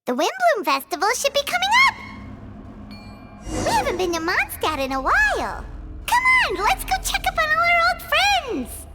The Windblume Festival should be coming up! We haven't been to Mondstadt in a while. Come on, let's go check up on all our old friends!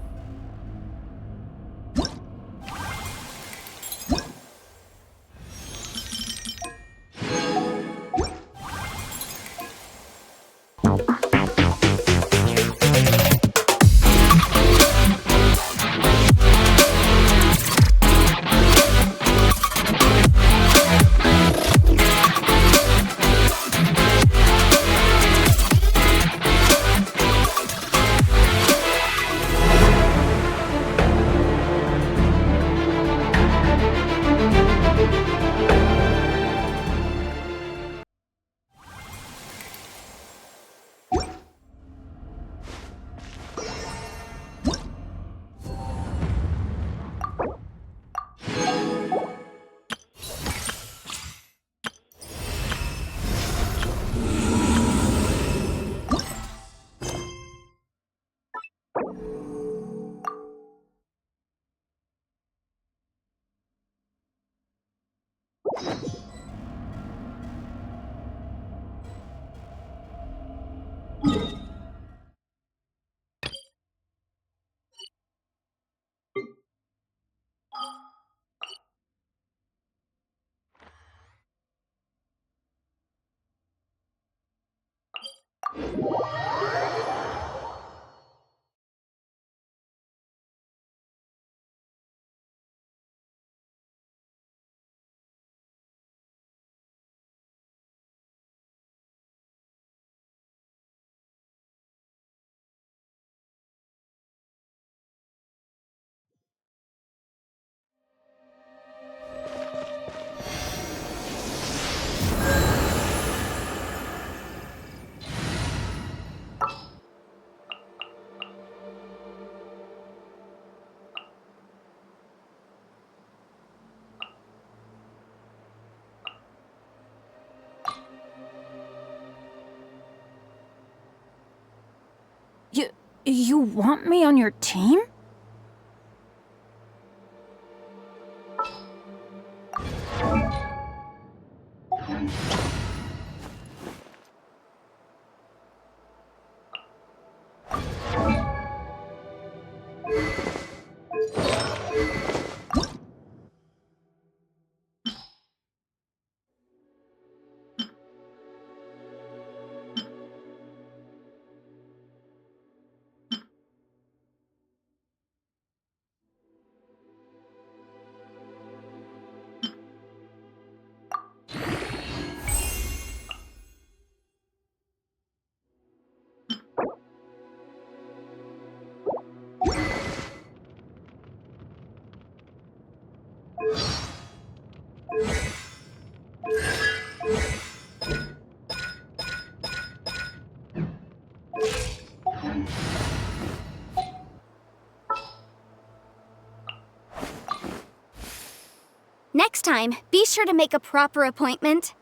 You want me on your team? Next time, be sure to make a proper appointment.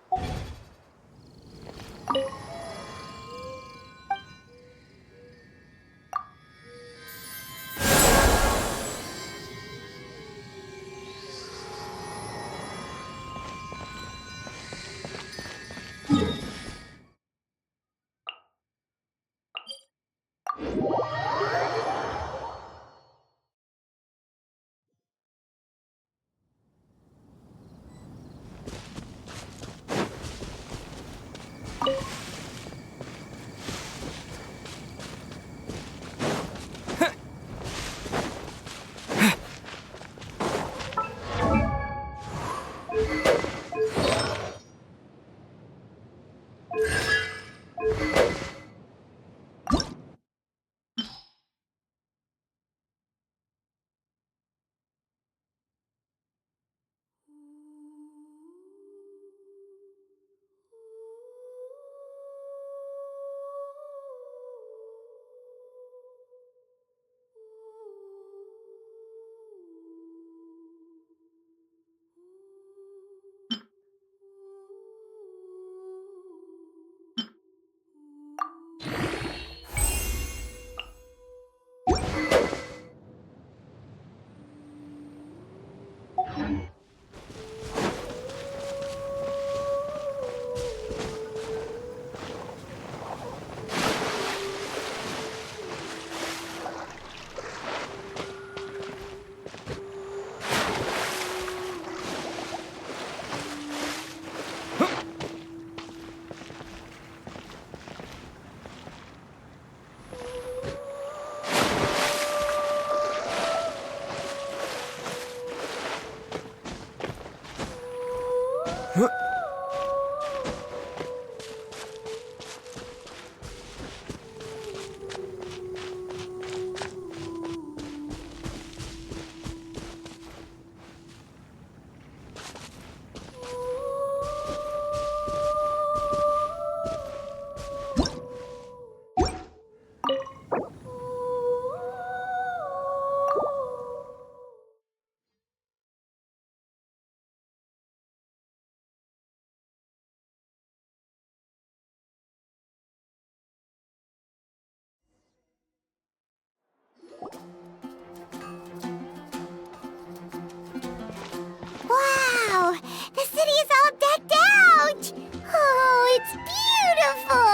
Wow! The city is all decked out! Oh, it's beautiful!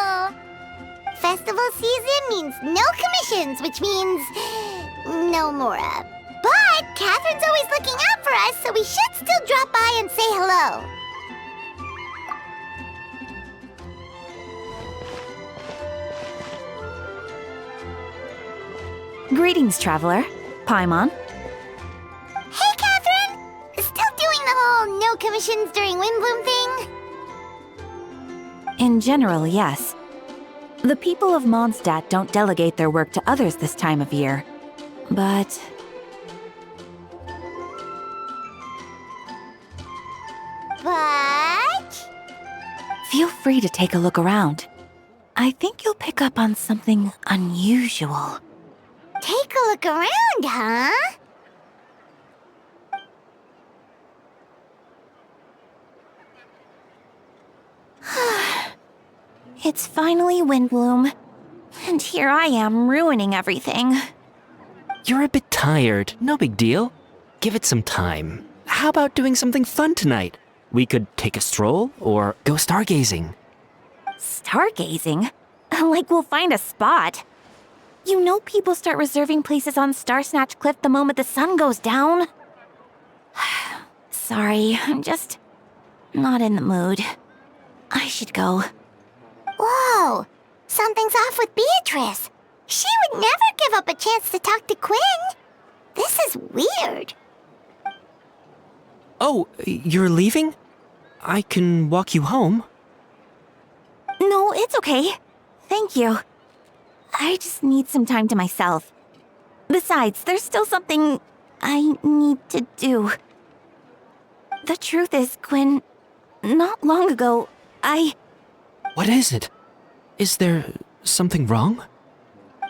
Festival season means no commissions, which means no Mora. But Catherine's always looking out for us, so we should still drop by and say hello. Greetings, traveler. Paimon. Hey, Catherine! Still doing the whole no commissions during Windblume thing? In general, yes. The people of Mondstadt don't delegate their work to others this time of year. But... feel free to take a look around. I think you'll pick up on something unusual. Take a look around, huh? It's finally Windblume. And here I am ruining everything. You're a bit tired. No big deal. Give it some time. How about doing something fun tonight? We could take a stroll or go stargazing. Stargazing? Like we'll find a spot. You know people start reserving places on Starsnatch Cliff the moment the sun goes down. Sorry, I'm just not in the mood. I should go. Whoa! Something's off with Beatrice. She would never give up a chance to talk to Quinn. This is weird. Oh, you're leaving? I can walk you home. No, it's okay. Thank you. I just need some time to myself. Besides, there's still something I need to do. The truth is, Quinn, not long ago, What is it? Is there something wrong?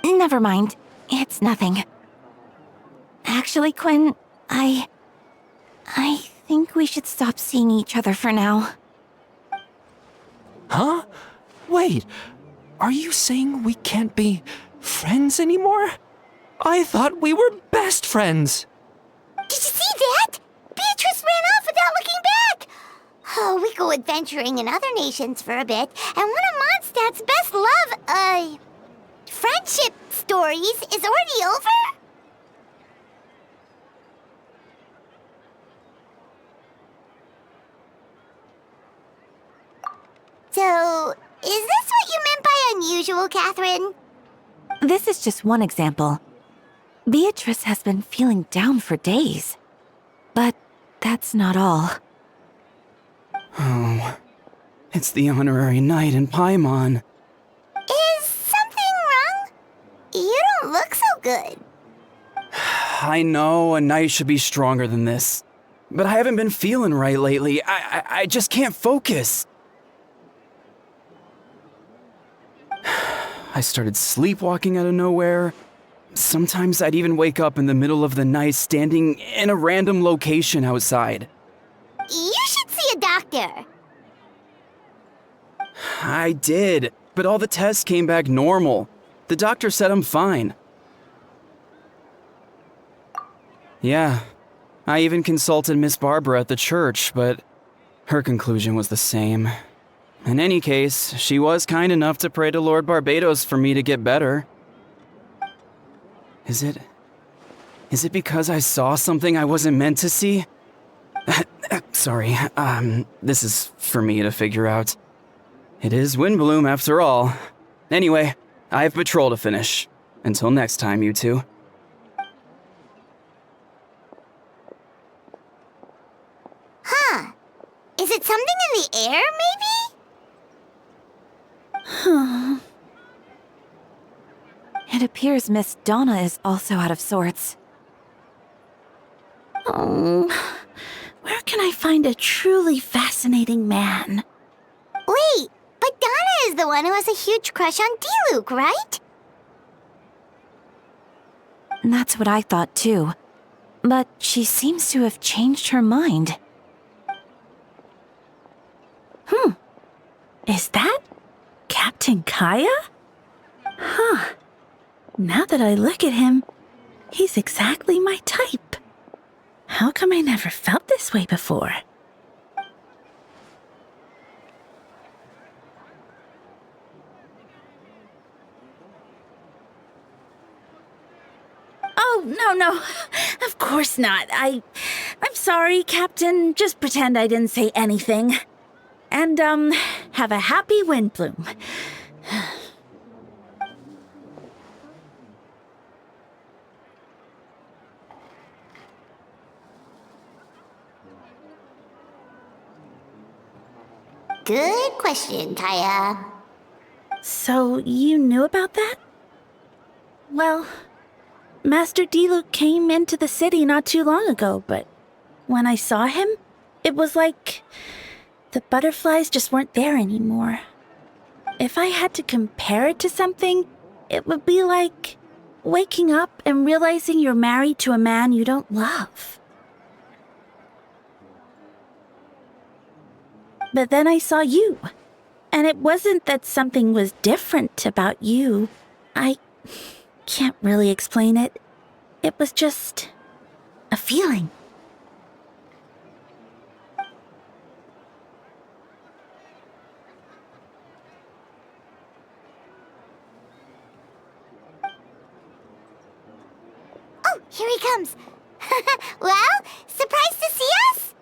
Never mind. It's nothing. Actually, Quinn, I think we should stop seeing each other for now. Huh? Wait, are you saying we can't be friends anymore? I thought we were best friends. Did you see that? Beatrice ran off without looking back. Oh, we go adventuring in other nations for a bit, and one of Mondstadt's best friendship stories is already over? So, is this what you meant by unusual, Catherine? This is just one example. Beatrice has been feeling down for days. But that's not all. Oh, it's the honorary knight in Paimon. Is something wrong? You don't look so good. I know a knight should be stronger than this, but I haven't been feeling right lately. I just can't focus. I started sleepwalking out of nowhere. Sometimes I'd even wake up in the middle of the night standing in a random location outside. You should see a doctor. I did, but all the tests came back normal. The doctor said I'm fine. Yeah, I even consulted Miss Barbara at the church, but her conclusion was the same. In any case, she was kind enough to pray to Lord Barbados for me to get better. Is it because I saw something I wasn't meant to see? Sorry, this is for me to figure out. It is Windblume after all. Anyway, I have patrol to finish. Until next time, you two. Huh. Is Is it something in the air, maybe? It appears Miss Donna is also out of sorts. Oh, where can I find a truly fascinating man? Wait, but Donna is the one who has a huge crush on Diluc, right? That's what I thought too. But she seems to have changed her mind. Is that Captain Kaya? Huh. Now that I look at him, he's exactly my type. How come I never felt this way before? Oh, no. Of course not. I'm sorry, Captain. Just pretend I didn't say anything. And, have a happy Windblume. Good question, Kaya. So, you knew about that? Well, Master Diluc came into the city not too long ago, but when I saw him, it was like the butterflies just weren't there anymore. If I had to compare it to something, it would be like waking up and realizing you're married to a man you don't love. But then I saw you, and it wasn't that something was different about you. I can't really explain it. It was just a feeling. Oh, here he comes. Well, surprised to see us?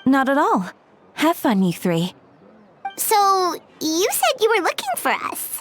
Not at all. Have fun, you three. So, you said you were looking for us.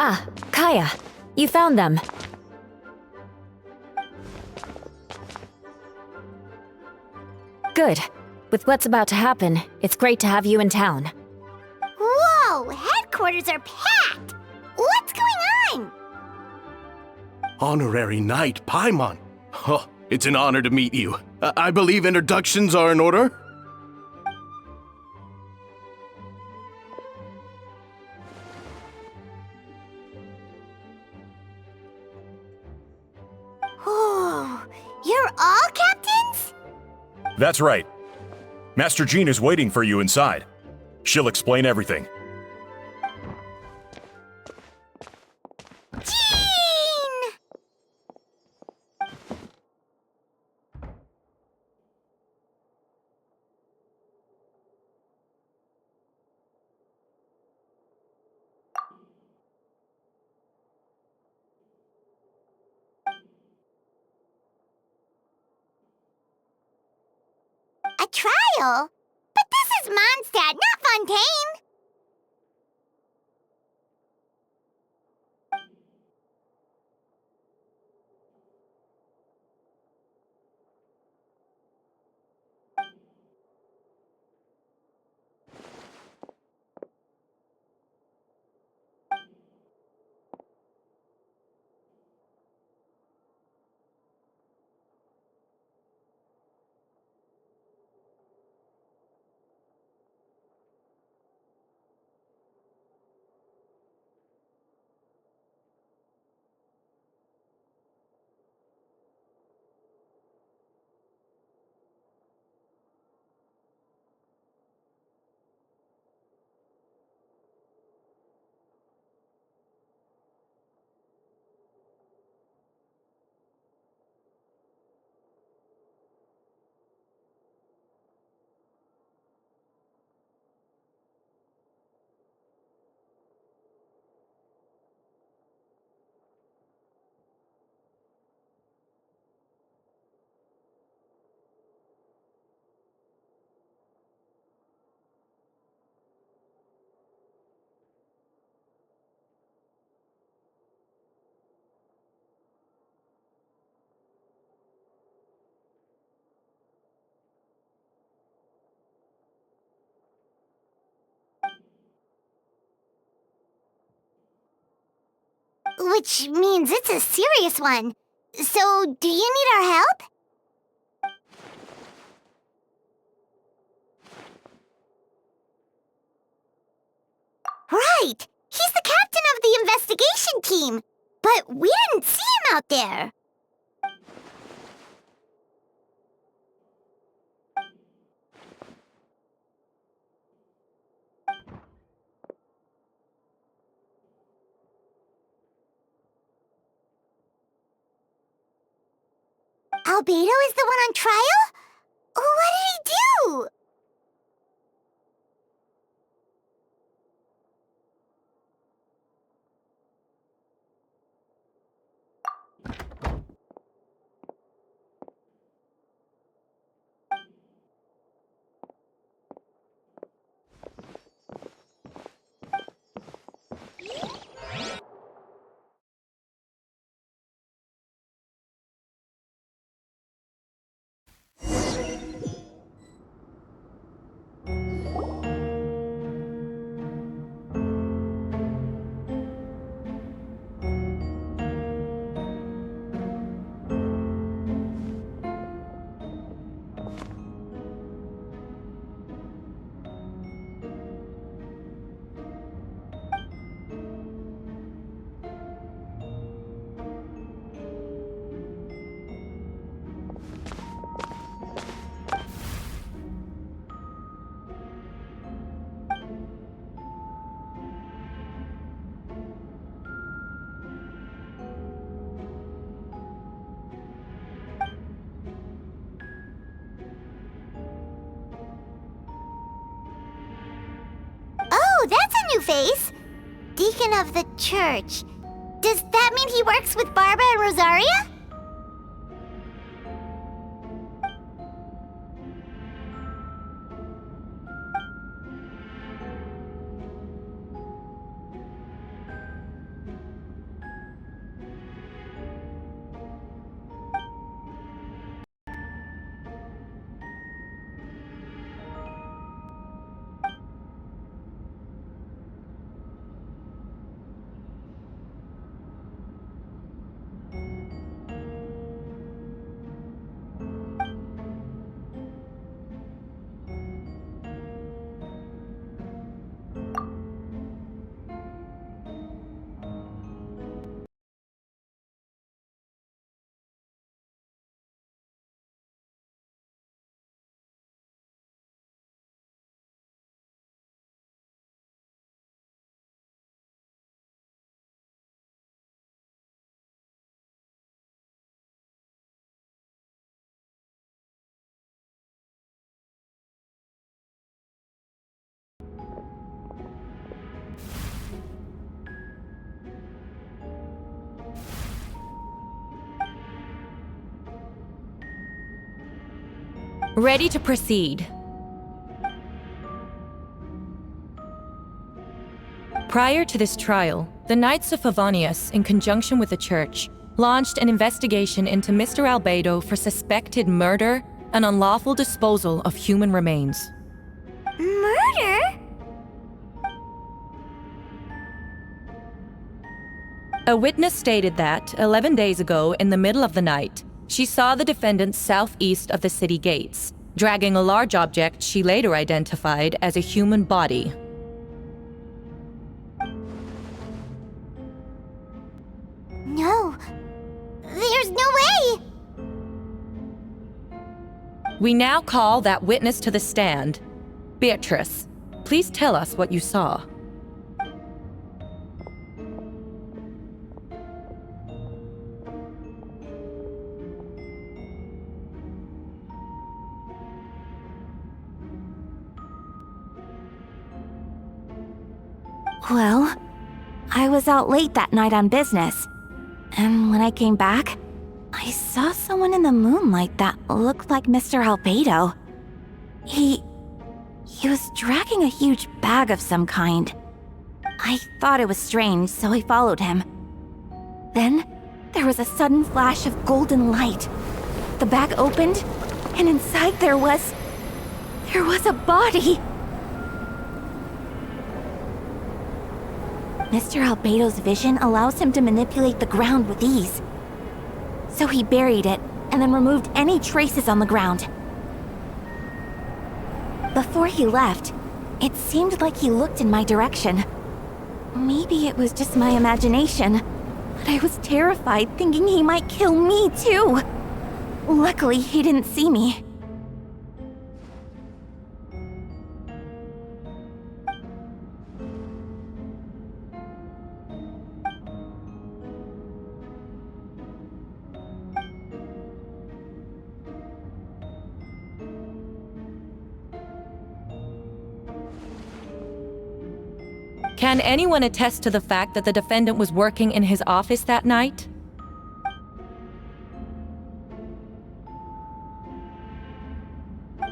Ah, Kaya, you found them. Good. With what's about to happen, it's great to have you in town. Whoa, headquarters are packed! What's going on? Honorary Knight Paimon. Oh, it's an honor to meet you. I believe introductions are in order? all captains? That's right. Master Jean is waiting for you inside. She'll explain everything. Jean! A trial? But this is Mondstadt, not Fontaine! Which means it's a serious one. So, do you need our help? Right! He's the captain of the investigation team! But we didn't see him out there! Albedo is the one on trial? What did he do? Oh, that's a new face! Deacon of the church. Does that mean he works with Barbara and Rosaria? Ready to proceed. Prior to this trial, the Knights of Favonius, in conjunction with the Church, launched an investigation into Mr. Albedo for suspected murder and unlawful disposal of human remains. Murder? A witness stated that, 11 days ago, in the middle of the night, she saw the defendant southeast of the city gates, dragging a large object she later identified as a human body. No. There's no way! We now call that witness to the stand. Beatrice, please tell us what you saw. Well, I was out late that night on business. And when I came back, I saw someone in the moonlight that looked like Mr. Albedo. He was dragging a huge bag of some kind. I thought it was strange, so I followed him. Then, there was a sudden flash of golden light. The bag opened, and inside there was a body. Mr. Albedo's vision allows him to manipulate the ground with ease. So he buried it, and then removed any traces on the ground. Before he left, it seemed like he looked in my direction. Maybe it was just my imagination, but I was terrified thinking he might kill me too. Luckily, he didn't see me. Can anyone attest to the fact that the defendant was working in his office that night?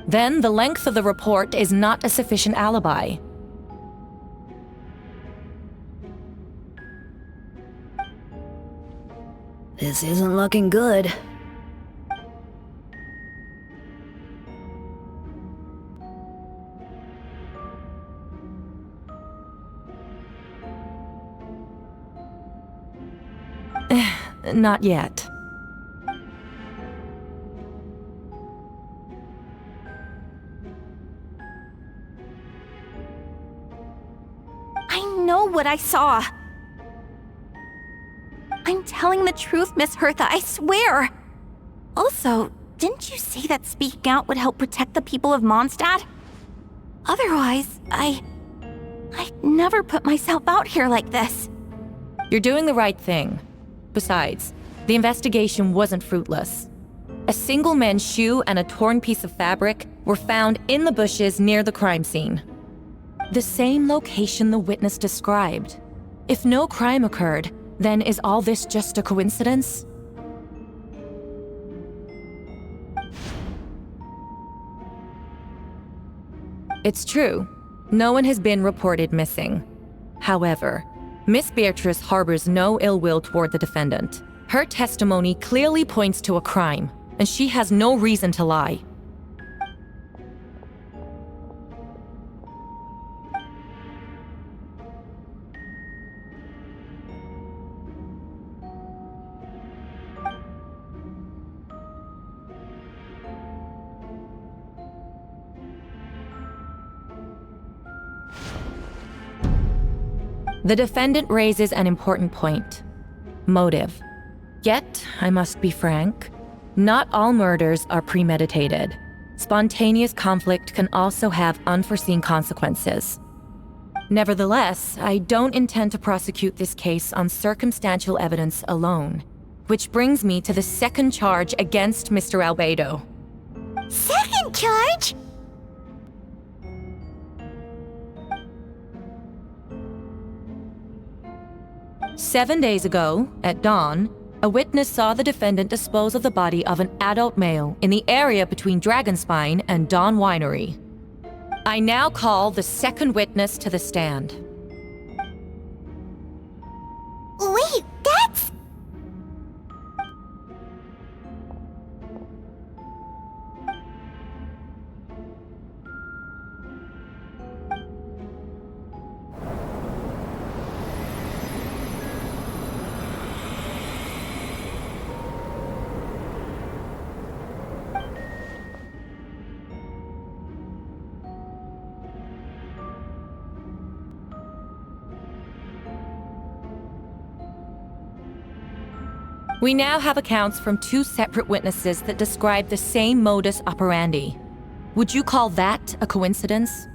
Then the length of the report is not a sufficient alibi. This isn't looking good. Not yet. I know what I saw. I'm telling the truth, Miss Hertha, I swear. Also, didn't you say that speaking out would help protect the people of Mondstadt? Otherwise, I'd never put myself out here like this. You're doing the right thing. Besides, the investigation wasn't fruitless. A single man's shoe and a torn piece of fabric were found in the bushes near the crime scene. The same location the witness described. If no crime occurred, then is all this just a coincidence? It's true. No one has been reported missing. However, Miss Beatrice harbors no ill will toward the defendant. Her testimony clearly points to a crime, and she has no reason to lie. The defendant raises an important point: motive. Yet, I must be frank, not all murders are premeditated. Spontaneous conflict can also have unforeseen consequences. Nevertheless, I don't intend to prosecute this case on circumstantial evidence alone, which brings me to the second charge against Mr. Albedo. Second charge? 7 days ago, at dawn, A witness saw the defendant dispose of the body of an adult male in the area between Dragonspine and Dawn Winery. I now call the second witness to the stand. Wait, that's... We now have accounts from two separate witnesses that describe the same modus operandi. Would you call that a coincidence?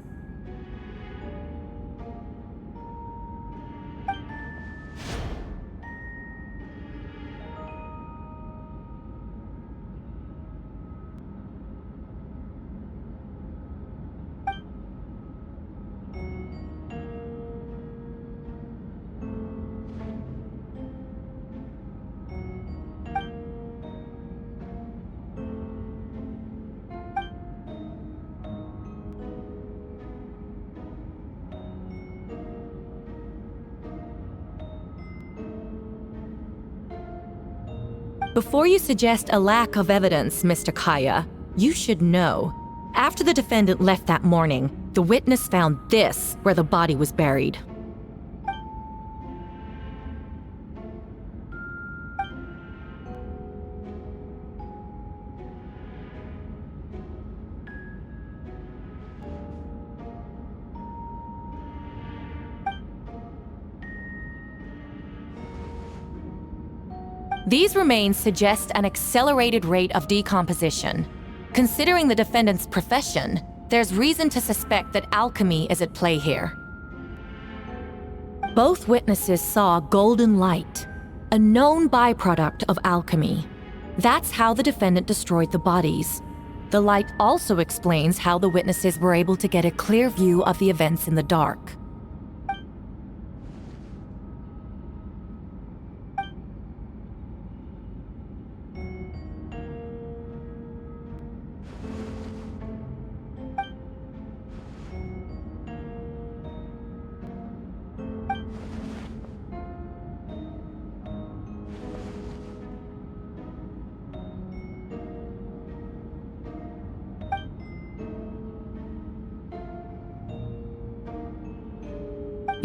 Before you suggest a lack of evidence, Mr. Kaya, you should know. After the defendant left that morning, the witness found this where the body was buried. These remains suggest an accelerated rate of decomposition. Considering the defendant's profession, there's reason to suspect that alchemy is at play here. Both witnesses saw golden light, a known byproduct of alchemy. That's how the defendant destroyed the bodies. The light also explains how the witnesses were able to get a clear view of the events in the dark.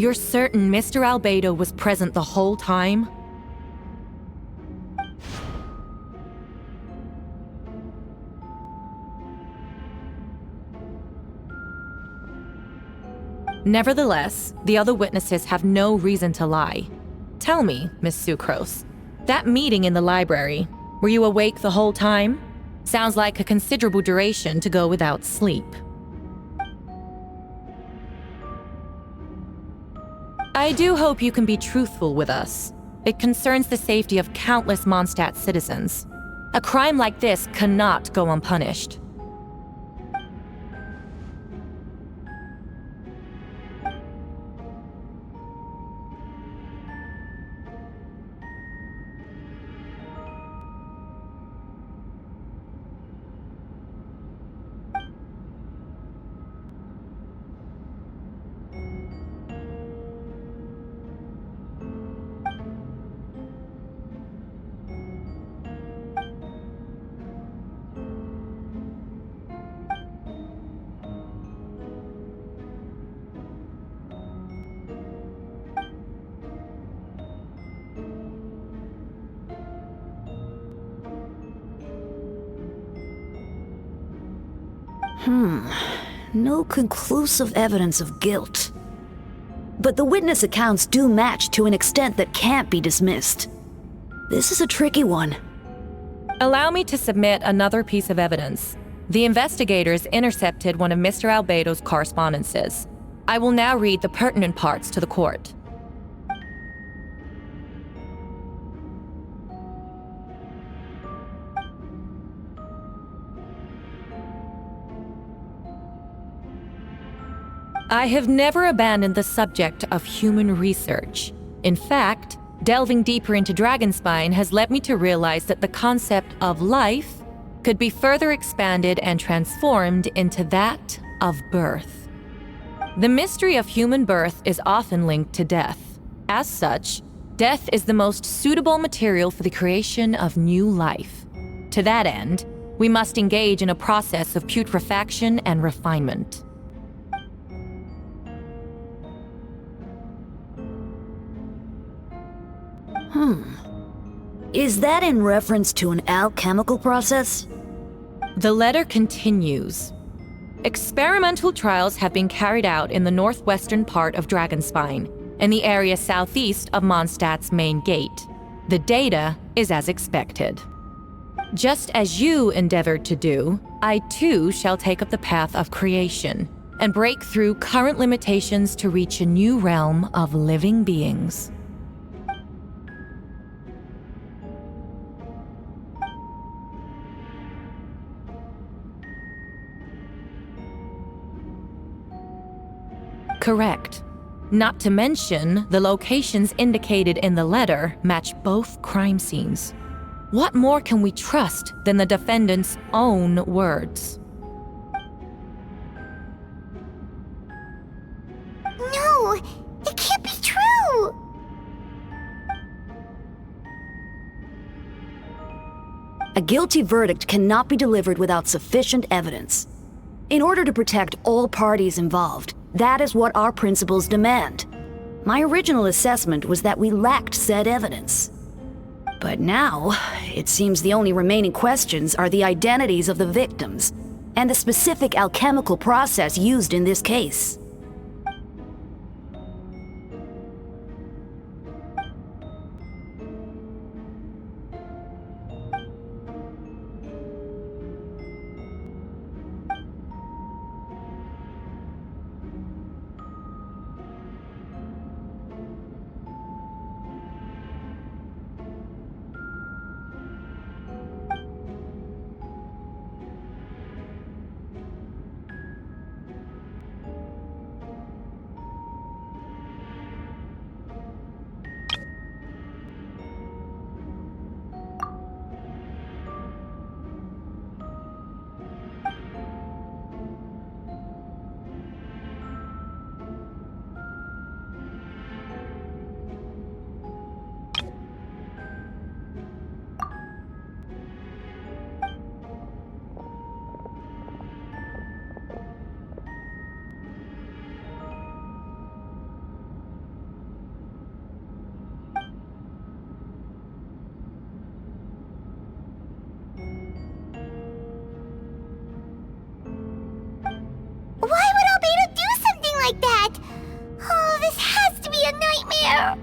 You're certain Mr. Albedo was present the whole time? Nevertheless, the other witnesses have no reason to lie. Tell me, Miss Sucrose, that meeting in the library, were you awake the whole time? Sounds like a considerable duration to go without sleep. I do hope you can be truthful with us. It concerns the safety of countless Mondstadt citizens. A crime like this cannot go unpunished. No conclusive evidence of guilt. But the witness accounts do match to an extent that can't be dismissed. This is a tricky one. Allow me to submit another piece of evidence. The investigators intercepted one of Mr. Albedo's correspondences. I will now read the pertinent parts to the court. I have never abandoned the subject of human research. In fact, Delving deeper into Dragonspine has led me to realize that the concept of life could be further expanded and transformed into that of birth. The mystery of human birth is often linked to death. As such, death is the most suitable material for the creation of new life. To that end, we must engage in a process of putrefaction and refinement. Is that in reference to an alchemical process? The letter continues. Experimental trials have been carried out in the northwestern part of Dragonspine, in the area southeast of Mondstadt's main gate. The data is as expected. Just as you endeavored to do, I too shall take up the path of creation and break through current limitations to reach a new realm of living beings. Correct. Not to mention, the locations indicated in the letter match both crime scenes. What more can we trust than the defendant's own words? No, it can't be true! A guilty verdict cannot be delivered without sufficient evidence. In order to protect all parties involved, that is what our principles demand. My original assessment was that we lacked said evidence. But now, it seems the only remaining questions are the identities of the victims and the specific alchemical process used in this case. Why would Albedo do something like that? Oh, this has to be a nightmare!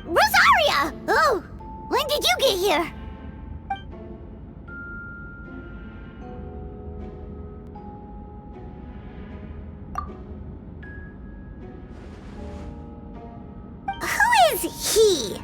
Rosaria! Oh, when did you get here? Who is he?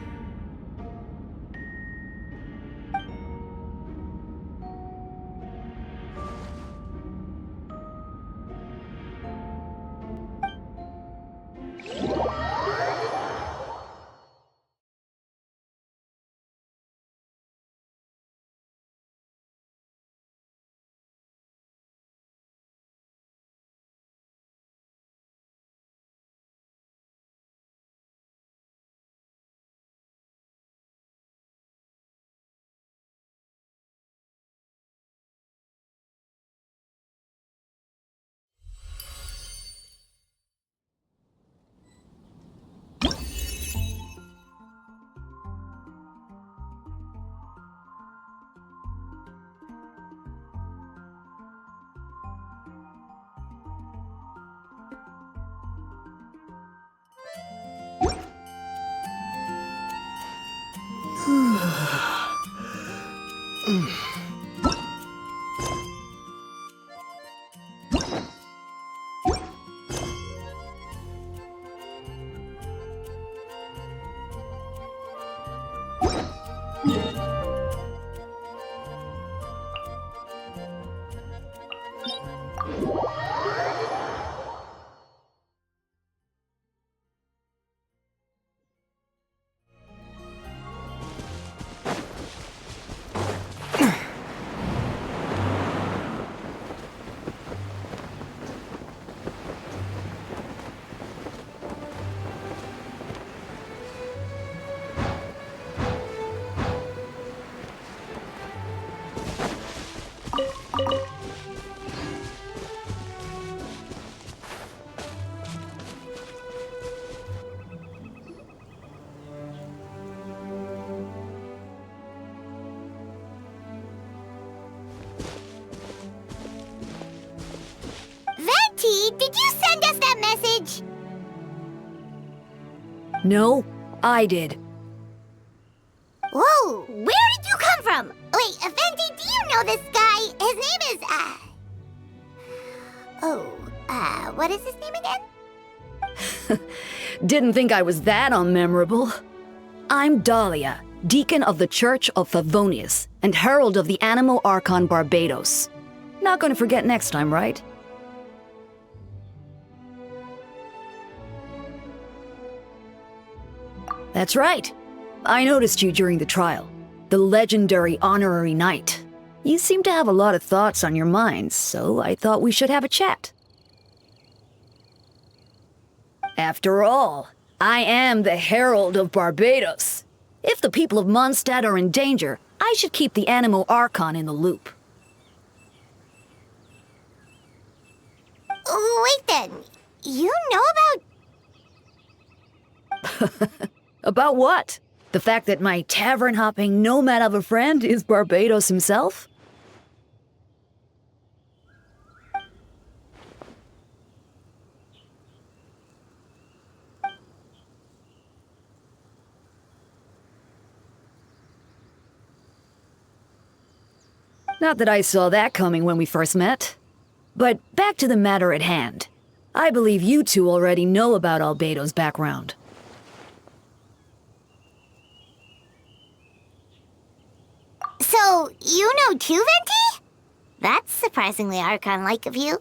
Venti, did you send us that message? No, I did. Whoa, where did you come from? Wait, Venti, do you know this guy? His name is, what is his name again? Didn't think I was that unmemorable. I'm Dahlia, Deacon of the Church of Favonius, and Herald of the Animo Archon Barbados. Not gonna forget next time, right? That's right. I noticed you during the trial. The legendary honorary knight. You seem to have a lot of thoughts on your mind, so I thought we should have a chat. After all, I am the Herald of Barbados. If the people of Mondstadt are in danger, I should keep the Animo Archon in the loop. Wait then, you know about... About what? The fact that my tavern-hopping nomad of a friend is Barbados himself? Not that I saw that coming when we first met. But back to the matter at hand. I believe you two already know about Albedo's background. So, you know too, Venti? That's surprisingly Archon-like of you.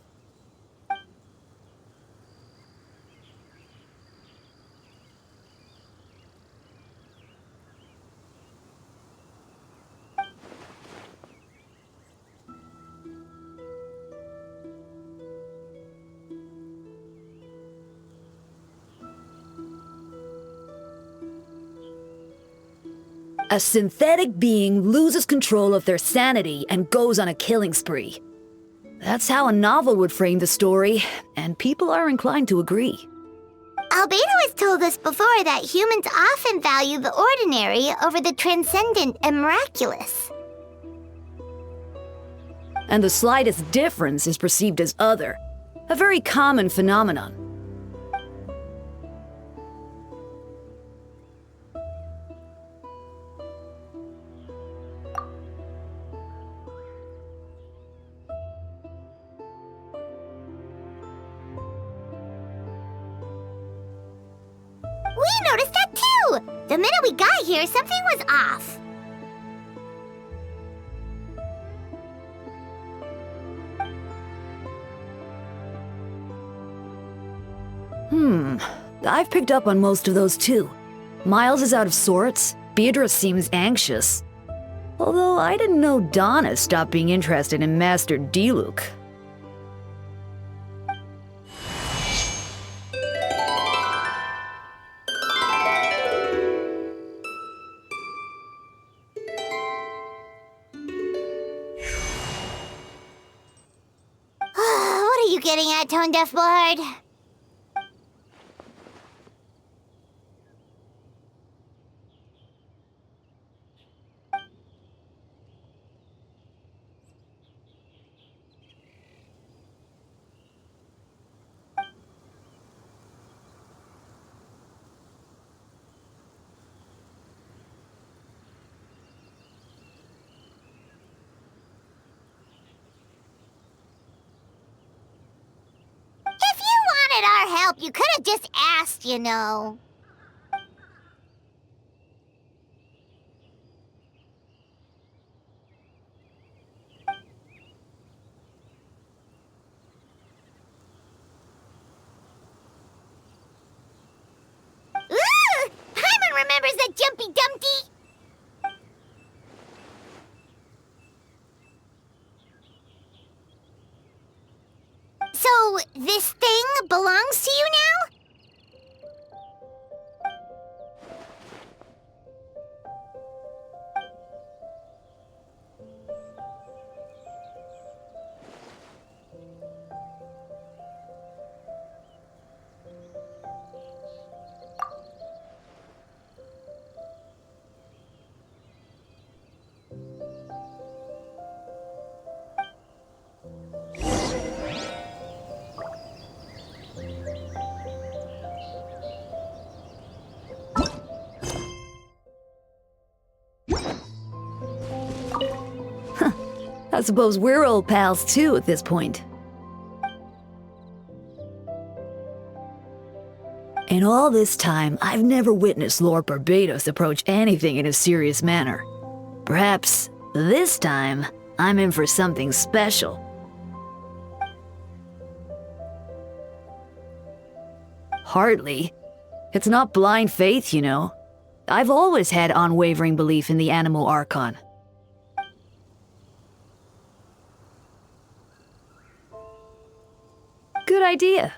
A synthetic being loses control of their sanity and goes on a killing spree. That's how a novel would frame the story, and people are inclined to agree. Albedo has told us before that humans often value the ordinary over the transcendent and miraculous. And the slightest difference is perceived as other, a very common phenomenon. We noticed that too! The minute we got here, something was off. I've picked up on most of those too. Miles is out of sorts, Beatrice seems anxious. Although I didn't know Donna stopped being interested in Master Diluc. What are you getting at, Tone Deaf Bard? Our help, you could have just asked, you know. remembers that Jumpy Dumpty? So, this thing belongs to you now? I suppose we're old pals too at this point. In all this time, I've never witnessed Lord Barbados approach anything in a serious manner. Perhaps this time, I'm in for something special. Hardly. It's not blind faith, you know. I've always had unwavering belief in the animal archon. Good idea.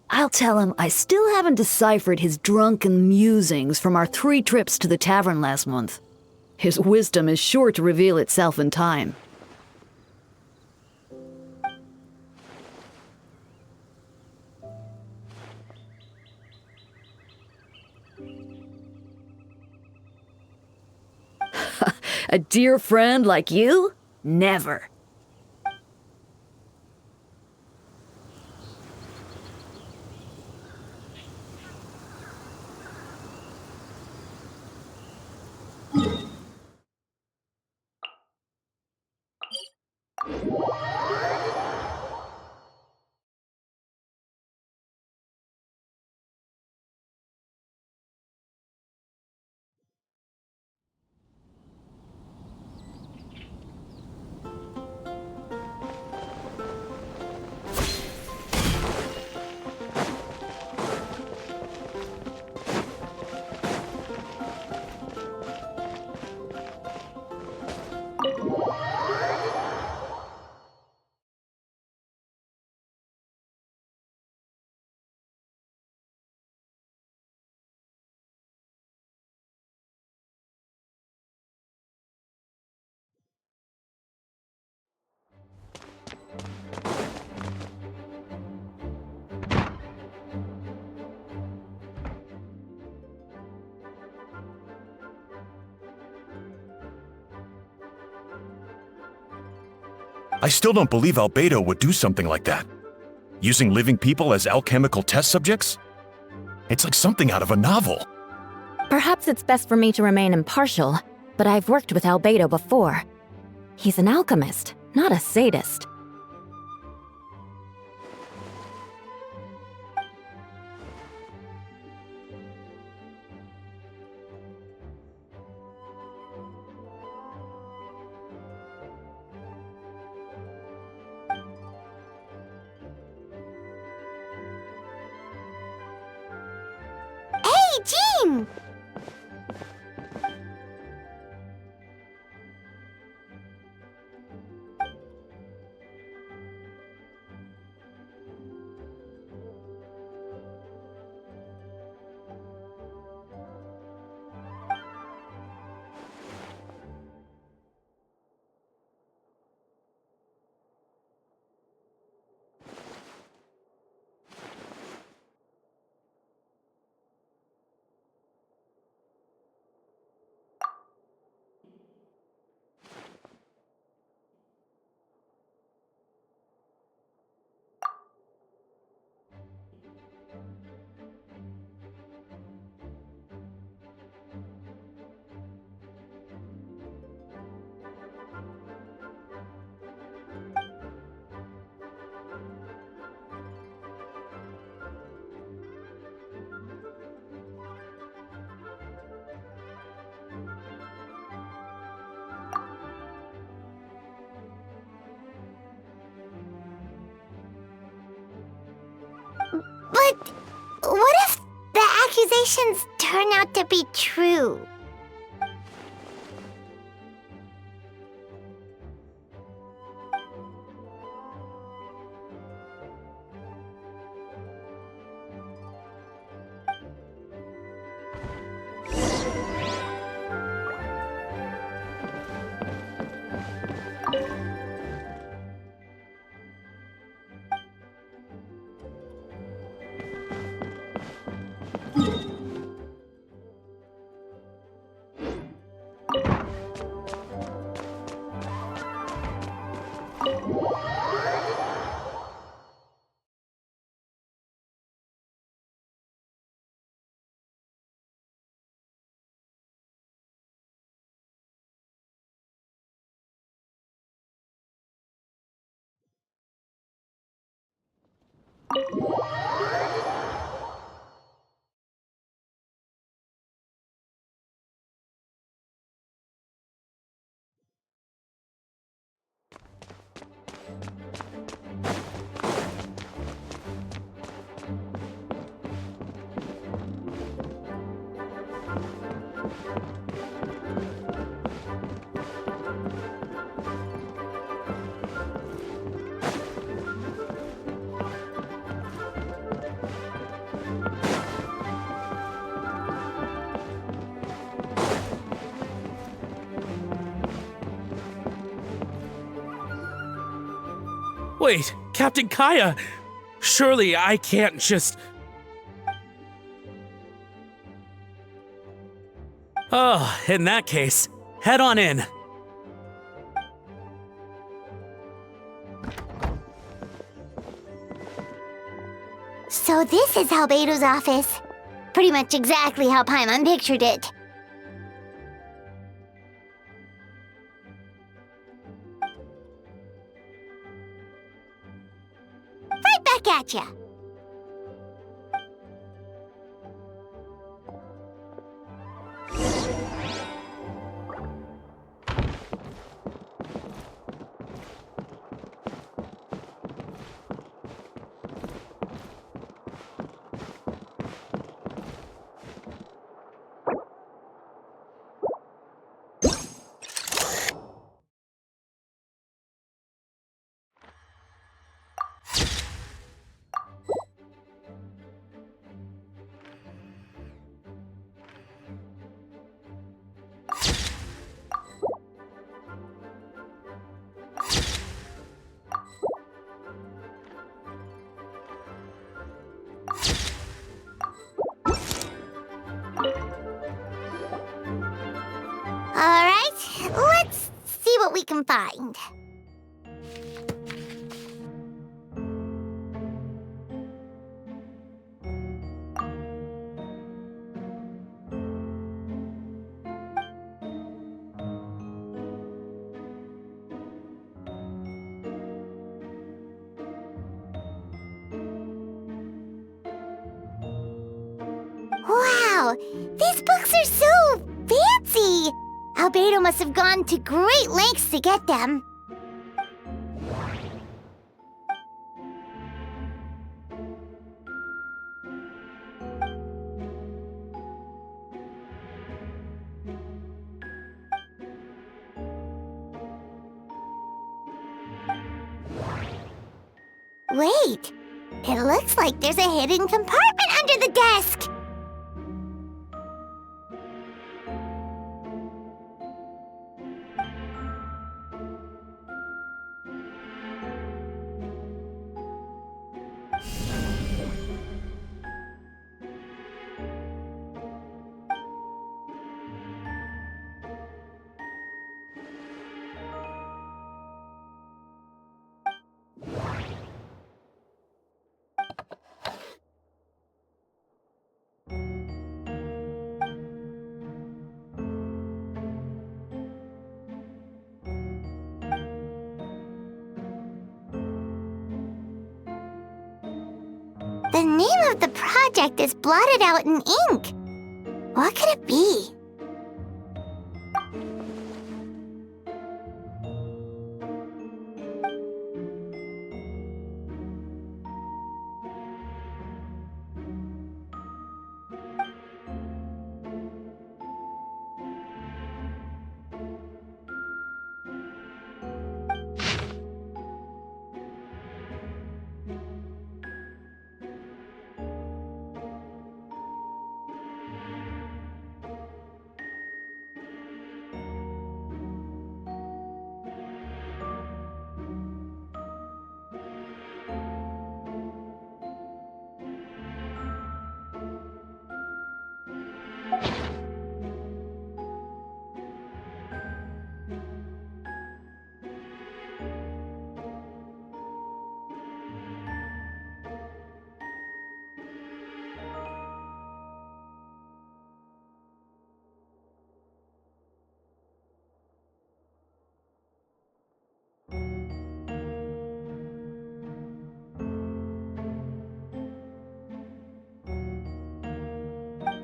I'll tell him I still haven't deciphered his drunken musings from our 3 trips to the tavern last month. His wisdom is sure to reveal itself in time. A dear friend like you? Never. I still don't believe Albedo would do something like that. Using living people as alchemical test subjects? It's like something out of a novel. Perhaps it's best for me to remain impartial, but I've worked with Albedo before. He's an alchemist, not a sadist. Jean! But what if the accusations turn out to be true. Wait, Captain Kaya! Surely I can't just... Oh, in that case, head on in. So this is Albedo's office. Pretty much exactly how Paimon pictured it. Right back at ya. Alright, let's see what we can find. Wow, these books are so fancy! Albedo must have gone to great lengths to get them. Wait, it looks like there's a hidden compartment under the desk! The name of the project is blotted out in ink. What could it be?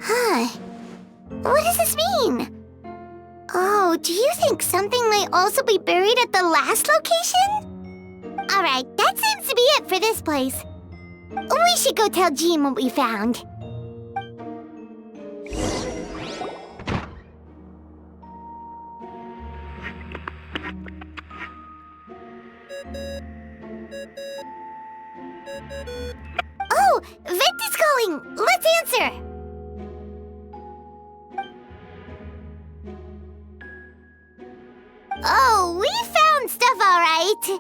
Huh. What does this mean? Oh, do you think something might also be buried at the last location? Alright, that seems to be it for this place. We should go tell Jean what we found. Oh, Vent is calling! Let's answer! Oh, we found stuff, all right.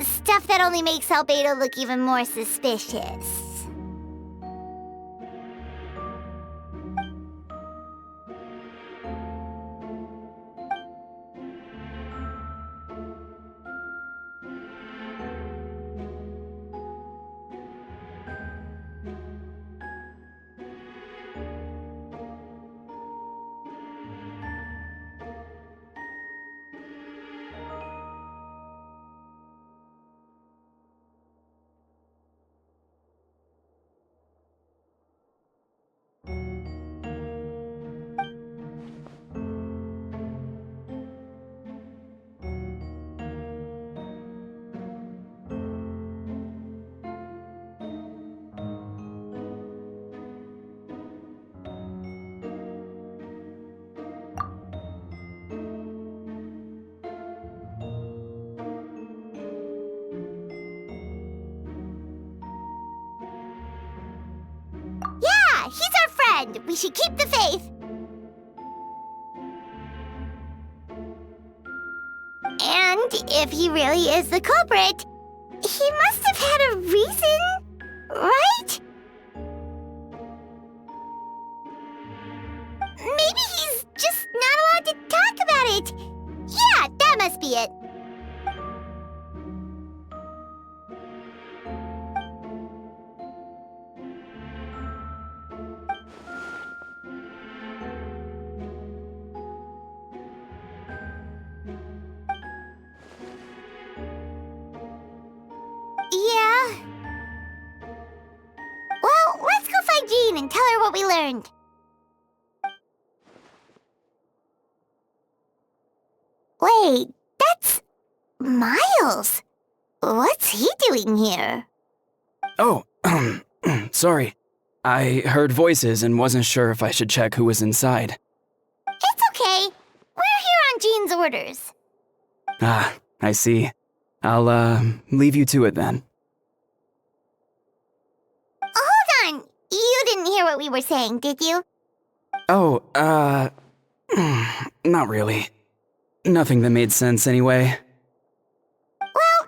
Stuff that only makes Albedo look even more suspicious. Yeah, he's our friend. We should keep the faith. And if he really is the culprit, he must have had a reason, right? Maybe he's just not allowed to talk about it. Yeah, that must be it. Yeah. Well, let's go find Jean and tell her what we learned. Wait, that's Miles. What's he doing here? Oh, sorry. I heard voices and wasn't sure if I should check who was inside. It's okay. We're here on Jean's orders. Ah, I see. I'll, leave you to it then. Hold on. You didn't hear what we were saying, did you? Oh, not really. Nothing that made sense anyway. Well,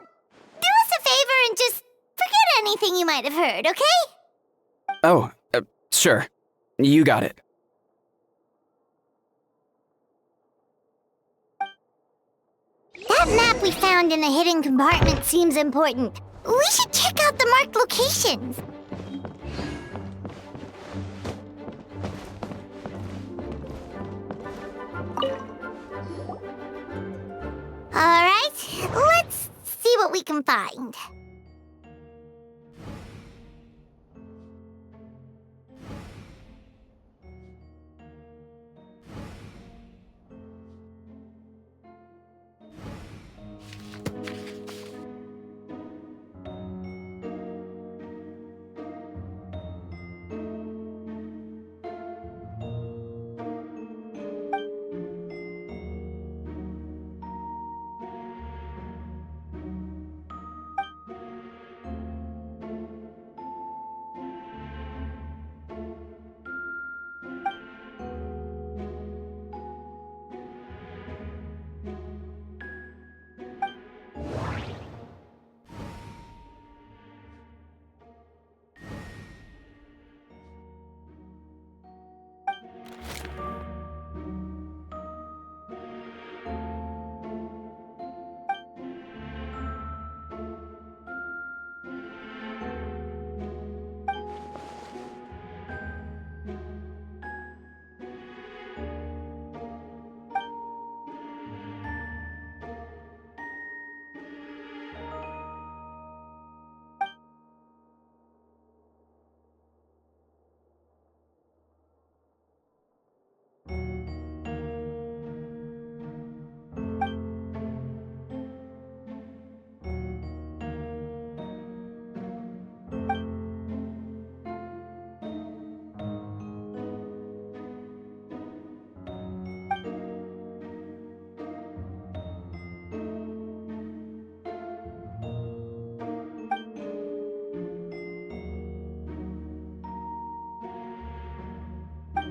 do us a favor and just forget anything you might have heard, okay? Oh, sure. You got it. That map we found in a hidden compartment seems important. We should check out the marked locations. All right, let's see what we can find.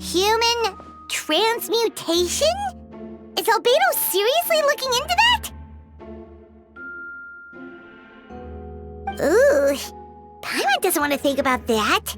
Human transmutation? Is Albedo seriously looking into that? Ooh, Paimon doesn't want to think about that.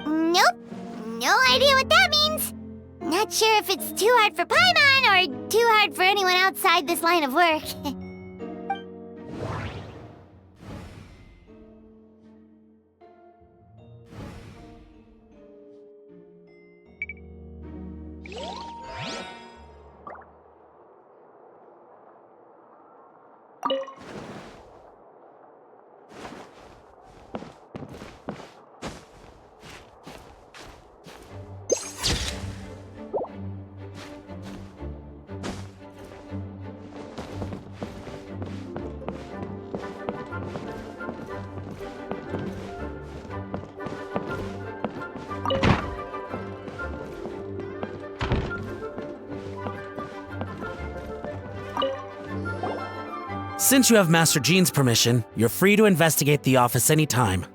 Nope, no idea what that means. Not sure if it's too hard for Paimon or too hard for anyone outside this line of work. Since you have Master Jean's permission, you're free to investigate the office anytime.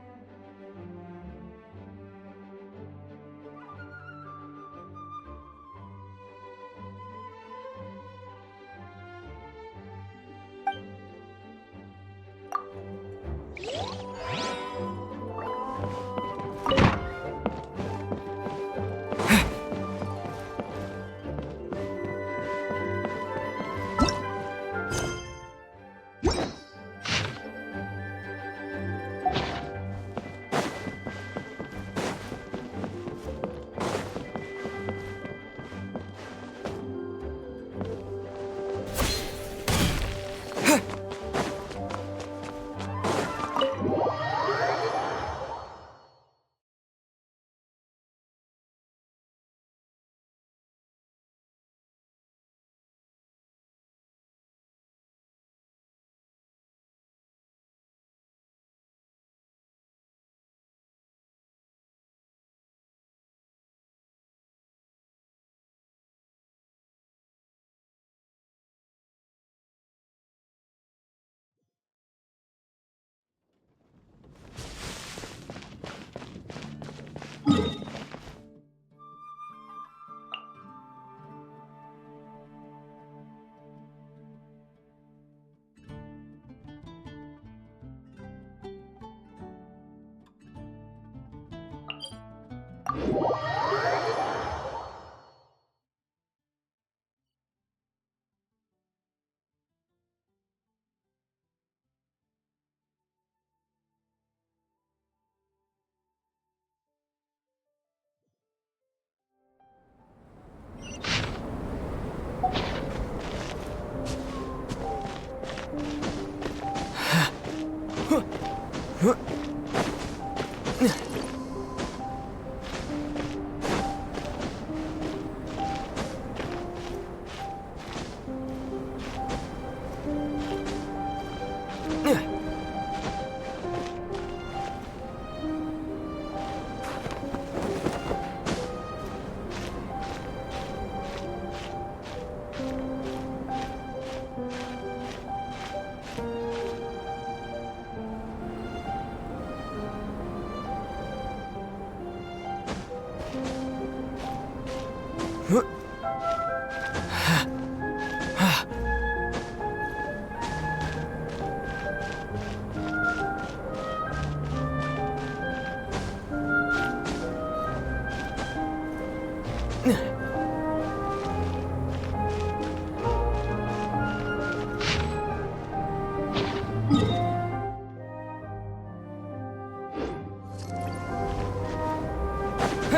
We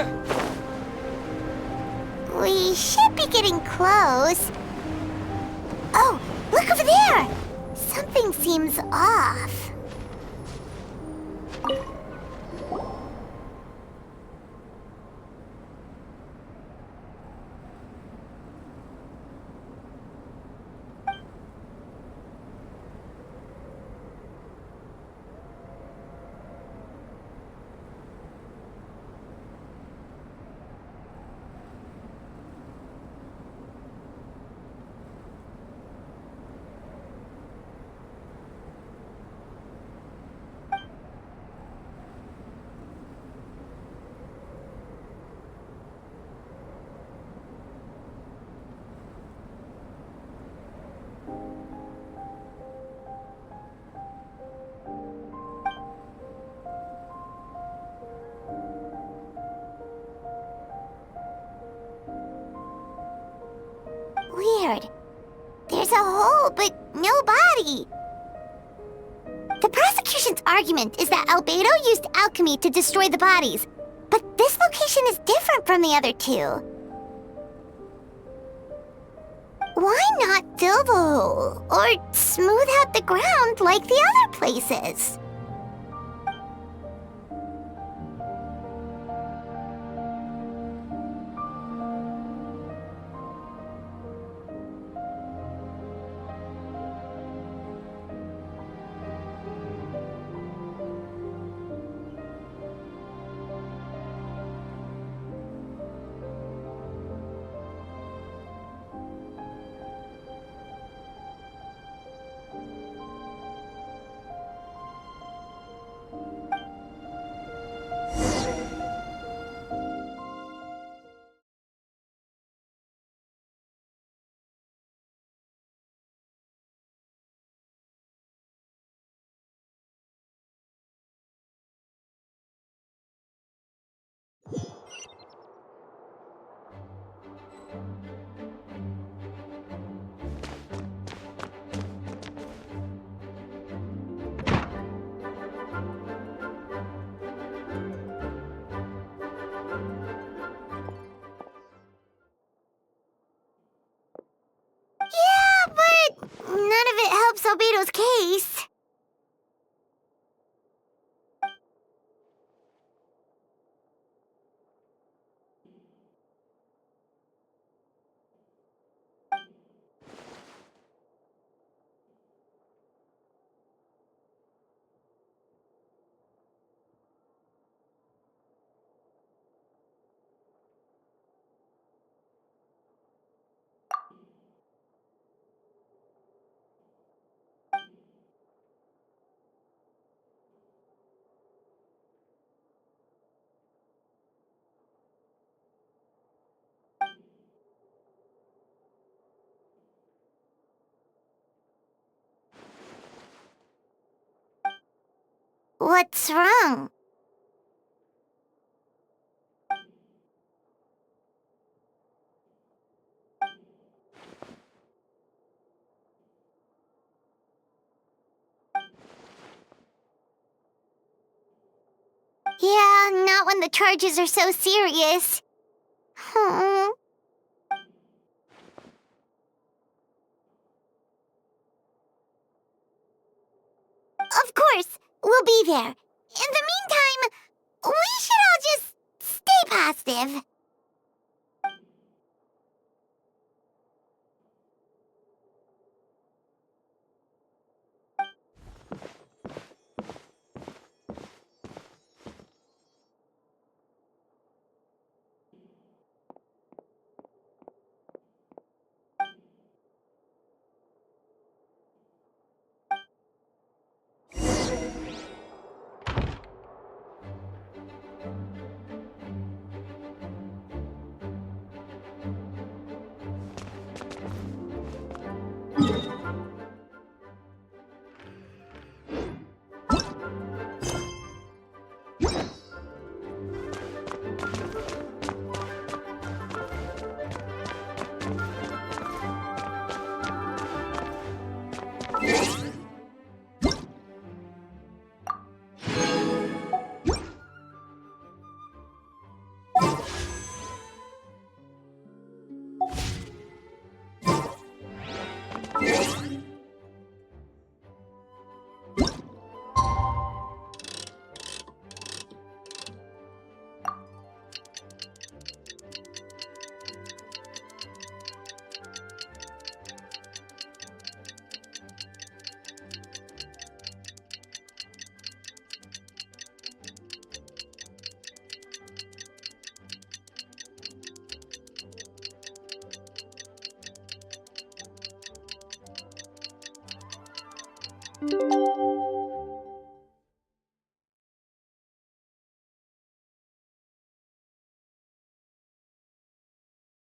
should be getting close. Oh, look over there! Something seems off. Weird. There's a hole, but no body. The prosecution's argument is that Albedo used alchemy to destroy the bodies, but this location is different from the other two. Why not fill the hole, or smooth out the ground like the other places? Yeah, but none of it helps Albedo's case. What's wrong? Yeah, not when the charges are so serious. Hmm. Of course, we'll be there. In the meantime, we should all just stay positive.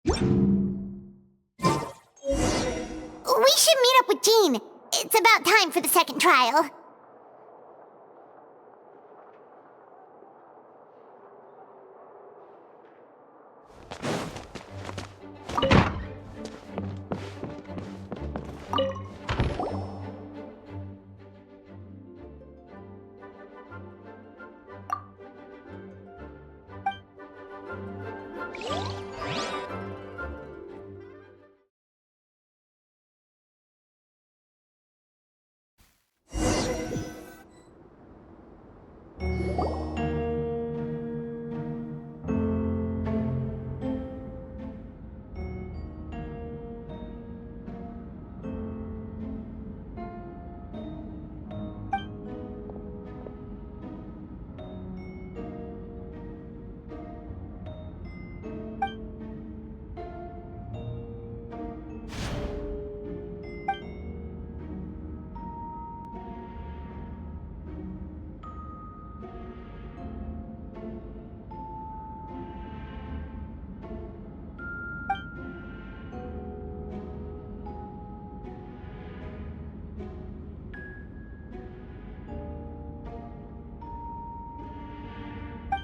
We should meet up with Jean. It's about time for the second trial.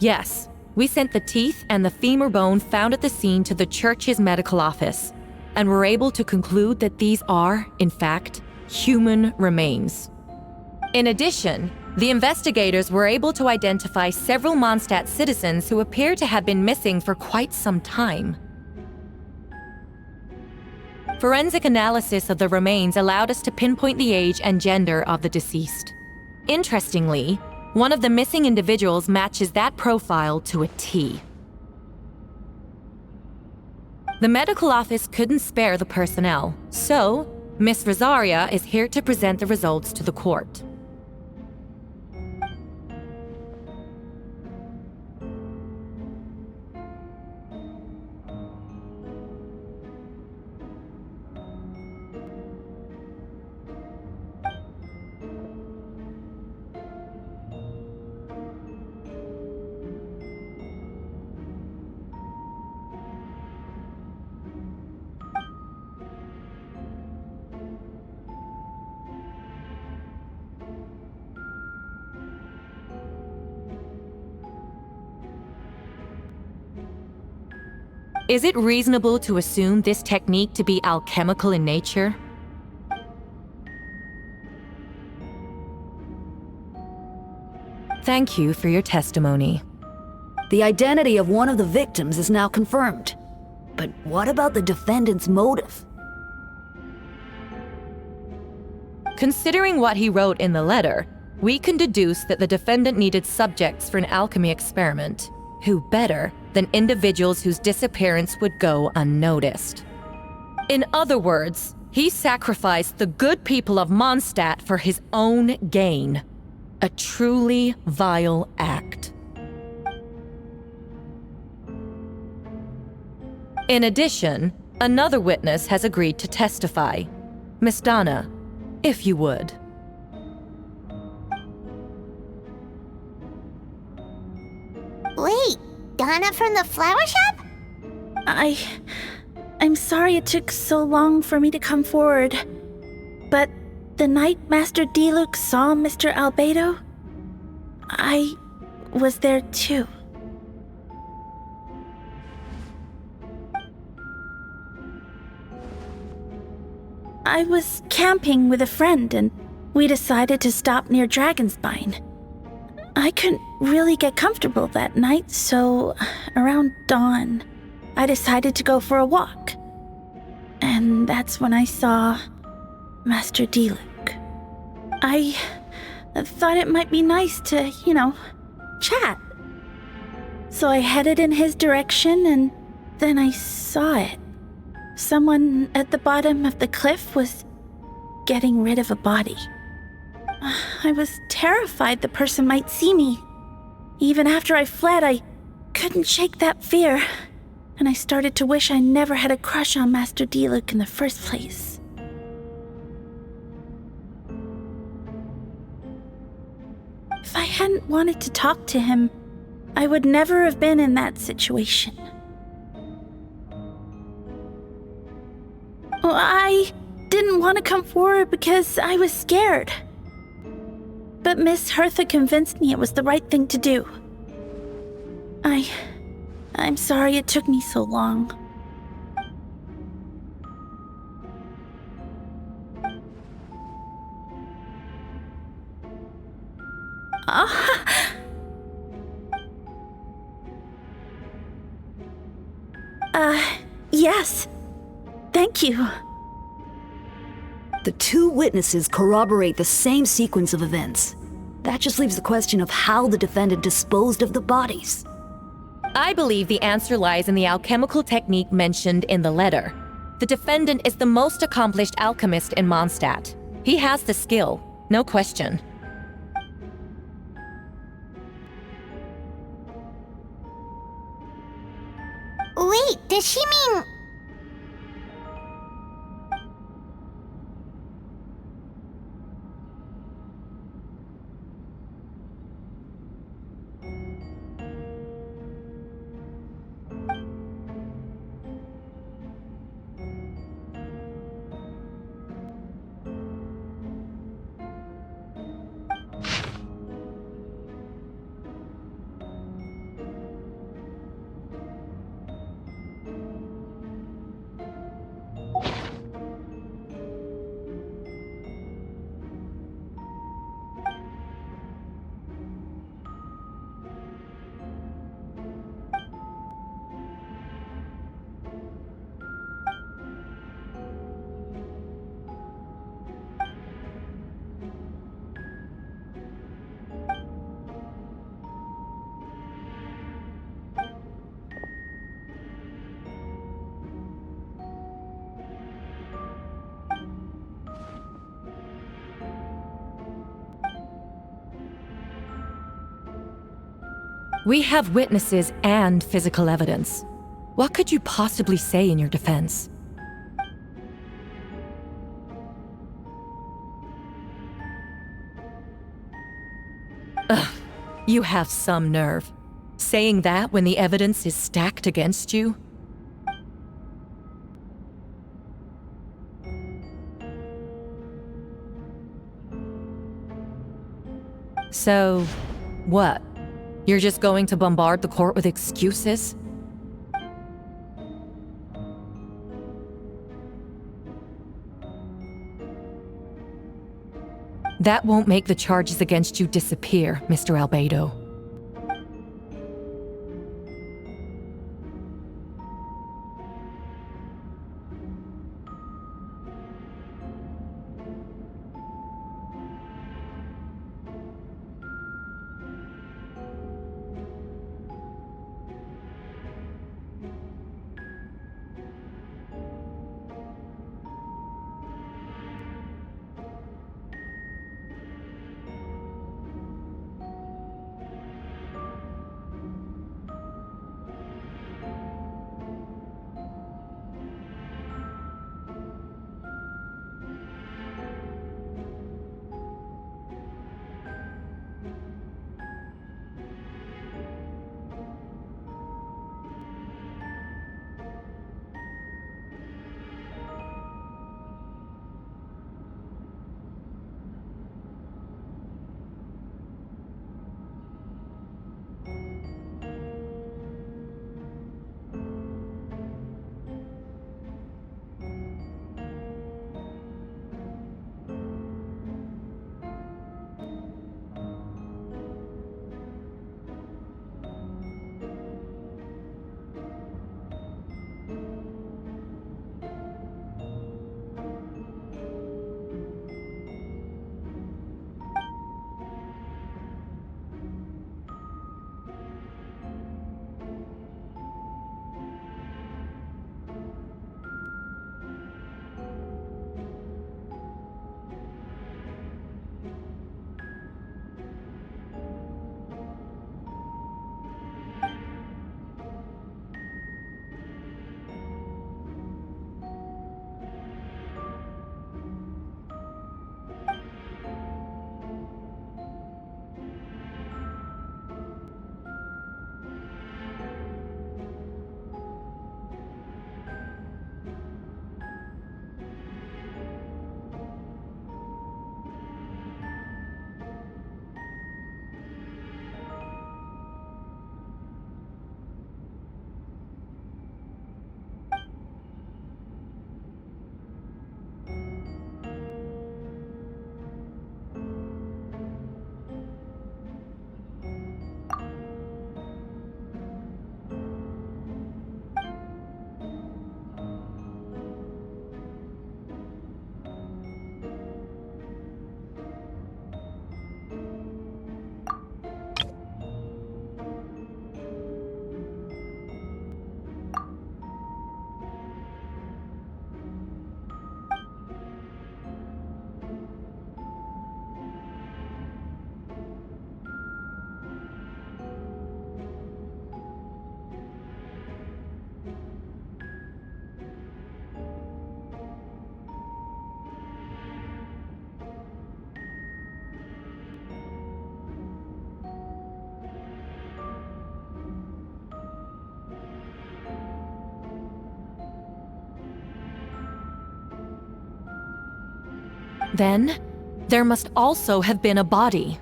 Yes, we sent the teeth and the femur bone found at the scene to the church's medical office, and were able to conclude that these are, in fact, human remains. In addition, the investigators were able to identify several Mondstadt citizens who appear to have been missing for quite some time. Forensic analysis of the remains allowed us to pinpoint the age and gender of the deceased. Interestingly, one of the missing individuals matches that profile to a T. The medical office couldn't spare the personnel, so Miss Rosaria is here to present the results to the court. Is it reasonable to assume this technique to be alchemical in nature? Thank you for your testimony. The identity of one of the victims is now confirmed. But what about the defendant's motive? Considering what he wrote in the letter, we can deduce that the defendant needed subjects for an alchemy experiment. Who better than individuals whose disappearance would go unnoticed? In other words, he sacrificed the good people of Mondstadt for his own gain. A truly vile act. In addition, another witness has agreed to testify. Miss Donna, if you would. Wait, Donna from the flower shop? I'm sorry it took so long for me to come forward. But the night Master Diluc saw Mr. Albedo, I was there too. I was camping with a friend and we decided to stop near Dragonspine. I couldn't really get comfortable that night, so around dawn, I decided to go for a walk. And that's when I saw Master Diluc. I thought it might be nice to, chat. So I headed in his direction and then I saw it. Someone at the bottom of the cliff was getting rid of a body. I was terrified the person might see me. Even after I fled, I couldn't shake that fear, and I started to wish I never had a crush on Master Diluc in the first place. If I hadn't wanted to talk to him, I would never have been in that situation. Well, I didn't want to come forward because I was scared. But Miss Hertha convinced me it was the right thing to do. I'm sorry it took me so long. Yes. Thank you. The two witnesses corroborate the same sequence of events. That just leaves the question of how the defendant disposed of the bodies. I believe the answer lies in the alchemical technique mentioned in the letter. The defendant is the most accomplished alchemist in Mondstadt. He has the skill, no question. Wait, does she mean... We have witnesses and physical evidence. What could you possibly say in your defense? Ugh, you have some nerve. Saying that when the evidence is stacked against you? So, what? You're just going to bombard the court with excuses? That won't make the charges against you disappear, Mr. Albedo. Then, there must also have been a body.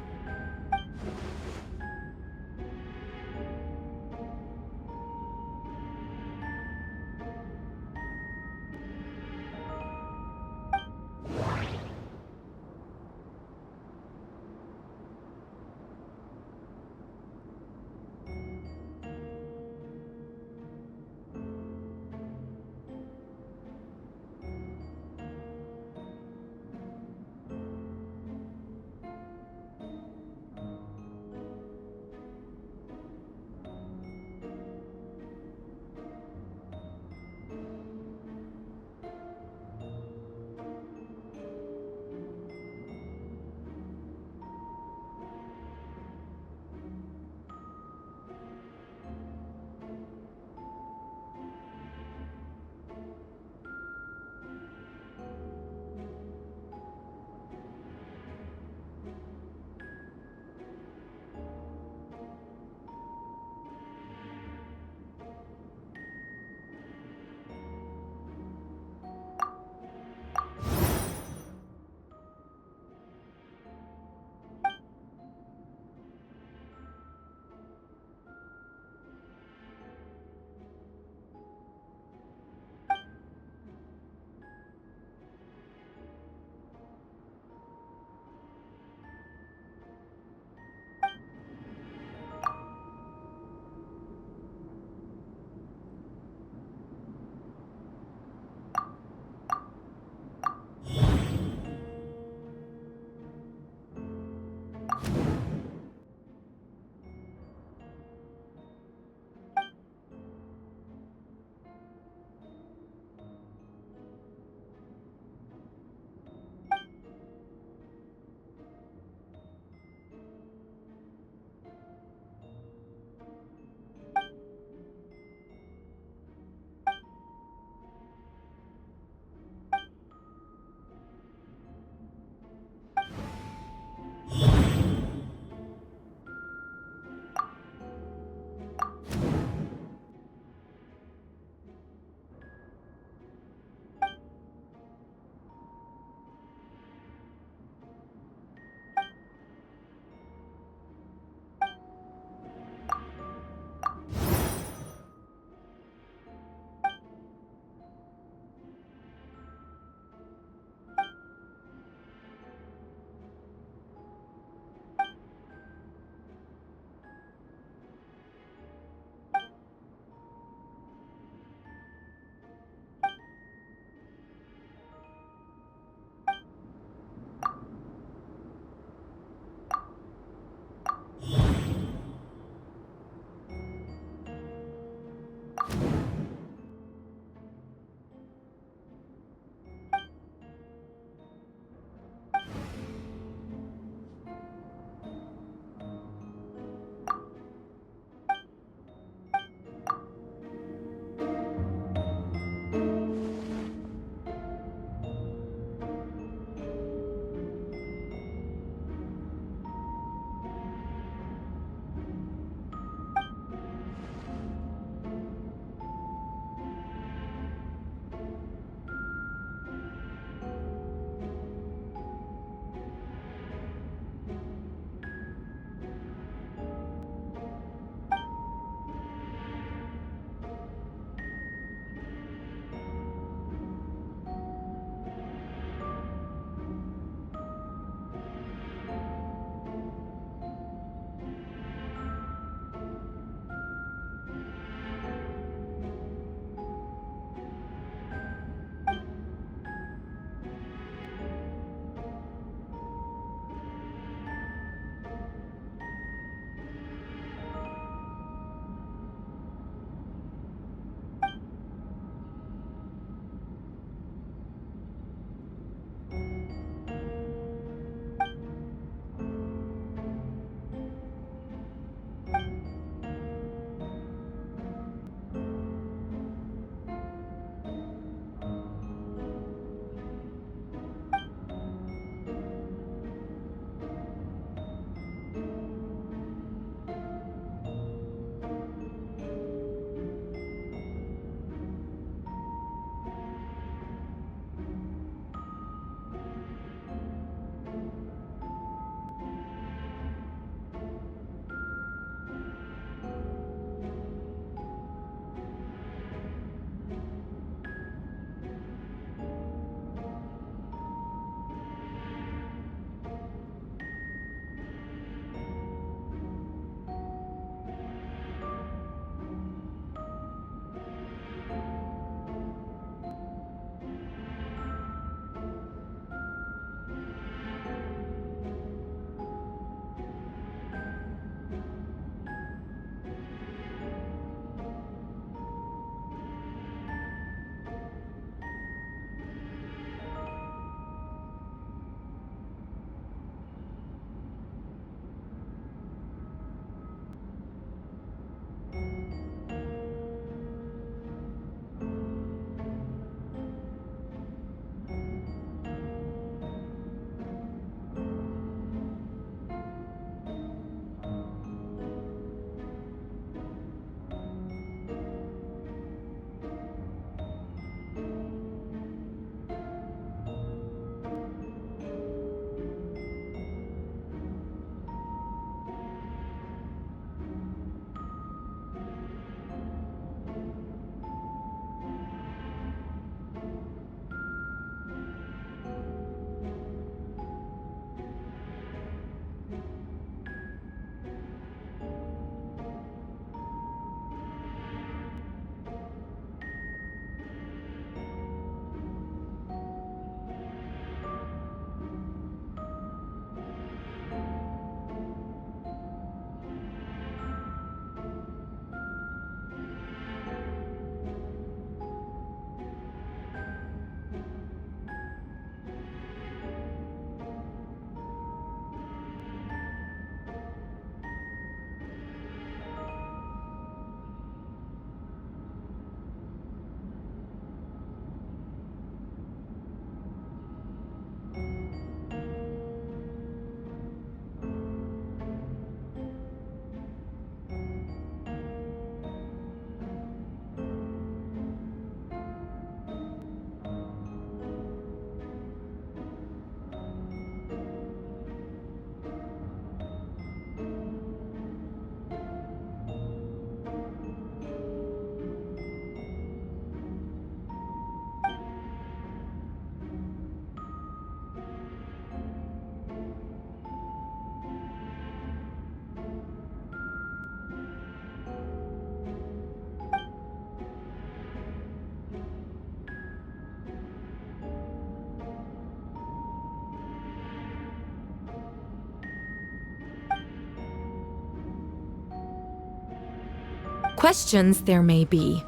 Questions there may be,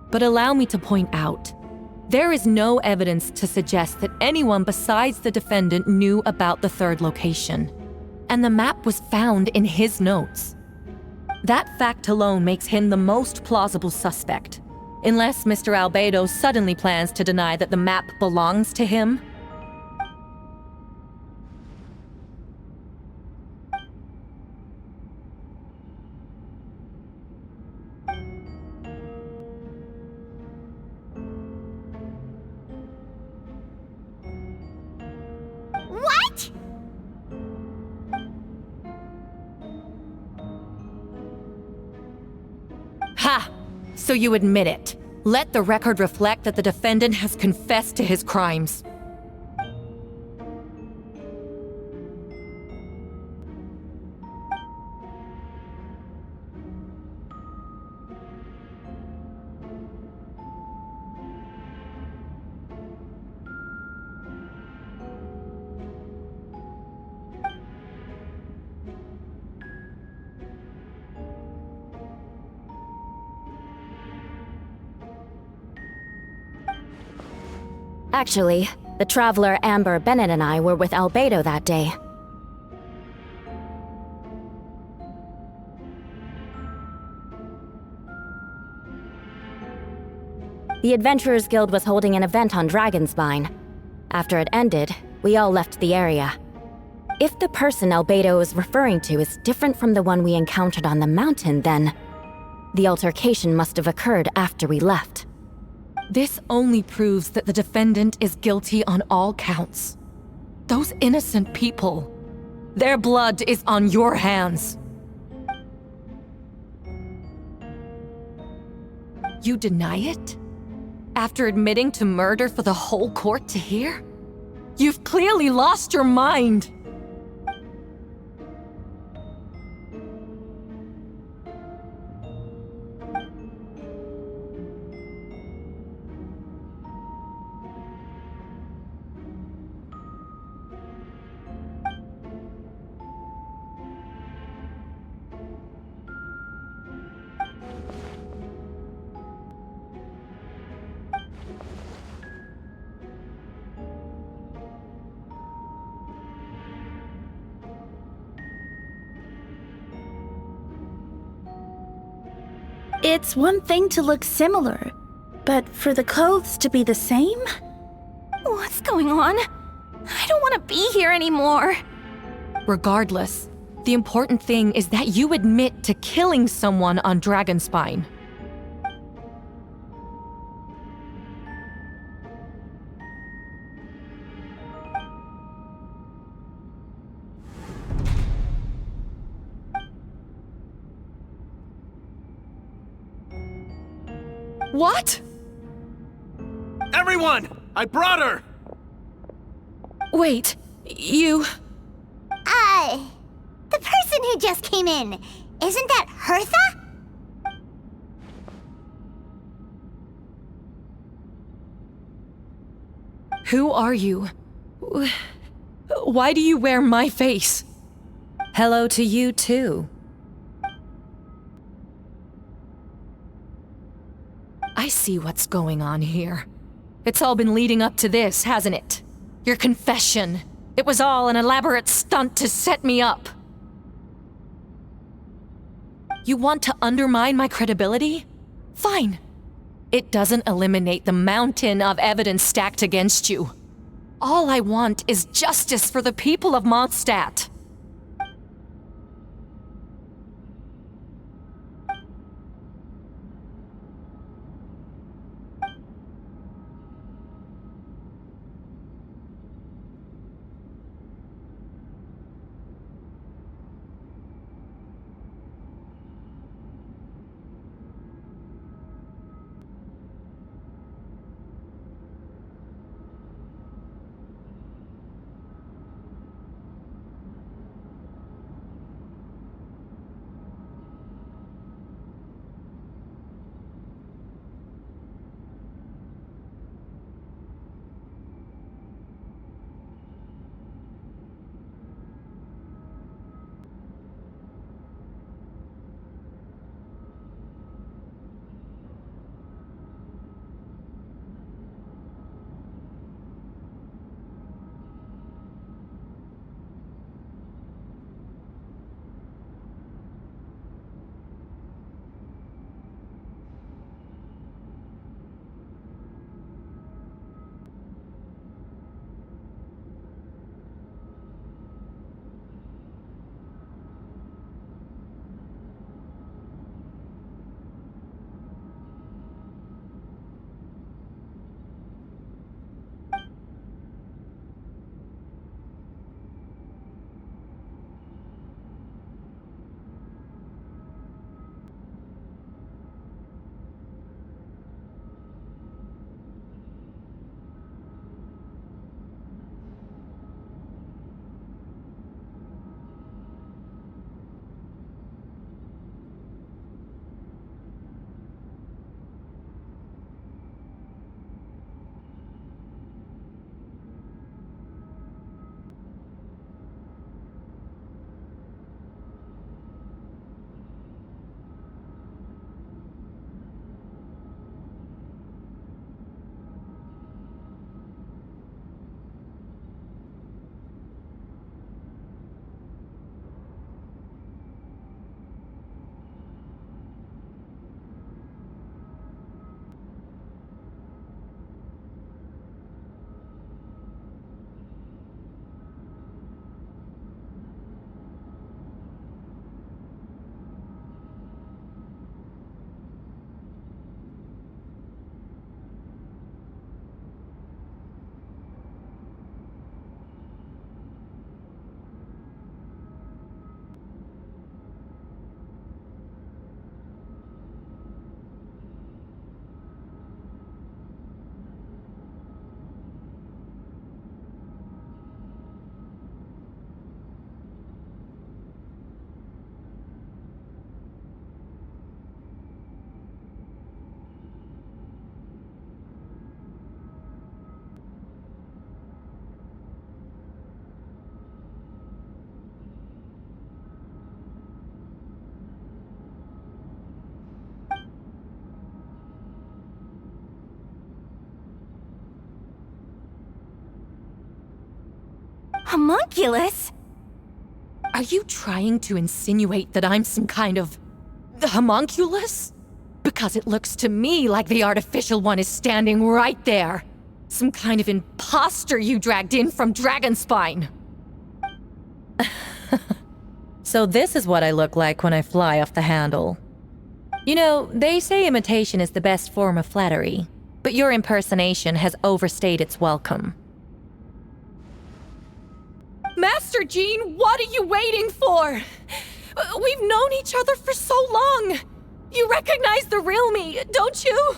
but allow me to point out, there is no evidence to suggest that anyone besides the defendant knew about the third location, and the map was found in his notes. That fact alone makes him the most plausible suspect, unless Mr. Albedo suddenly plans to deny that the map belongs to him. What? Ha! So you admit it. Let the record reflect that the defendant has confessed to his crimes. Actually, the traveler Amber, Bennett, and I were with Albedo that day. The Adventurers Guild was holding an event on Dragonspine. After it ended, we all left the area. If the person Albedo is referring to is different from the one we encountered on the mountain, then the altercation must have occurred after we left. This only proves that the defendant is guilty on all counts. Those innocent people, their blood is on your hands. You deny it? After admitting to murder for the whole court to hear? You've clearly lost your mind! It's one thing to look similar, but for the clothes to be the same? What's going on? I don't want to be here anymore. Regardless, the important thing is that you admit to killing someone on Dragonspine. What? Everyone! I brought her! Wait, you... The person who just came in, isn't that Hertha? Who are you? Why do you wear my face? Hello to you, too. I see what's going on here. It's all been leading up to this, hasn't it? Your confession. It was all an elaborate stunt to set me up. You want to undermine my credibility? Fine. It doesn't eliminate the mountain of evidence stacked against you. All I want is justice for the people of Mondstadt. Homunculus? Are you trying to insinuate that I'm some kind of homunculus? Because it looks to me like the artificial one is standing right there. Some kind of imposter you dragged in from Dragonspine. So this is what I look like when I fly off the handle. You know, they say imitation is the best form of flattery, but your impersonation has overstayed its welcome. Master Jean, what are you waiting for? We've known each other for so long. You recognize the real me, don't you?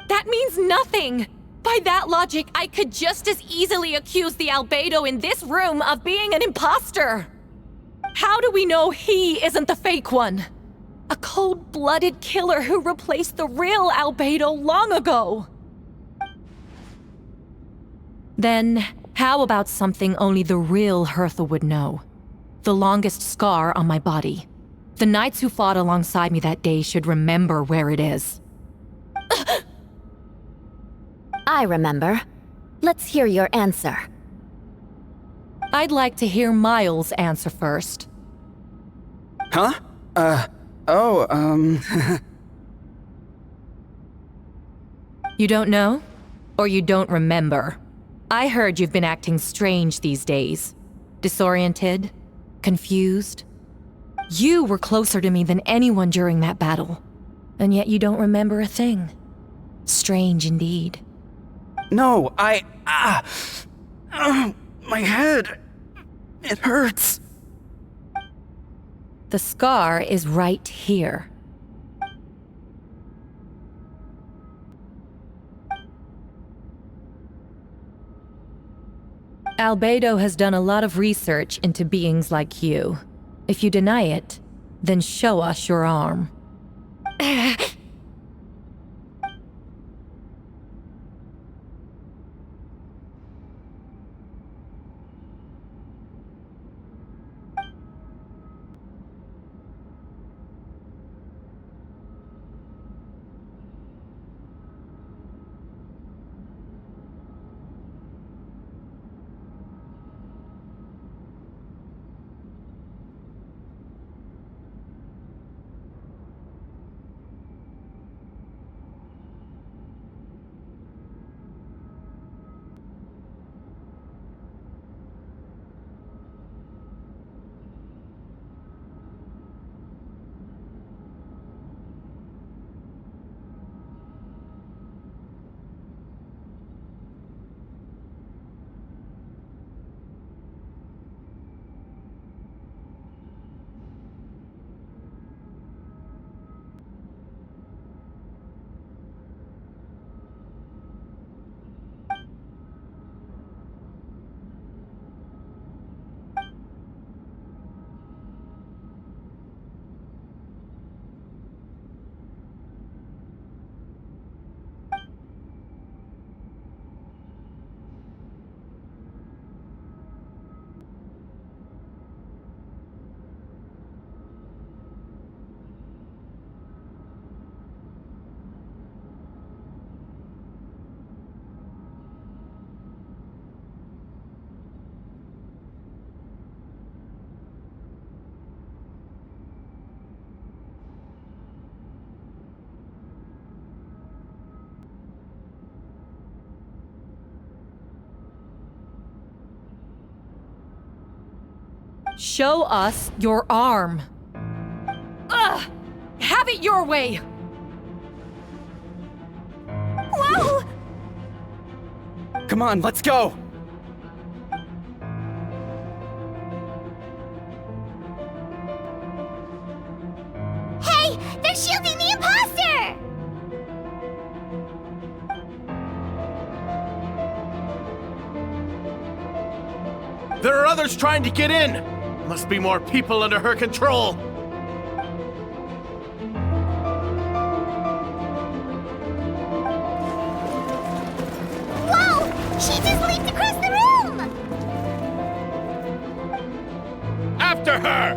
That means nothing! By that logic, I could just as easily accuse the Albedo in this room of being an imposter! How do we know he isn't the fake one? A cold-blooded killer who replaced the real Albedo long ago! Then, how about something only the real Hertha would know? The longest scar on my body. The knights who fought alongside me that day should remember where it is. I remember. Let's hear your answer. I'd like to hear Miles' answer first. Huh? You don't know? Or you don't remember? I heard you've been acting strange these days. Disoriented? Confused? You were closer to me than anyone during that battle. And yet you don't remember a thing. Strange indeed. No, my head. It hurts. The scar is right here. Albedo has done a lot of research into beings like you. If you deny it, then show us your arm. Show us your arm. Ugh! Have it your way! Whoa! Come on, let's go! Hey! They're shielding the imposter! There are others trying to get in! Must be more people under her control! Whoa! She just leaped across the room! After her!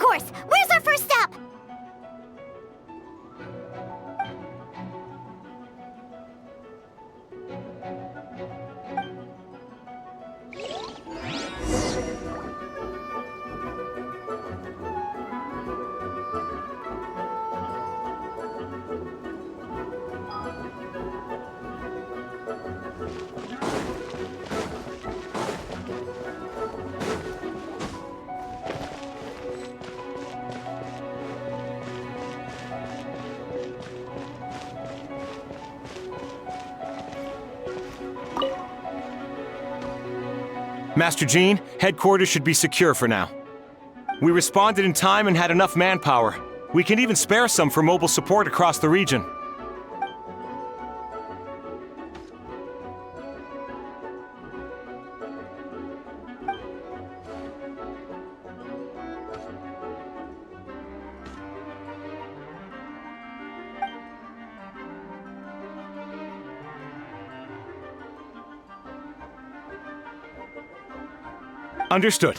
course! Where's our first stop? Master Jean, headquarters should be secure for now. We responded in time and had enough manpower. We can even spare some for mobile support across the region. Understood.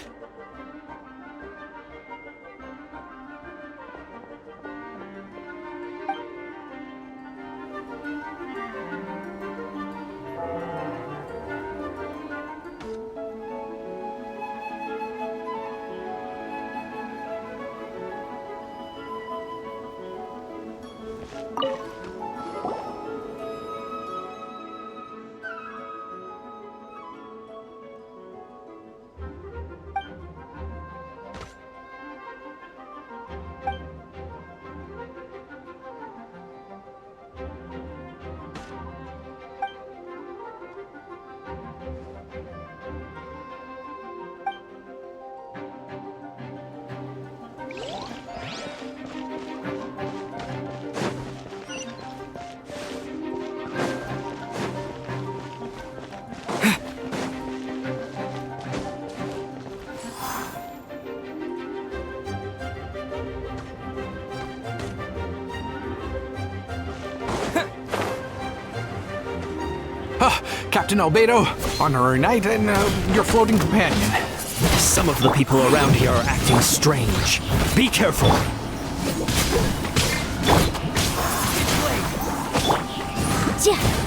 Captain Albedo, honorary knight, and your floating companion. Some of the people around here are acting strange. Be careful.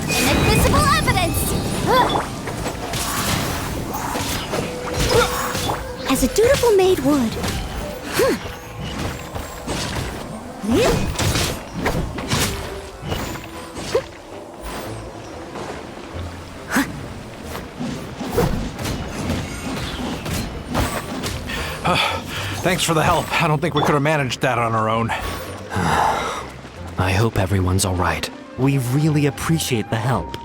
Inadmissible evidence! As a dutiful maid would. Thanks for the help. I don't think we could have managed that on our own. I hope everyone's all right. We really appreciate the help.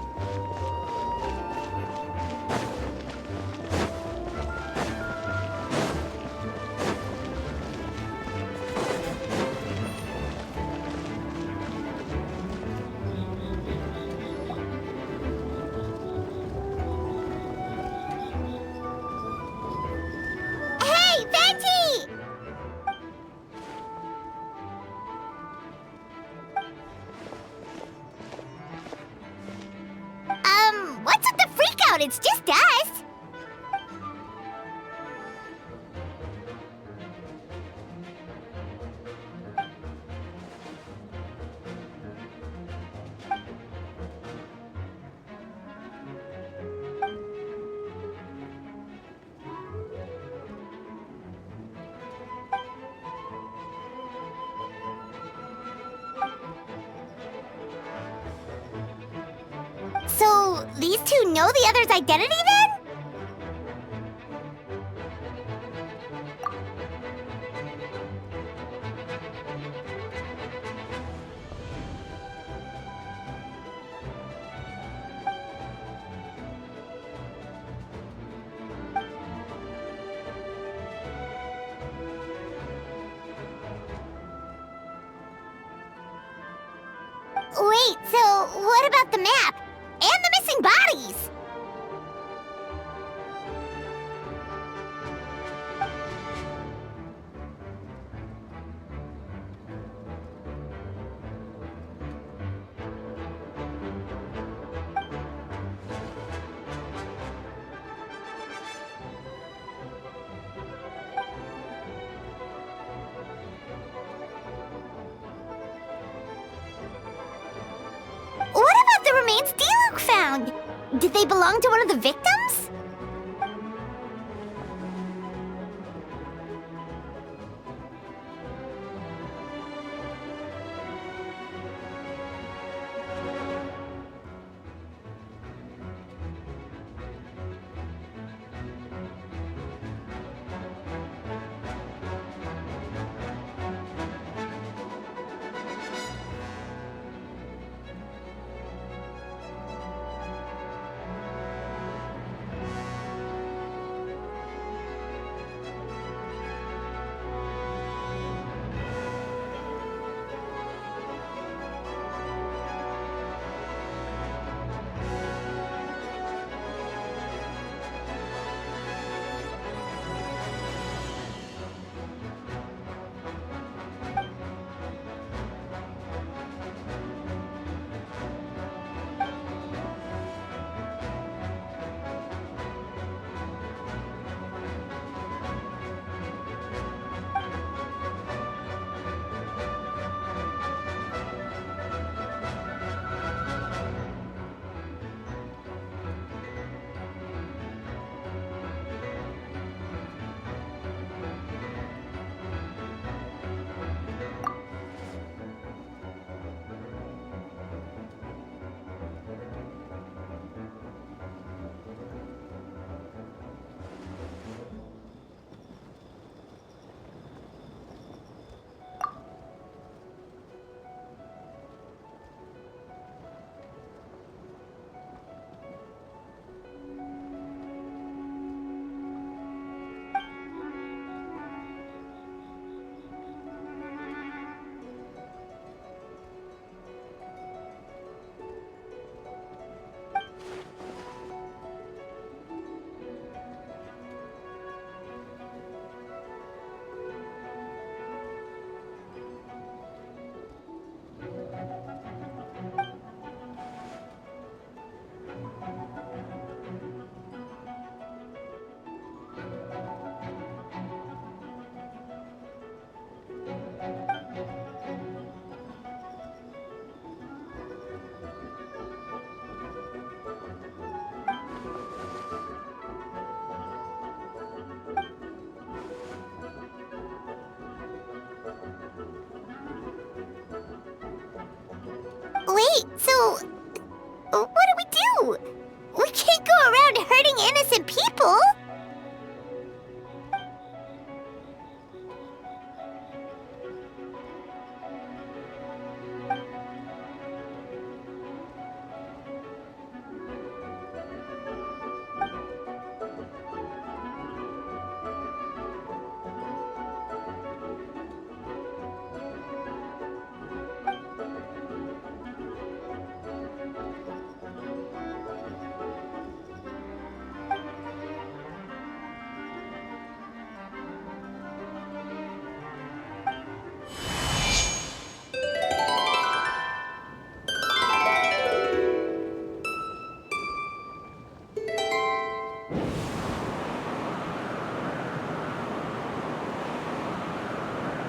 It's just us! So, these two know the other's identity then? Wait, so what about the map? And the missing bodies! remains Diluc found. Did they belong to one of the victims? Wait, so what do we do? We can't go around hurting innocent people!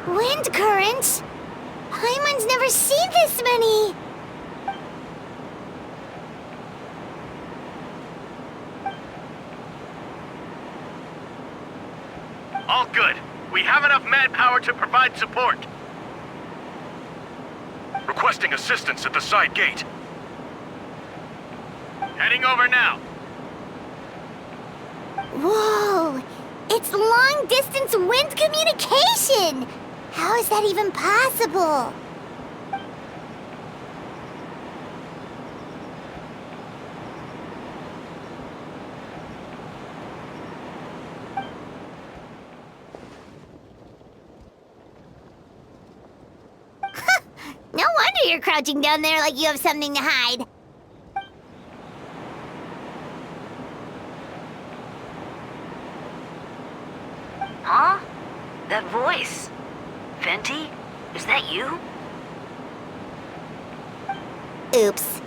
Wind currents? Paimon's never seen this many! All good. We have enough manpower to provide support. Requesting assistance at the side gate. Heading over now. Whoa! It's long-distance wind communication! How is that even possible? No wonder you're crouching down there like you have something to hide. Huh? That voice. Venti? Is that you? Oops.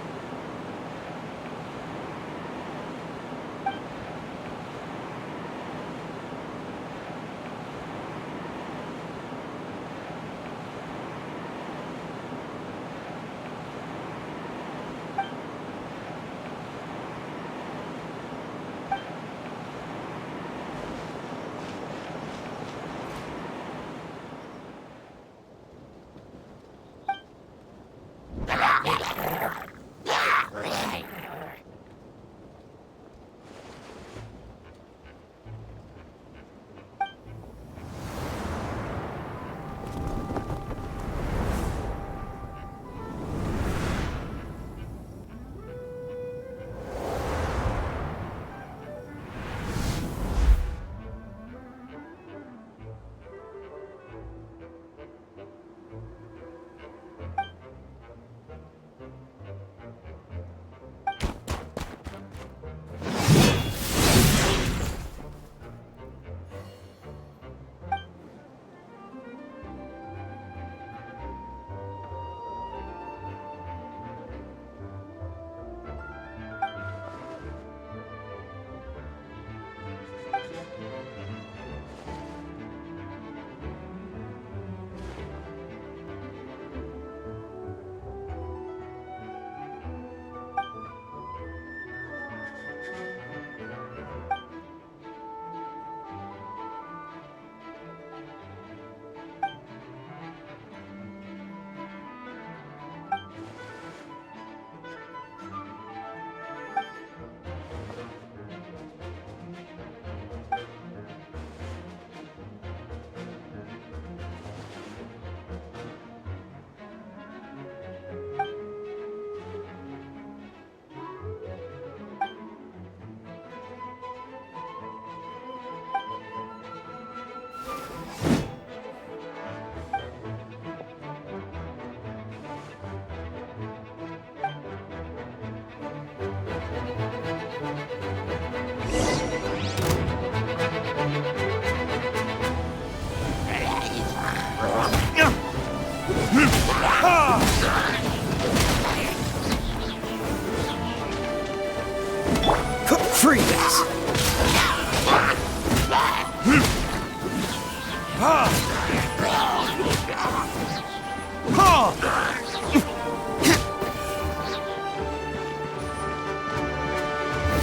Freeze!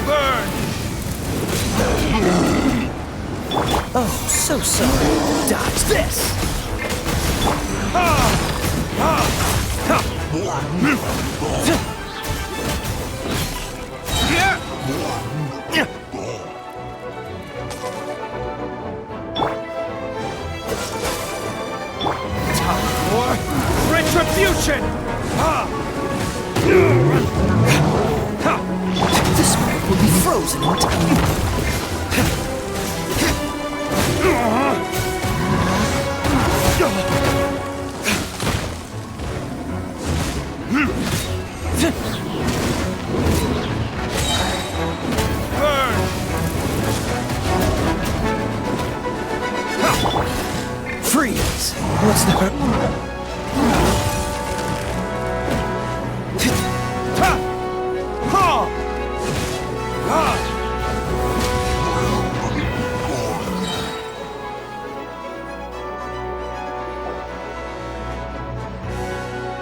Burn! Oh, so sorry. Dodge this! Time for retribution! This one will be frozen in time. Freeze! What's the...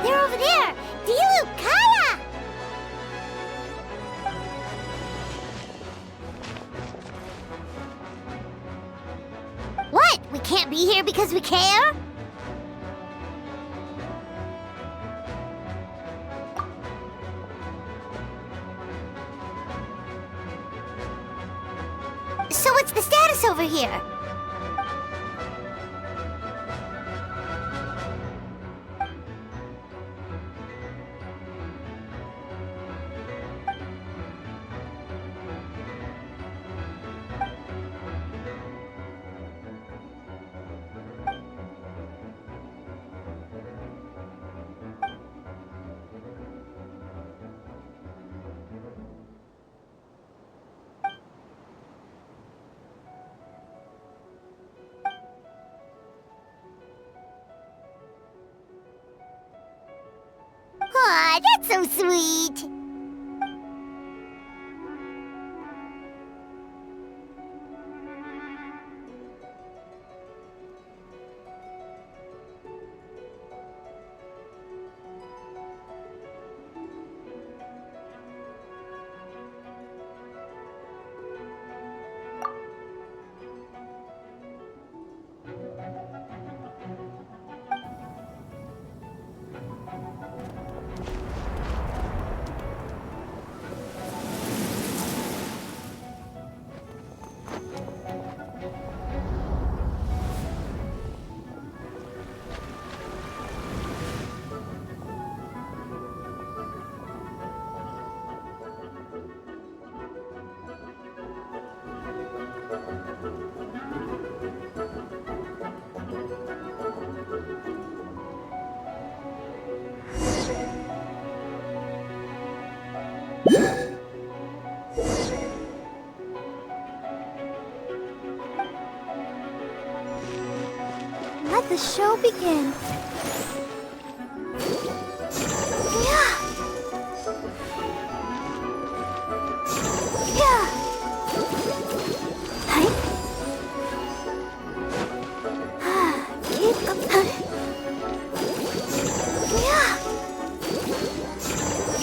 They're over there! Dilu, Kaya! What? We can't be here because we care? So what's the status over here? Aw, that's so sweet. Let the show begin. Yeah. Yeah. Hi. Yeah.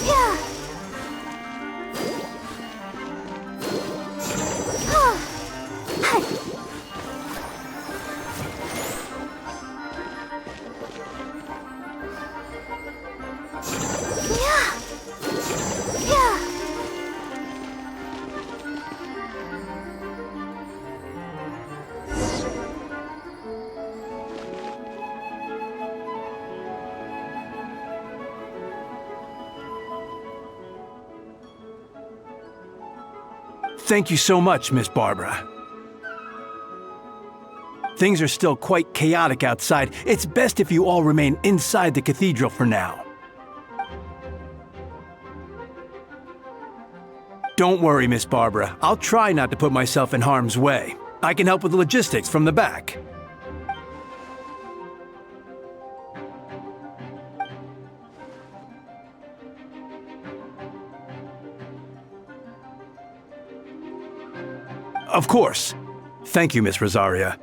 Yeah. Hi. Thank you so much, Miss Barbara. Things are still quite chaotic outside. It's best if you all remain inside the cathedral for now. Don't worry, Miss Barbara. I'll try not to put myself in harm's way. I can help with the logistics from the back. Of course. Thank you, Miss Rosaria.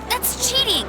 That's cheating!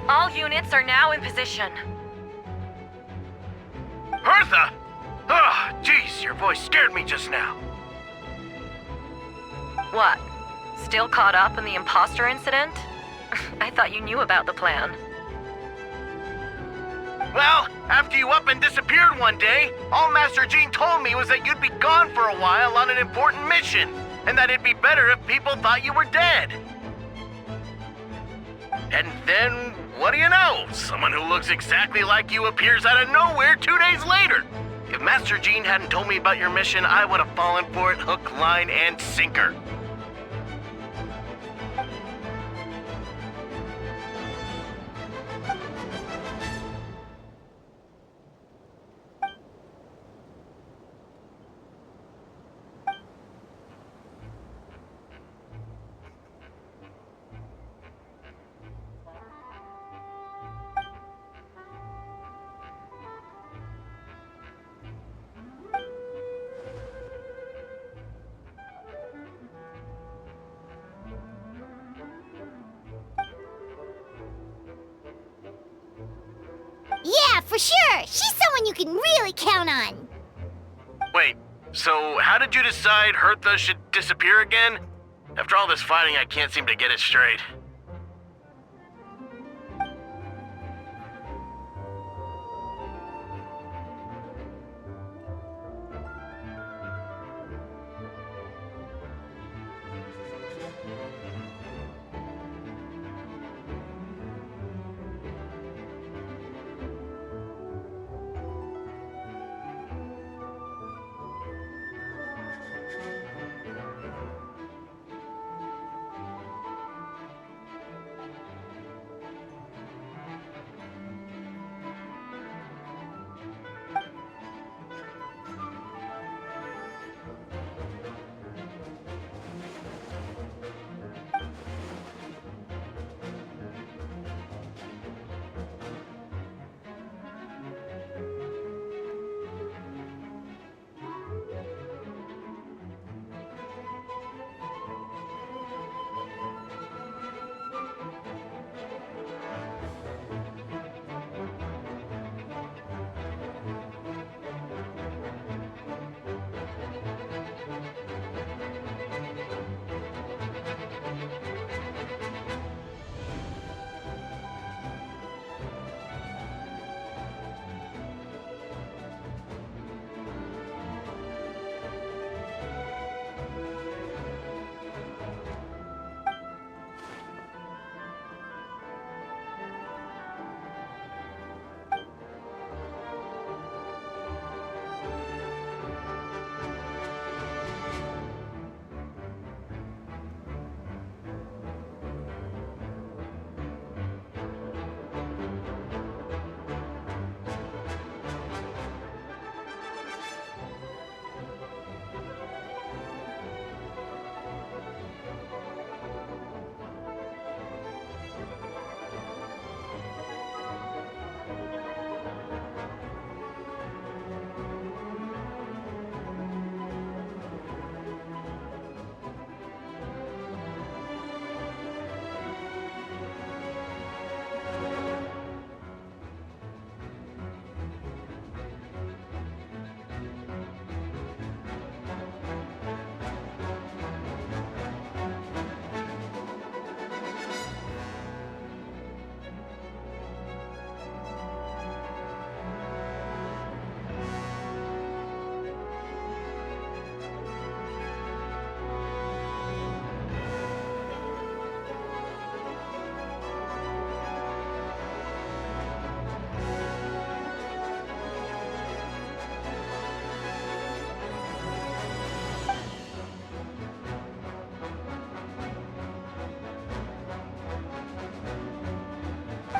All units are now in position. Hertha! Oh, jeez, your voice scared me just now. What? Still caught up in the imposter incident? I thought you knew about the plan. Well, after you up and disappeared one day, all Master Jean told me was that you'd be gone for a while on an important mission, and that it'd be better if people thought you were dead. And then, what do you know? Someone who looks exactly like you appears out of nowhere 2 days later. If Master Jean hadn't told me about your mission, I would have fallen for it hook, line, and sinker. Yeah, for sure! She's someone you can really count on! Wait, so how did you decide Hertha should disappear again? After all this fighting, I can't seem to get it straight.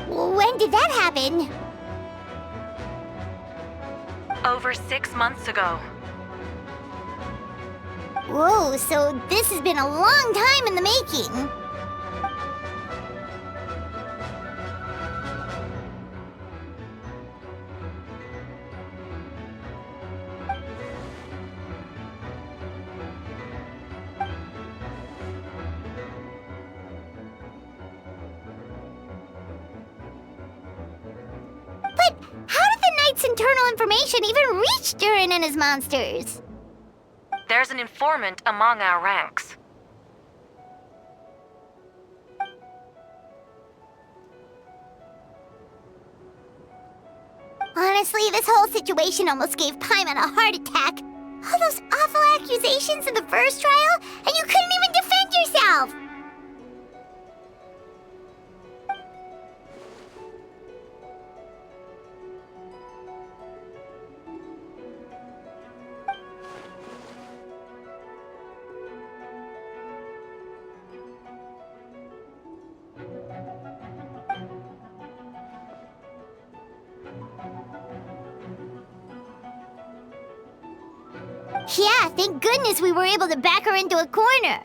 When did that happen? Over 6 months ago. Whoa, so this has been a long time in the making. But how did the Knight's internal information even reach Durin and his monsters? There's an informant among our ranks. Honestly, this whole situation almost gave Paimon a heart attack. All those awful accusations in the first trial, and you couldn't even defend yourself! Yeah, thank goodness we were able to back her into a corner.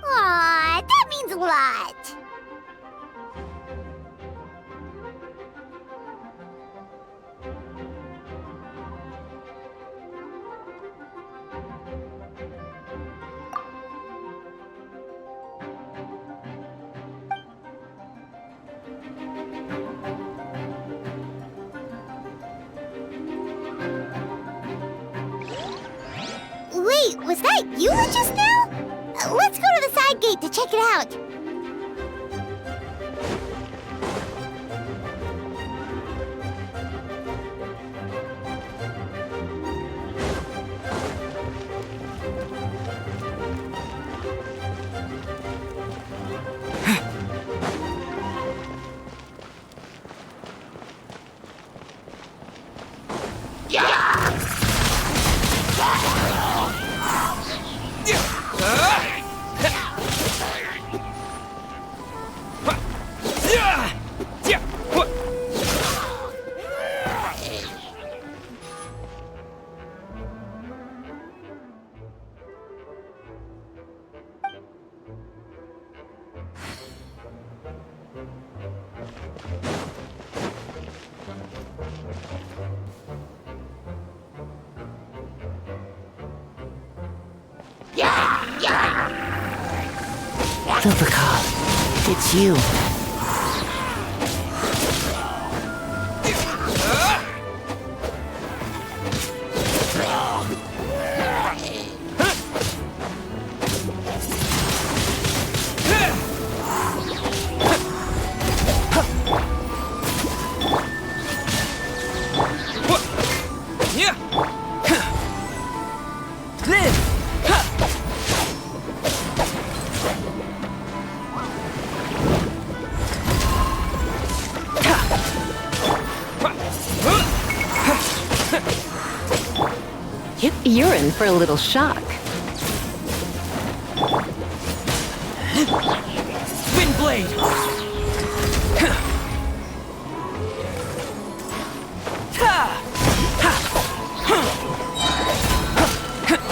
Aw, that means a lot. Wait, was that you just now? Let's go to the side gate to check it out. Silvercop, it's you. You're in for a little shock. Wind blade!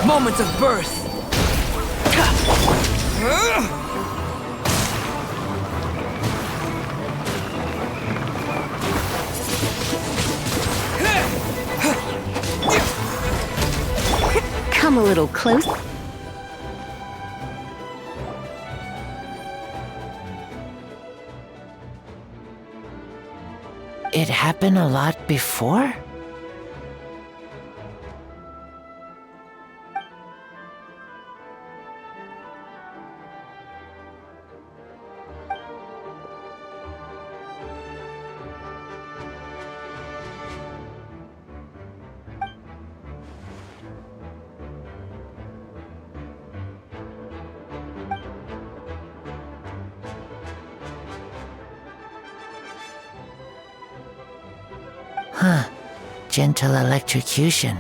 Moments of birth! Come a little close. It happened a lot before? Huh. Gentle electrocution.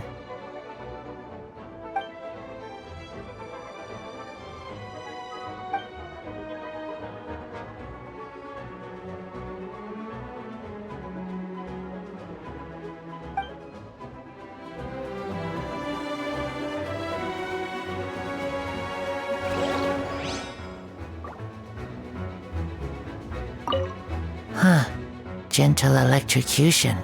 Huh. Gentle electrocution.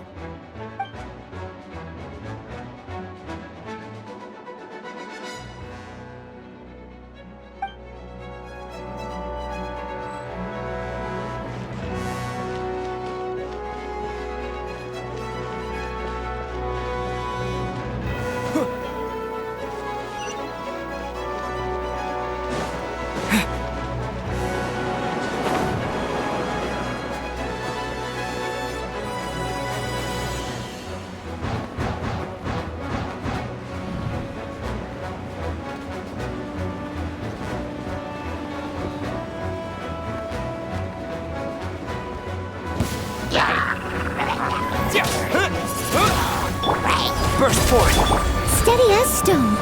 Burst forth! Steady as stone.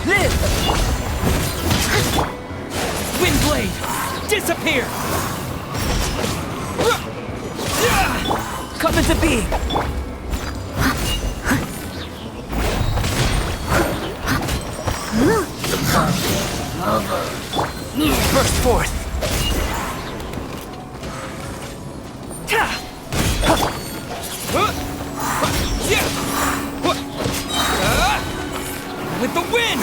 Live! Windblade! Disappear! Come into being! Burst forth! With the wind!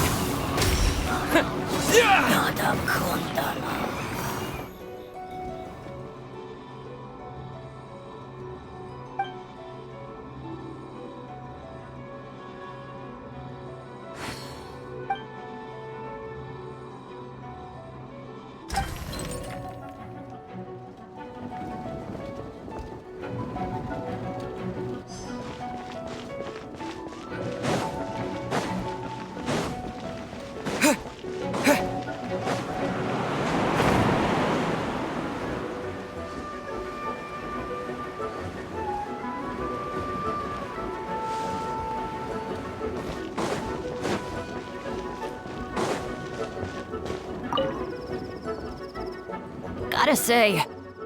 Gotta say,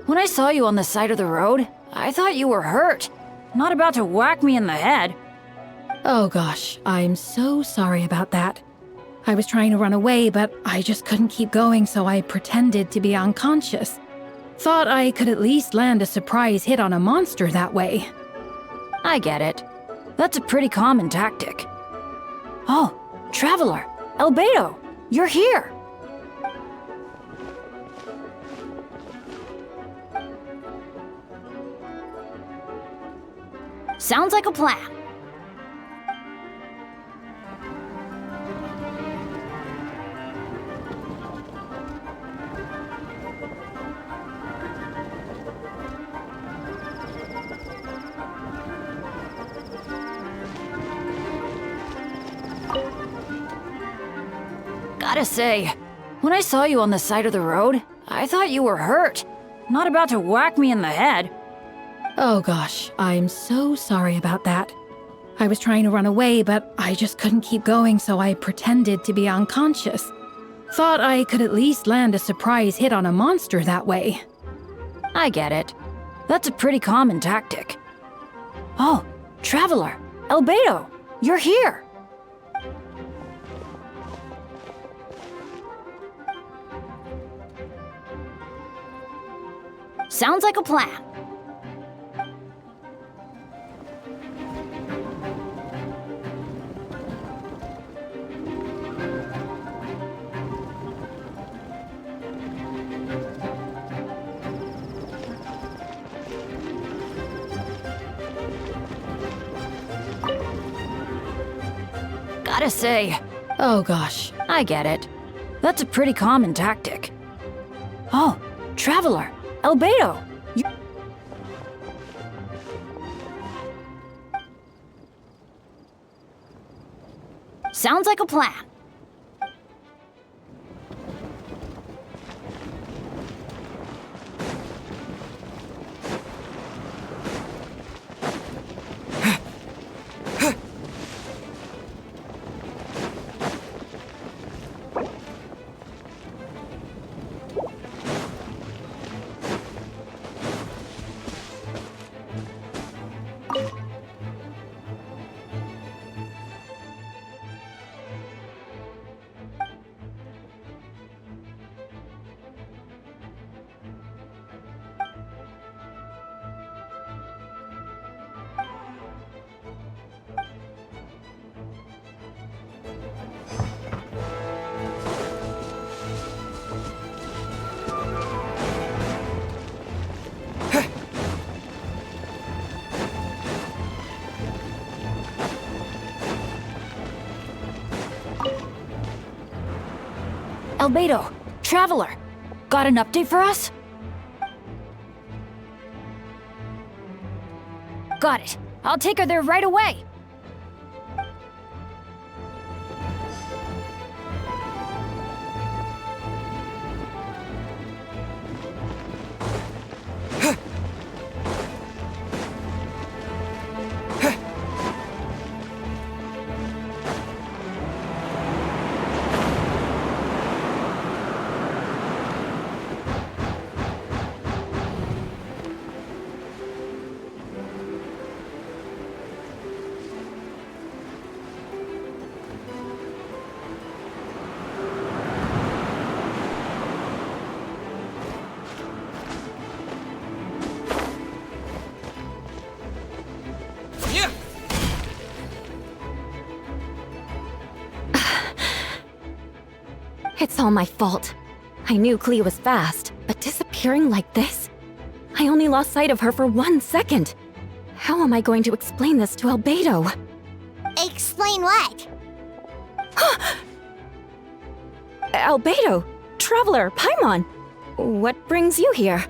when I saw you on the side of the road, I thought you were hurt. Not about to whack me in the head. Oh gosh, I'm so sorry about that. I was trying to run away, but I just couldn't keep going, so I pretended to be unconscious. Thought I could at least land a surprise hit on a monster that way. I get it. That's a pretty common tactic. Oh, Traveler, Albedo, you're here. Sounds like a plan. Gotta say, when I saw you on the side of the road, I thought you were hurt. Not about to whack me in the head. Oh gosh, I'm so sorry about that. I was trying to run away, but I just couldn't keep going, so I pretended to be unconscious. Thought I could at least land a surprise hit on a monster that way. I get it. That's a pretty common tactic. Oh, Traveler, Albedo, you're here. Sounds like a plan. Gotta say, oh gosh, I get it. That's a pretty common tactic. Oh, Traveler, Albedo, you... Sounds like a plan. Albedo, Traveler, got an update for us? Got it. I'll take her there right away. It's all my fault. I knew Clea was fast, but disappearing like this? I only lost sight of her for 1 second. How am I going to explain this to Albedo? Explain what? Albedo, Traveler, Paimon, what brings you here?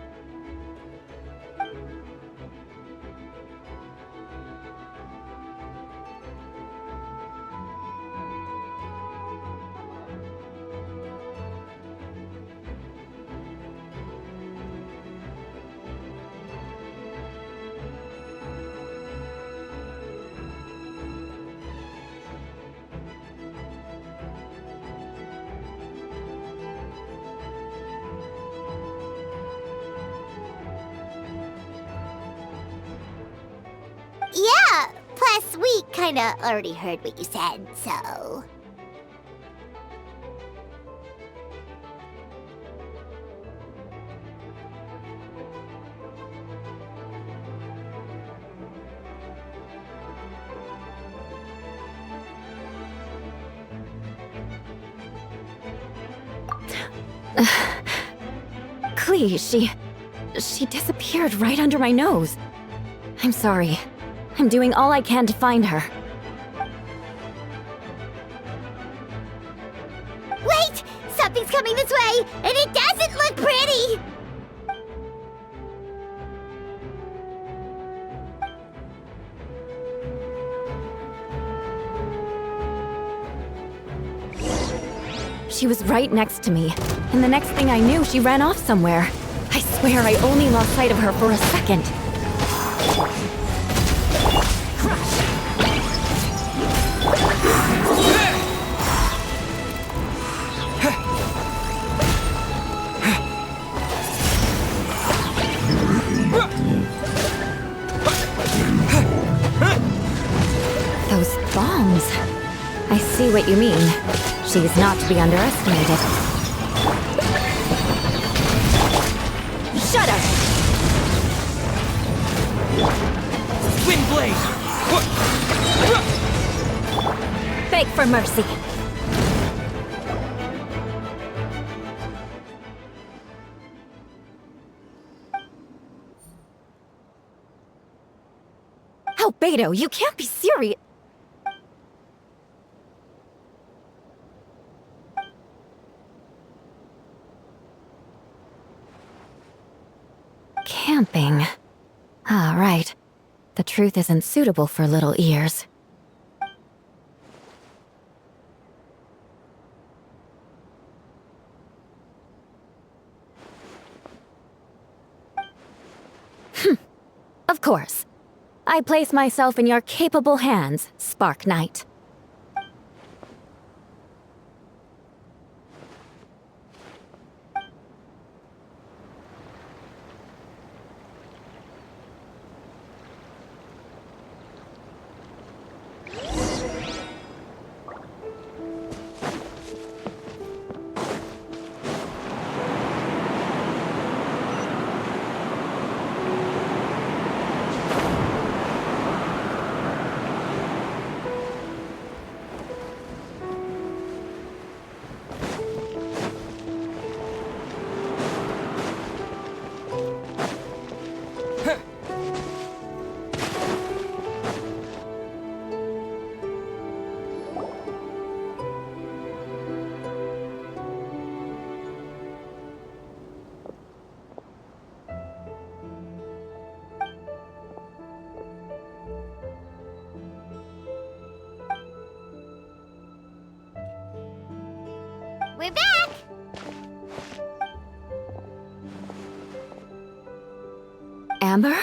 Yeah, plus we kinda already heard what you said, so... Clea, she disappeared right under my nose. I'm sorry. I'm doing all I can to find her. Wait! Something's coming this way, and it doesn't look pretty! She was right next to me, and the next thing I knew, she ran off somewhere. I swear I only lost sight of her for a second. Those bombs. I see what you mean. She's not to be underestimated. Shut up! Windblade! Beg for mercy. Albedo, you can't be serious. Camping. Ah, right. The truth isn't suitable for little ears. Of course. I place myself in your capable hands, Spark Knight. We're back! Amber?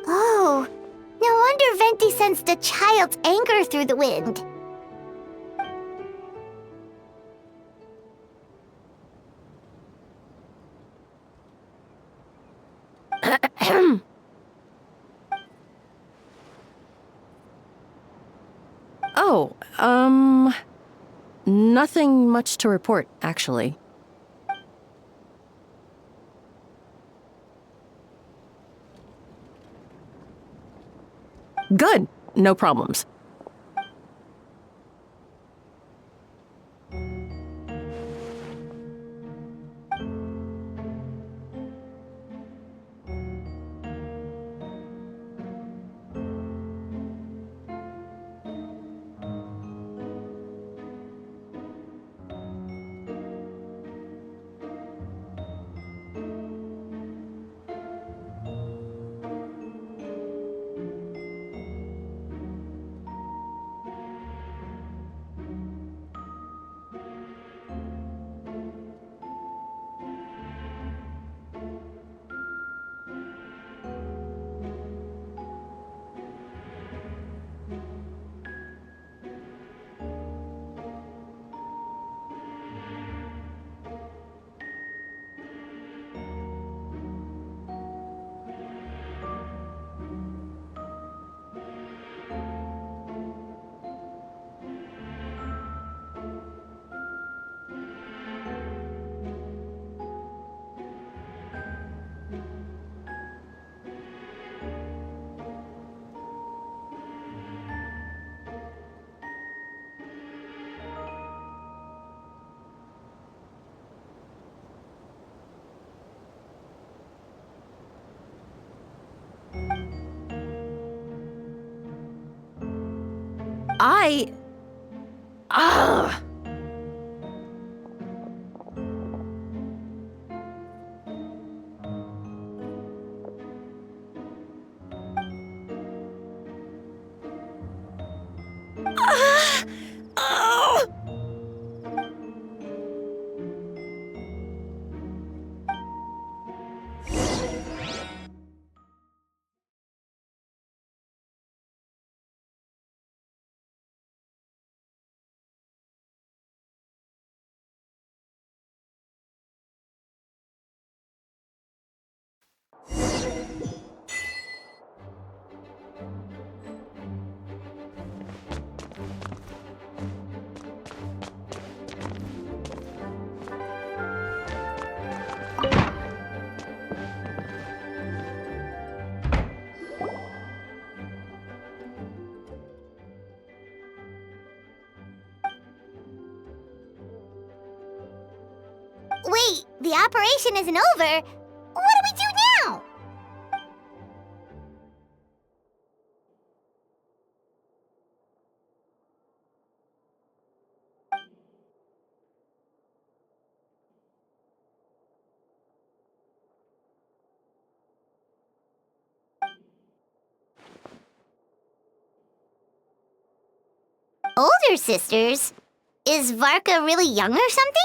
Oh, no wonder Venti sensed a child's anger through the wind. Oh, nothing much to report, actually. Good. No problems. Wait, the operation isn't over. What do we do now? Older sisters? Is Varka really young or something?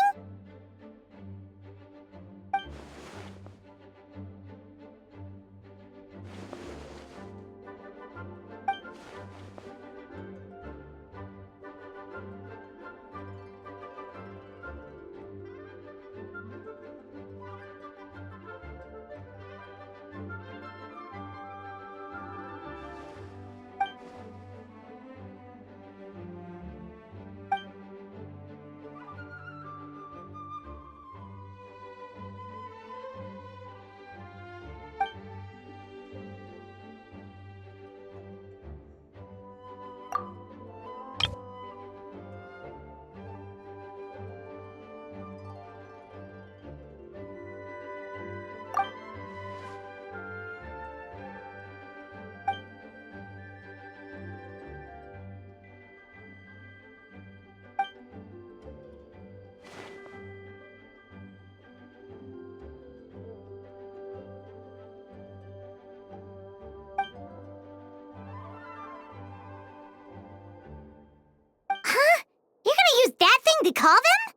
Huh? You're gonna use that thing to call them?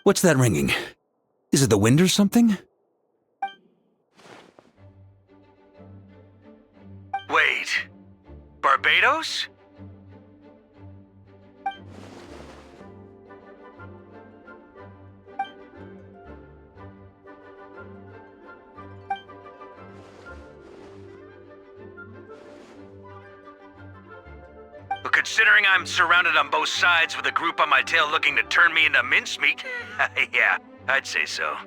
What's that ringing? Is it the wind or something? Wait. Barbados? But considering I'm surrounded on both sides with a group on my tail looking to turn me into mincemeat, yeah, I'd say so.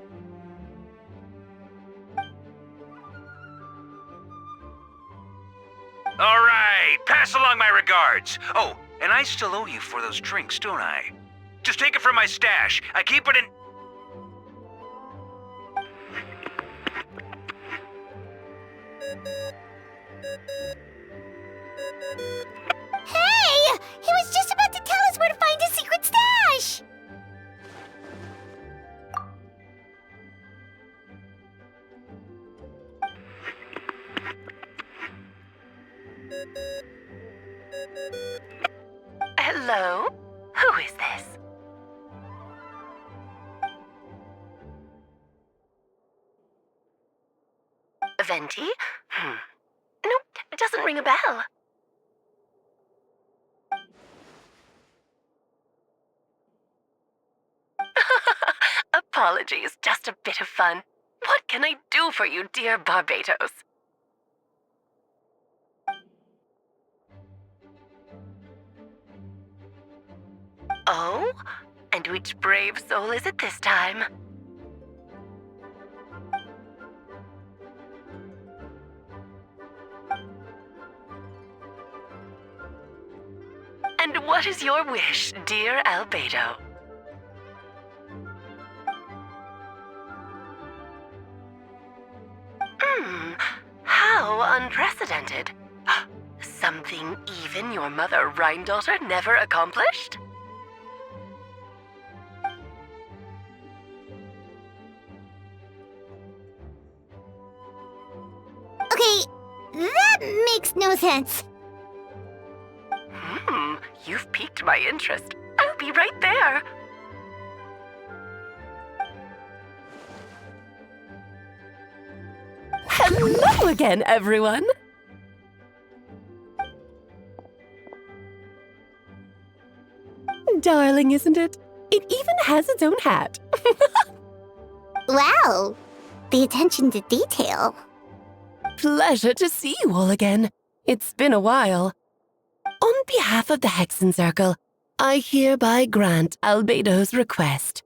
All right, pass along my regards. Oh, and I still owe you for those drinks, don't I? Just take it from my stash. I keep it in... Hey! He was just about to tell us where to find his secret stash! Hello? Who is this? Venti? Nope, it doesn't ring a bell. Apologies, just a bit of fun. What can I do for you, dear Barbados? Oh? And which brave soul is it this time? And What is your wish, dear Albedo? How unprecedented. Something even your mother Rhine-daughter never accomplished? Okay, that makes no sense. You've piqued my interest. I'll be right there. Hello again, everyone! Darling, isn't it? It even has its own hat. Wow, the attention to detail. Pleasure to see you all again. It's been a while. On behalf of the Hexenzirkel, I hereby grant Albedo's request.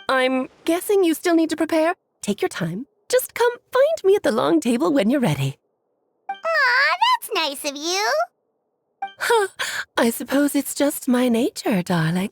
I'm guessing you still need to prepare? Take your time. Just come find me at the long table when you're ready. Aw, that's nice of you. Huh, I suppose it's just my nature, darling.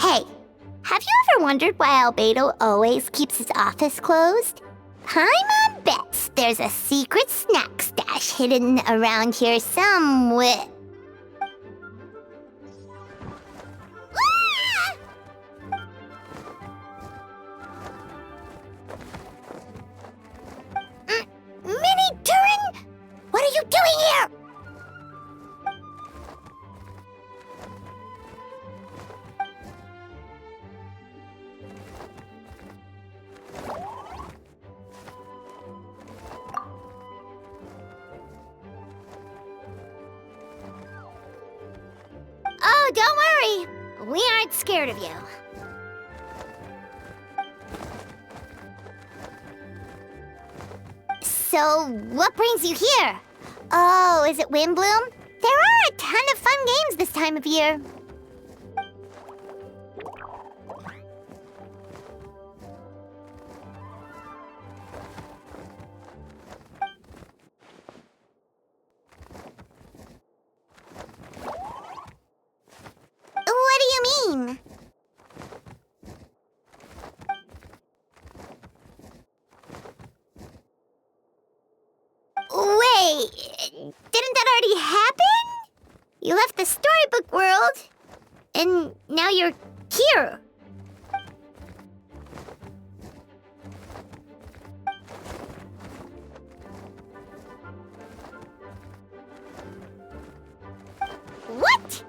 Hey, have you ever wondered why Albedo always keeps his office closed? Paimon bets there's a secret snack stash hidden around here somewhere. Mini Durin? What are you doing here? Oh, don't worry. We aren't scared of you. So, what brings you here? Oh, is it Windblume? There are a ton of fun games this time of year. What do you mean? Wait, didn't that already happen? You left the storybook world, and now you're here. What?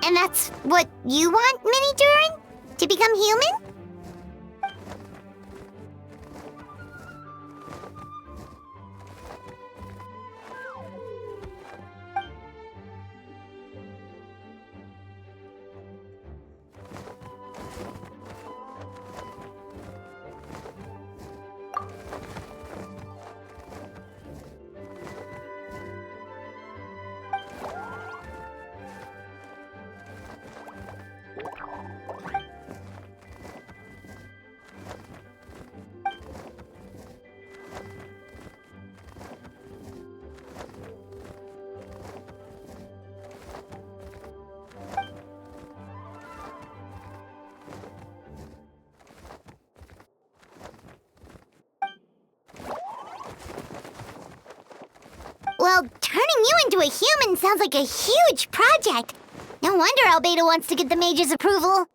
And that's what you want, Mini Durin? To become human? Well, turning you into a human sounds like a huge project. No wonder Albedo wants to get the mage's approval.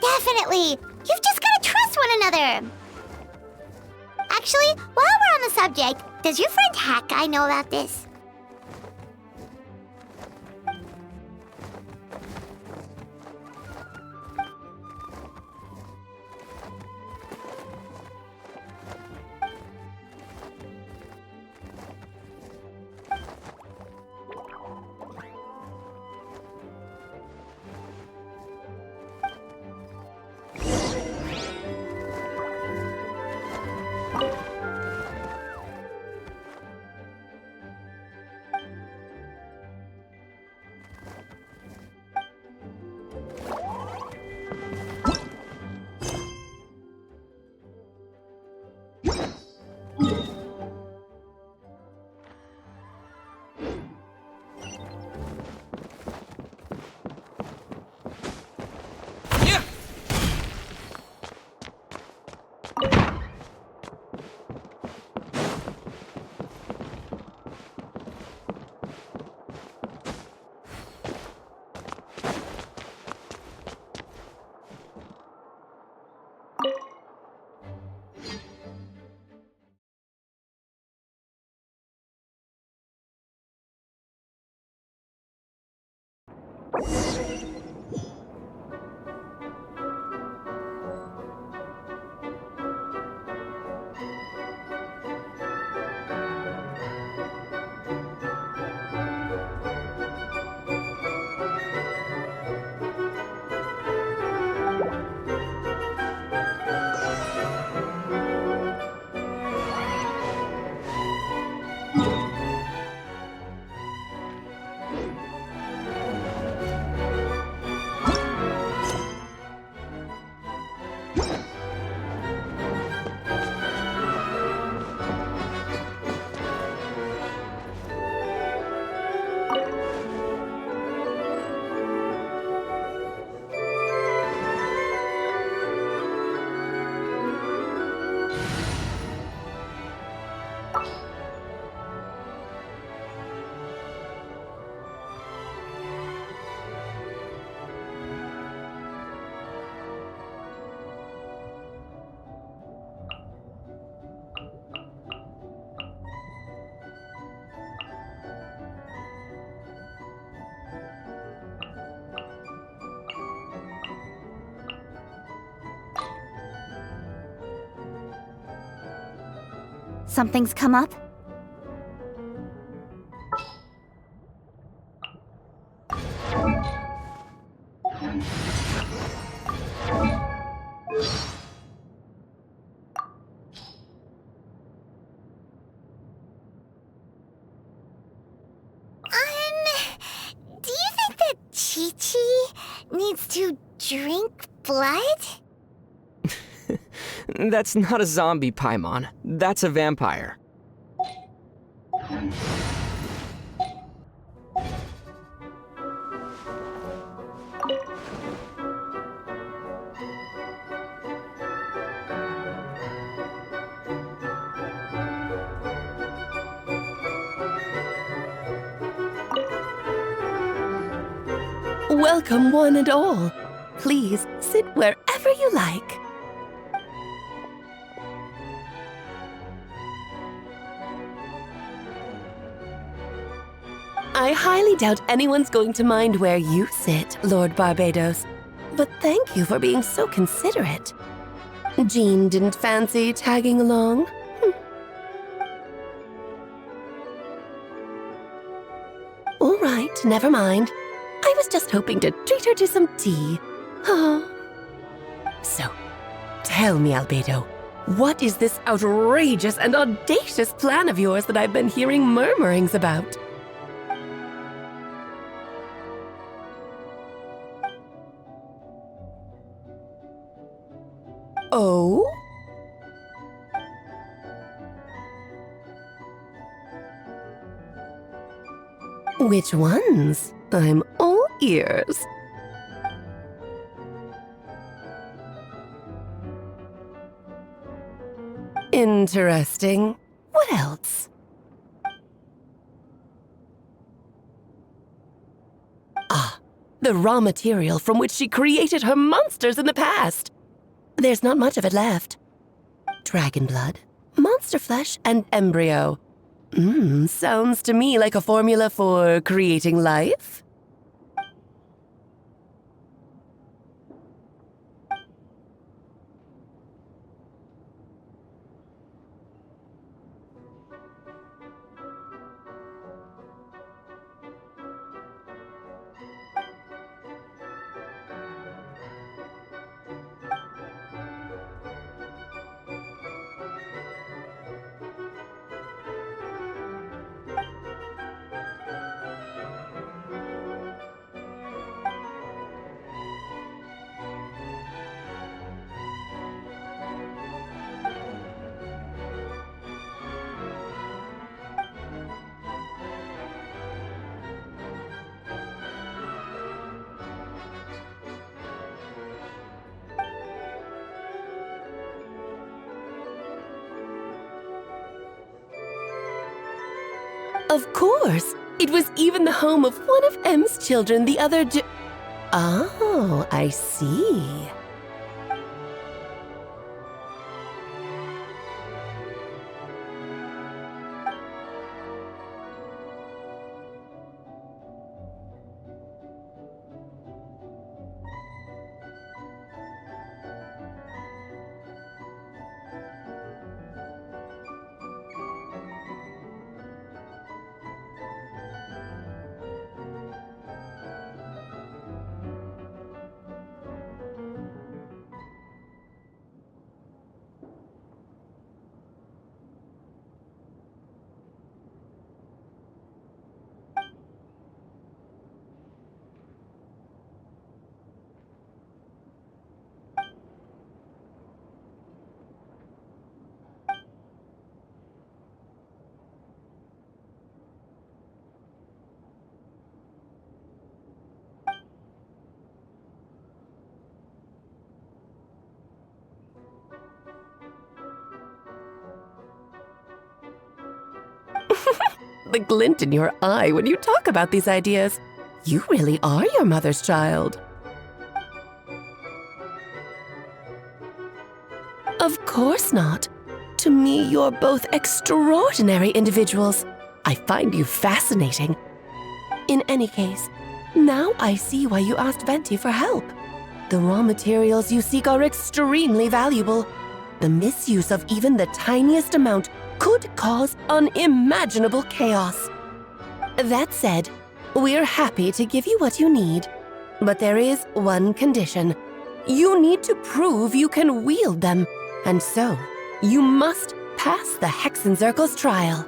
Definitely! You've just gotta trust one another! Actually, while we're on the subject, does your friend Hack know about this? Something's come up? Do you think that Chi-Chi needs to drink blood? That's not a zombie, Paimon. That's a vampire. Welcome, one and all. Please sit wherever you like. I highly doubt anyone's going to mind where you sit, Lord Barbados. But thank you for being so considerate. Jean didn't fancy tagging along? All right, never mind. I was just hoping to treat her to some tea. Oh. So, tell me, Albedo, what is this outrageous and audacious plan of yours that I've been hearing murmurings about? Which ones? I'm all ears. Interesting. What else? Ah, the raw material from which she created her monsters in the past. There's not much of it left. Dragon blood, monster flesh, and embryo. Sounds to me like a formula for creating life. Of course! It was even the home of one of M's children the other day. Oh, I see. The glint in your eye when you talk about these ideas. You really are your mother's child. Of course not. To me, you're both extraordinary individuals. I find you fascinating. In any case, now I see why you asked Venti for help. The raw materials you seek are extremely valuable. The misuse of even the tiniest amount could cause unimaginable chaos. That said, we're happy to give you what you need. But there is one condition. You need to prove you can wield them, and so you must pass the Hexenzirkel's trial.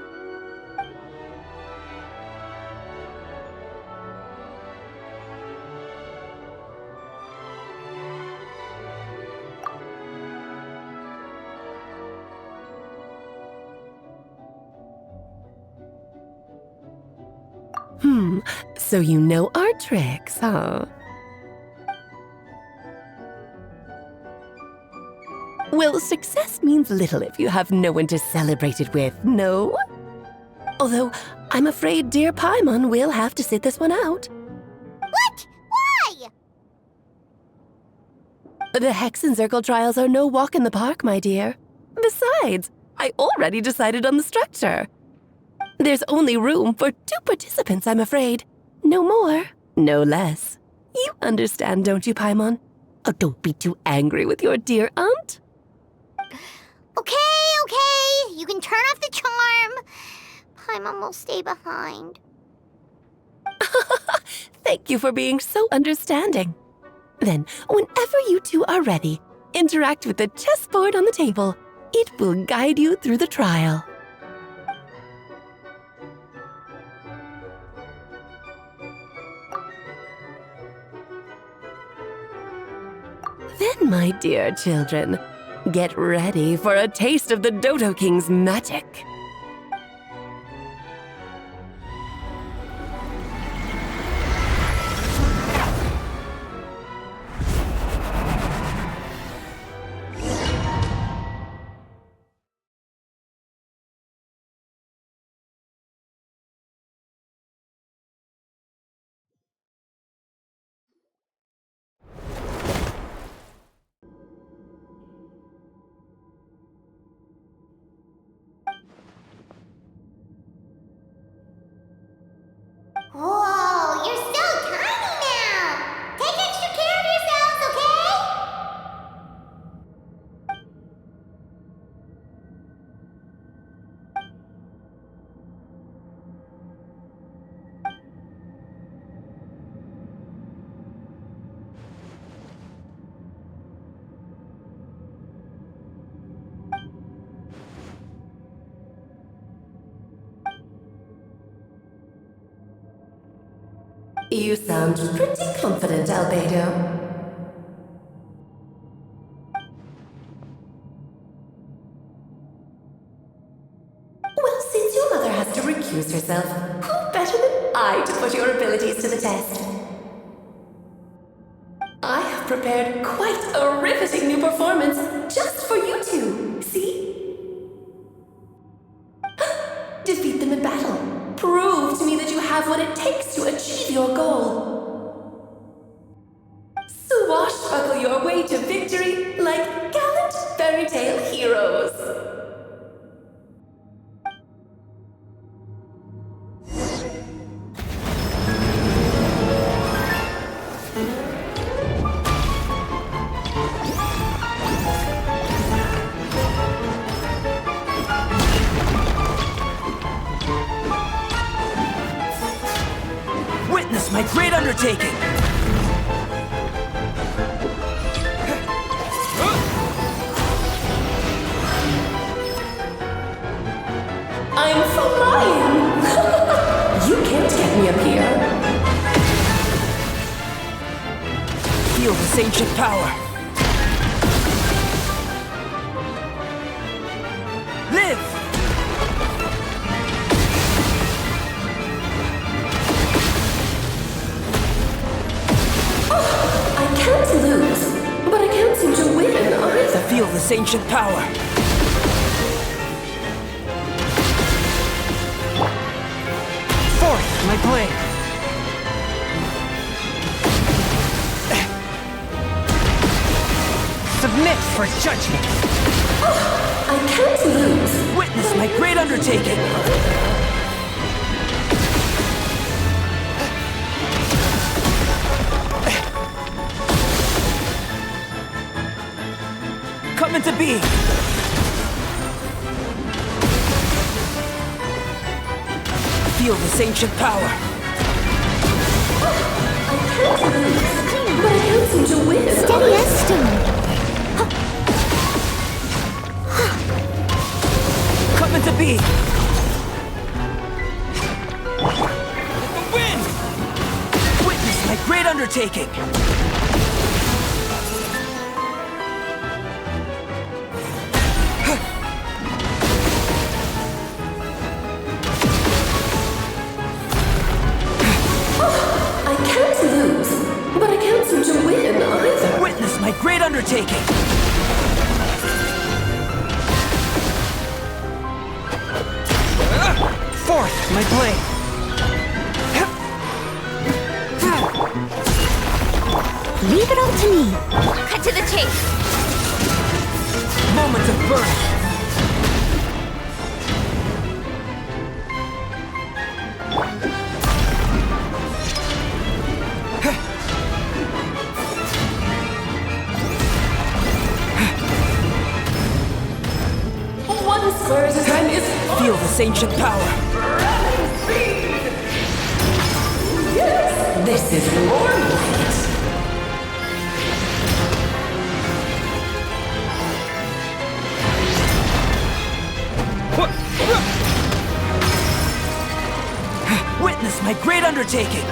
So you know our tricks, huh? Well, success means little if you have no one to celebrate it with, no? Although, I'm afraid dear Paimon will have to sit this one out. What? Why? The Hexenzirkel trials are no walk in the park, my dear. Besides, I already decided on the structure. There's only room for 2 participants, I'm afraid. No more, no less. You understand, don't you, Paimon? Oh, don't be too angry with your dear aunt. Okay. You can turn off the charm. Paimon will stay behind. Thank you for being so understanding. Then, whenever you two are ready, interact with the chessboard on the table. It will guide you through the trial. Then, my dear children, get ready for a taste of the Dodo King's magic. You sound pretty confident, Albedo. Well, since your mother has to recuse herself, who better than I to put your abilities to the test? I have prepared quite a riveting new performance just for you two, see? Defeat them in battle. Prove to me that you have what it takes to achieve your goal. Swashbuckle your way to victory like gallant fairy tale heroes. Witness my great undertaking! I'm flying! You can't get me up here. Feel this ancient power. Live! I can't lose, but I can't seem to win either. Feel this ancient power. Forth, my blade. Submit for judgment. I can't lose. Witness my great undertaking. Come into being. Feel this ancient power. I can't lose, but I can't seem to win. Steady as stone. Come into being. Win! Witness my great undertaking. I can't lose, but I can't seem to win either. Witness my great undertaking. Forth, my blade. Leave it all to me. Cut to the chase. Moment of birth. One spurs as I miss. Feel this ancient power. Yes, this is more like it. Witness my great undertaking.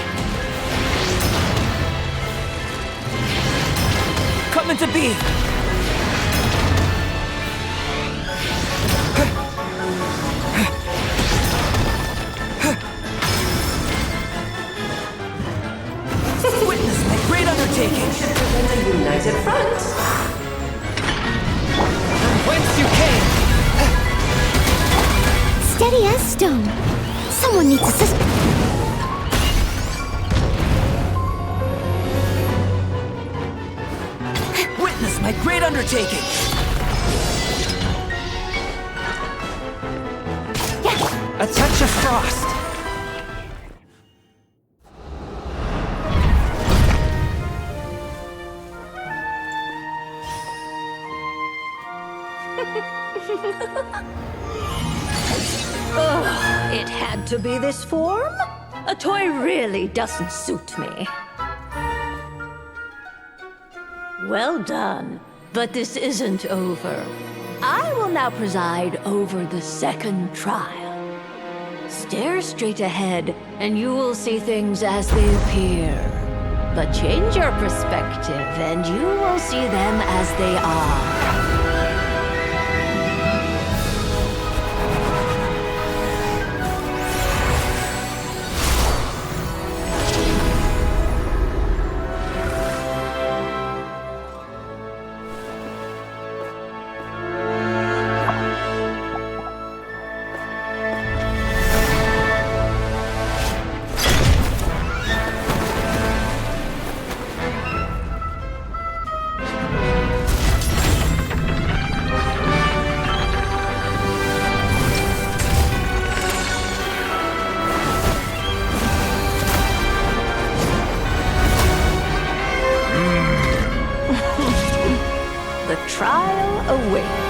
Come into being. Witness my great undertaking. Represent a united front. From whence you came. Steady as stone. Someone needs assistance. Witness my great undertaking. A touch of frost. It had to be this form? A toy really doesn't suit me. Well done, but this isn't over. I will now preside over the second trial. Stare straight ahead, and you will see things as they appear. But change your perspective, and you will see them as they are. Trial awaits.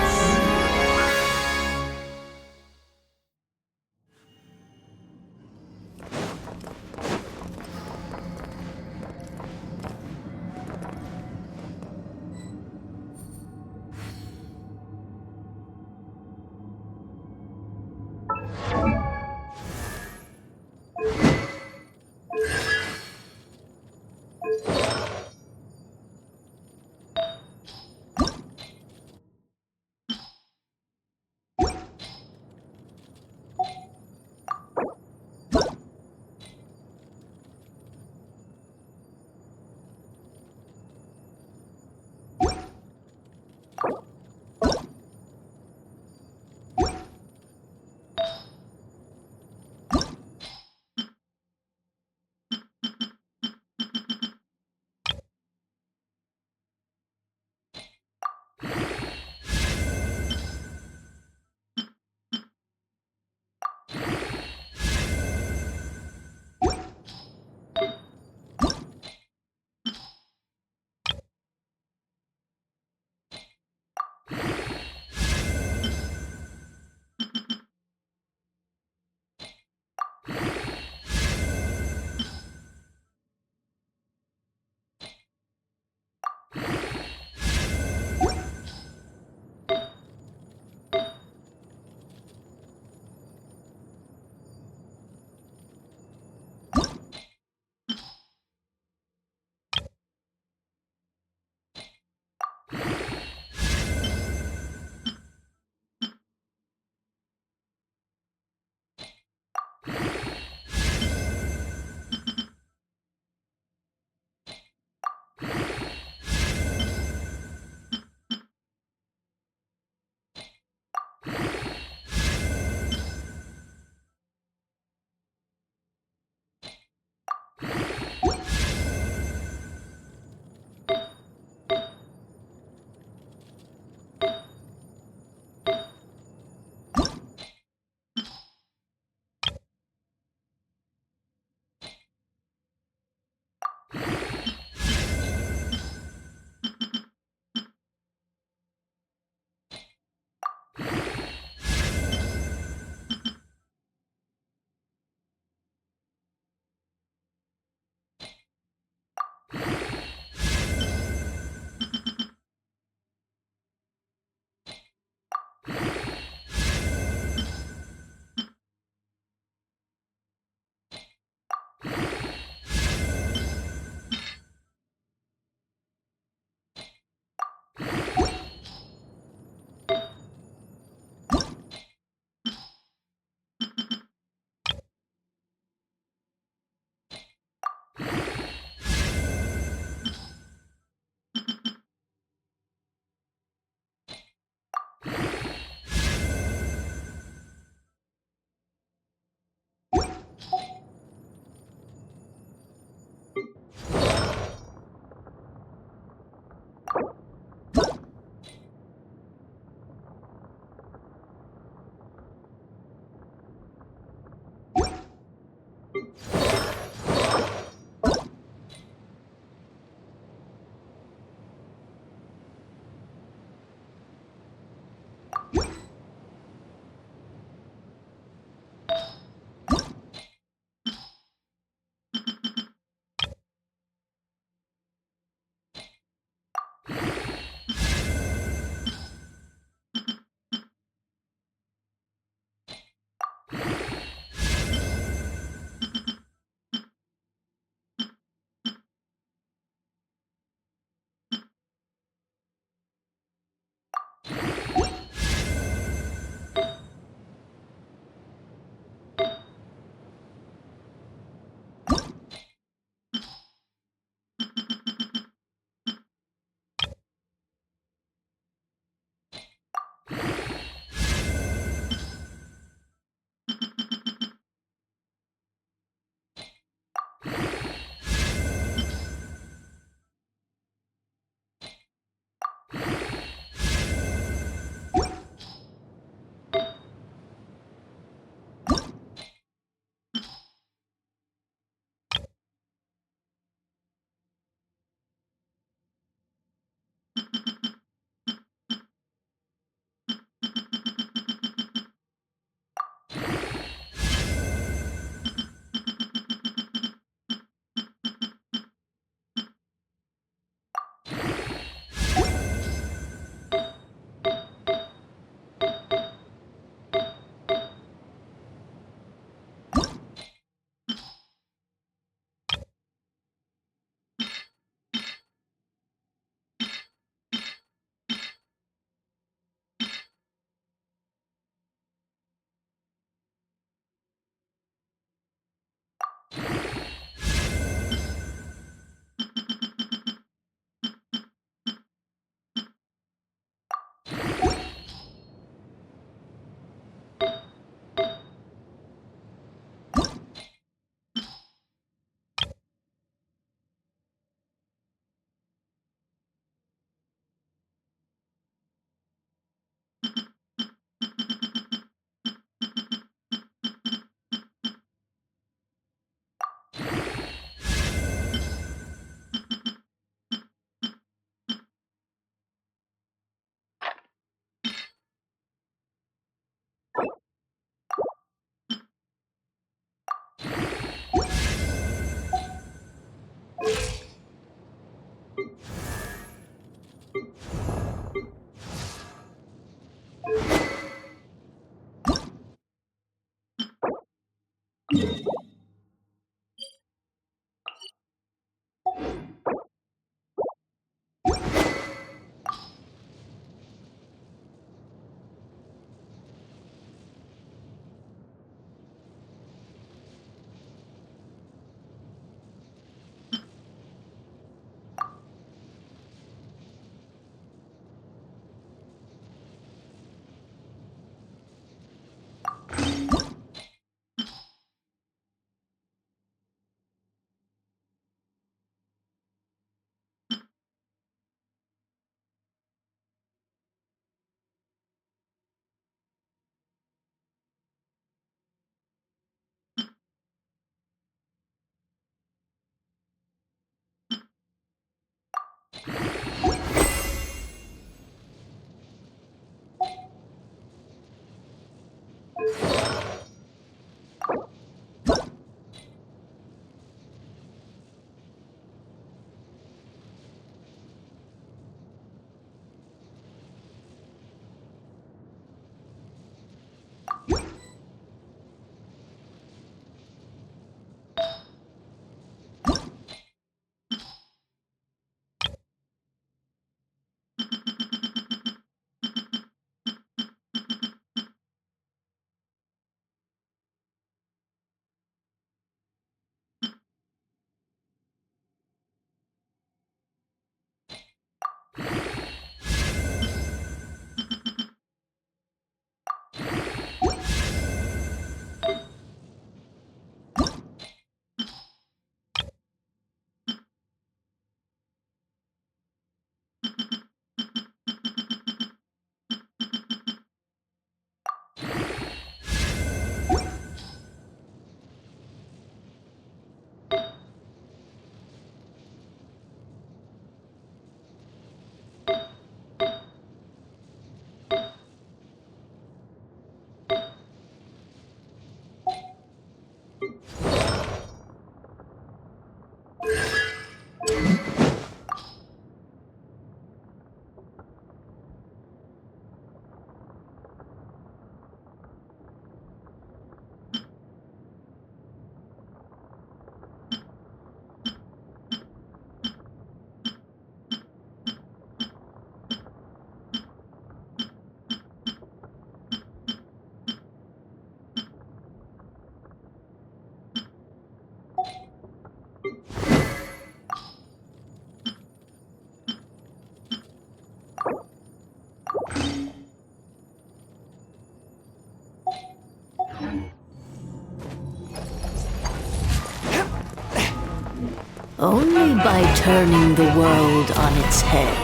Only by turning the world on its head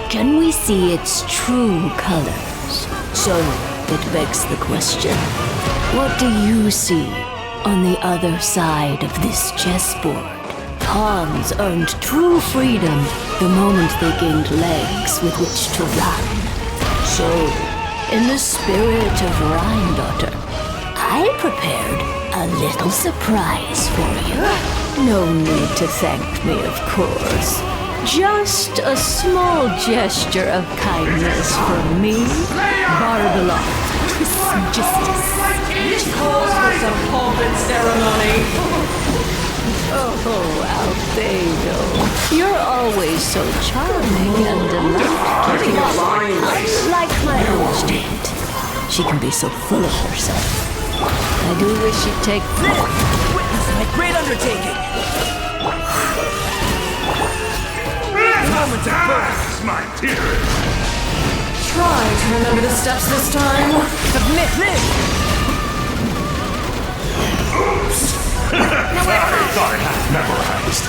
can we see its true colors. So, it begs the question, what do you see on the other side of this chessboard? Pawns earned true freedom the moment they gained legs with which to run. So, in the spirit of Rheindotter, I prepared a little surprise for you. No need to thank me, of course. Just a small gesture of kindness from me, Barbaloth Trismegistus. This calls for some pomp and ceremony. Oh, Albedo, you're always so charming and delightful. Unlike my own student, she can be so full of herself. I do wish you'd take this. Witness my great undertaking. Moment of birth, my dearest. Try to remember the steps this time. Submit this. Oops. I thought I had it memorized.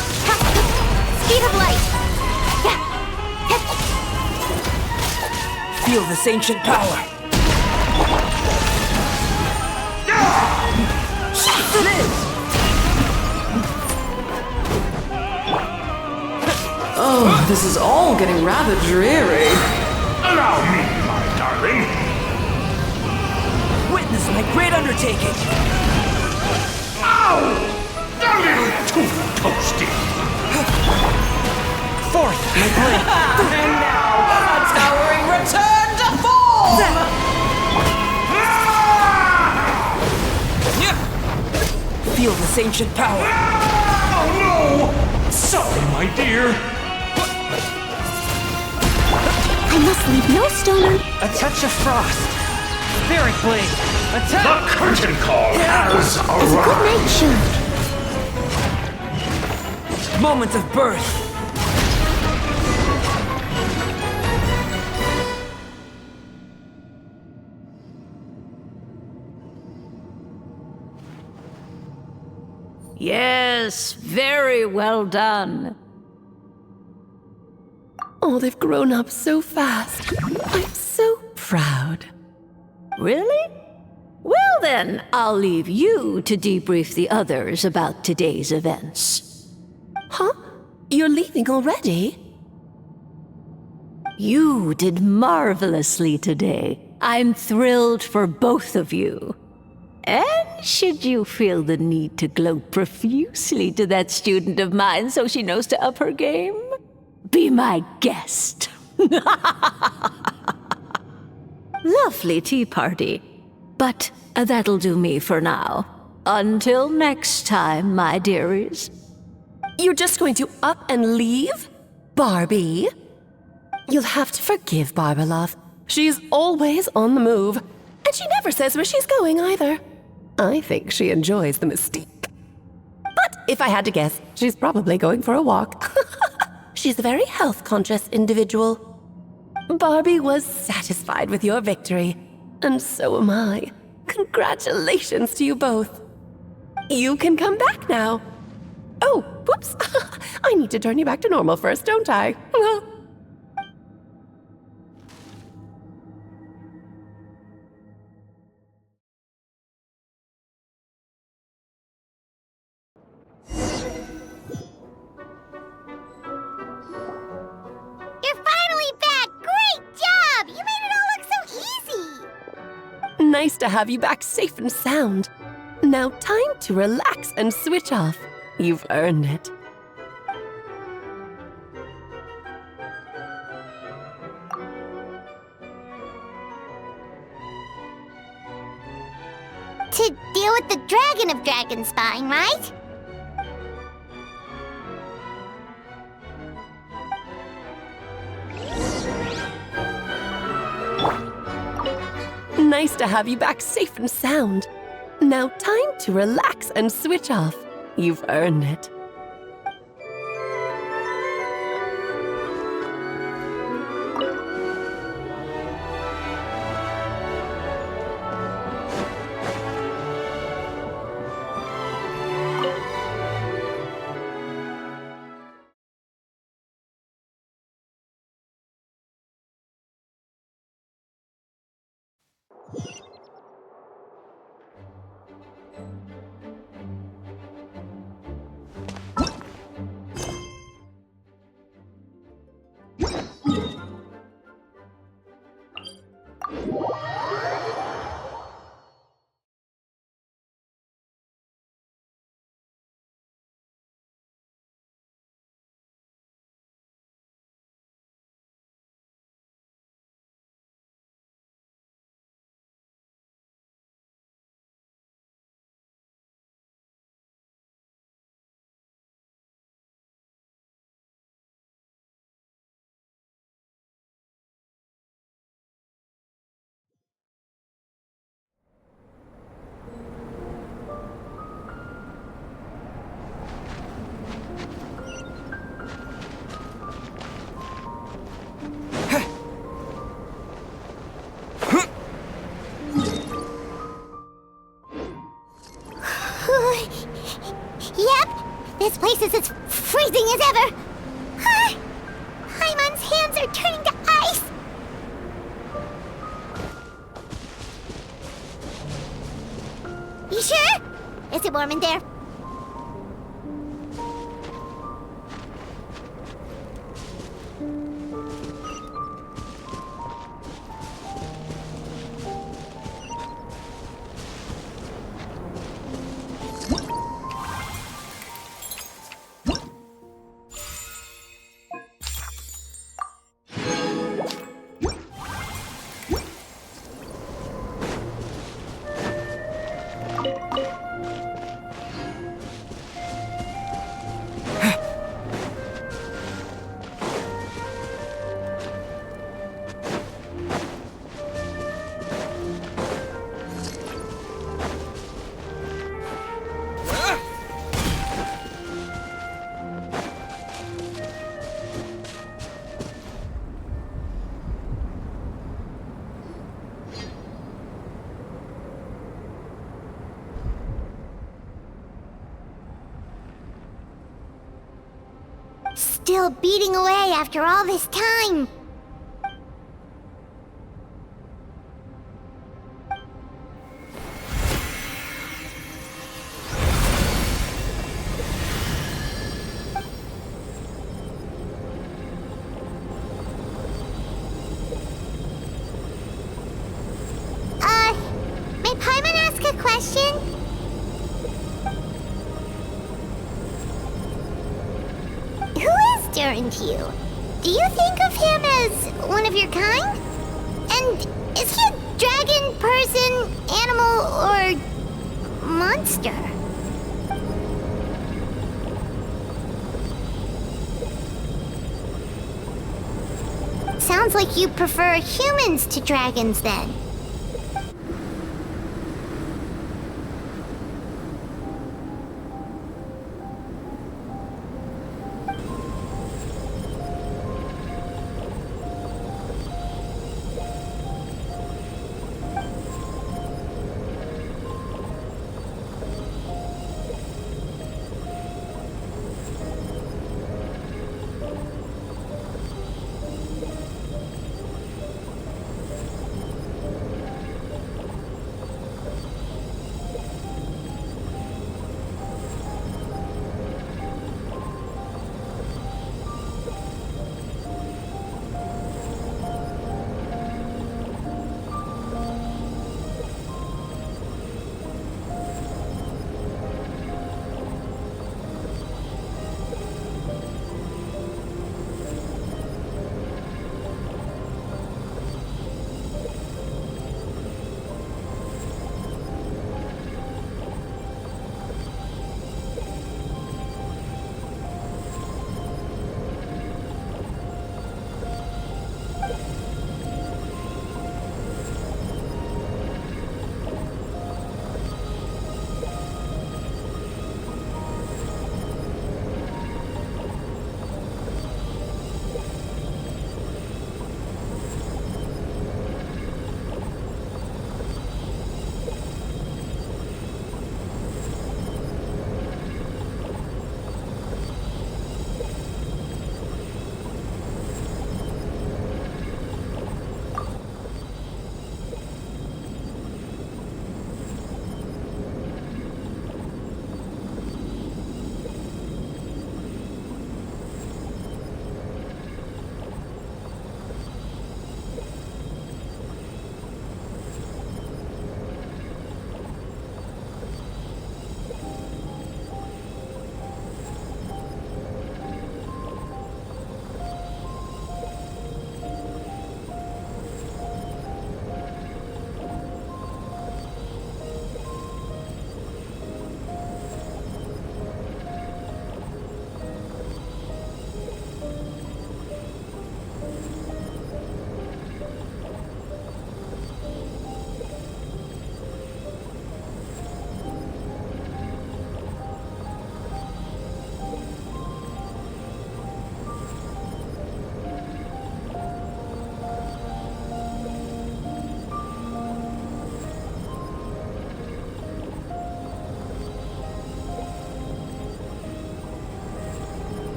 Speed of light. Feel this ancient power. Oh, this is all getting rather dreary. Allow me, my darling. Witness my great undertaking. Ow! A little too toasty. Forth, my blade. And now, a towering return to form! Feel this ancient power. Oh, no! Sorry, my dear. I must leave no stone unturned. A touch of frost. Spirit blade. Attack! The curtain call has It's a good night arrived. shield. Moment of birth. Yes, very well done. Oh, they've grown up so fast. I'm so proud. Really? Well then, I'll leave you to debrief the others about today's events. Huh? You're leaving already? You did marvelously today. I'm thrilled for both of you. And should you feel the need to gloat profusely to that student of mine so she knows to up her game, be my guest. Lovely tea party. But that'll do me for now. Until next time, my dearies. You're just going to up and leave? Barbie? You'll have to forgive Barbaloth. She's always on the move. And she never says where she's going either. I think she enjoys the mystique. But if I had to guess, she's probably going for a walk. She's a very health-conscious individual. Barbie was satisfied with your victory, and so am I. Congratulations to you both. You can come back now. Oh, whoops. I need to turn you back to normal first, don't I? Nice to have you back safe and sound. Now time to relax and switch off. You've earned it. To deal with the dragon of Dragonspine, right? Nice to have you back safe and sound. Now time to relax and switch off. You've earned it. Yep, this place is as freezing as ever. Paimon's hands are turning to ice. You sure? Is it warm in there? Still beating away after all this time. May Paimon ask a question? Durin to you. Do you think of him as one of your kind? And is he a dragon, person, animal, or monster? Sounds like you prefer humans to dragons then.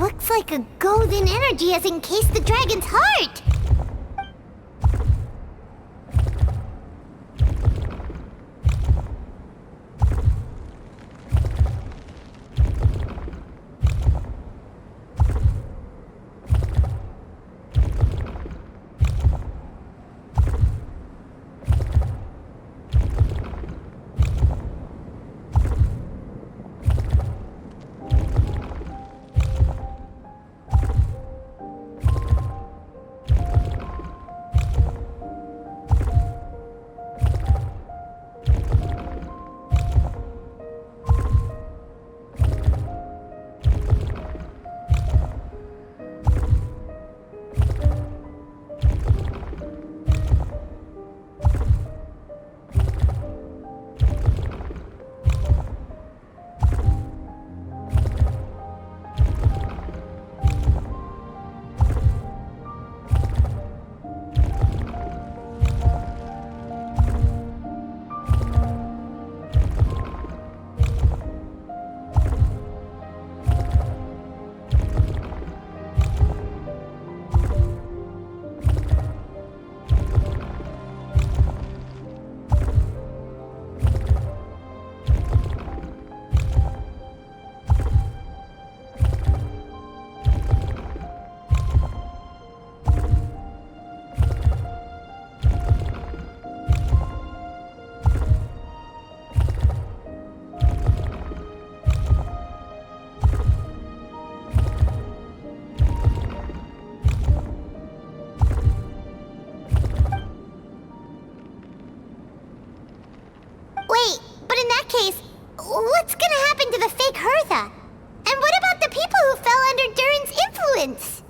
Looks like a golden energy has encased the dragon's heart! What's gonna happen to the fake Hertha? And what about the people who fell under Durin's influence?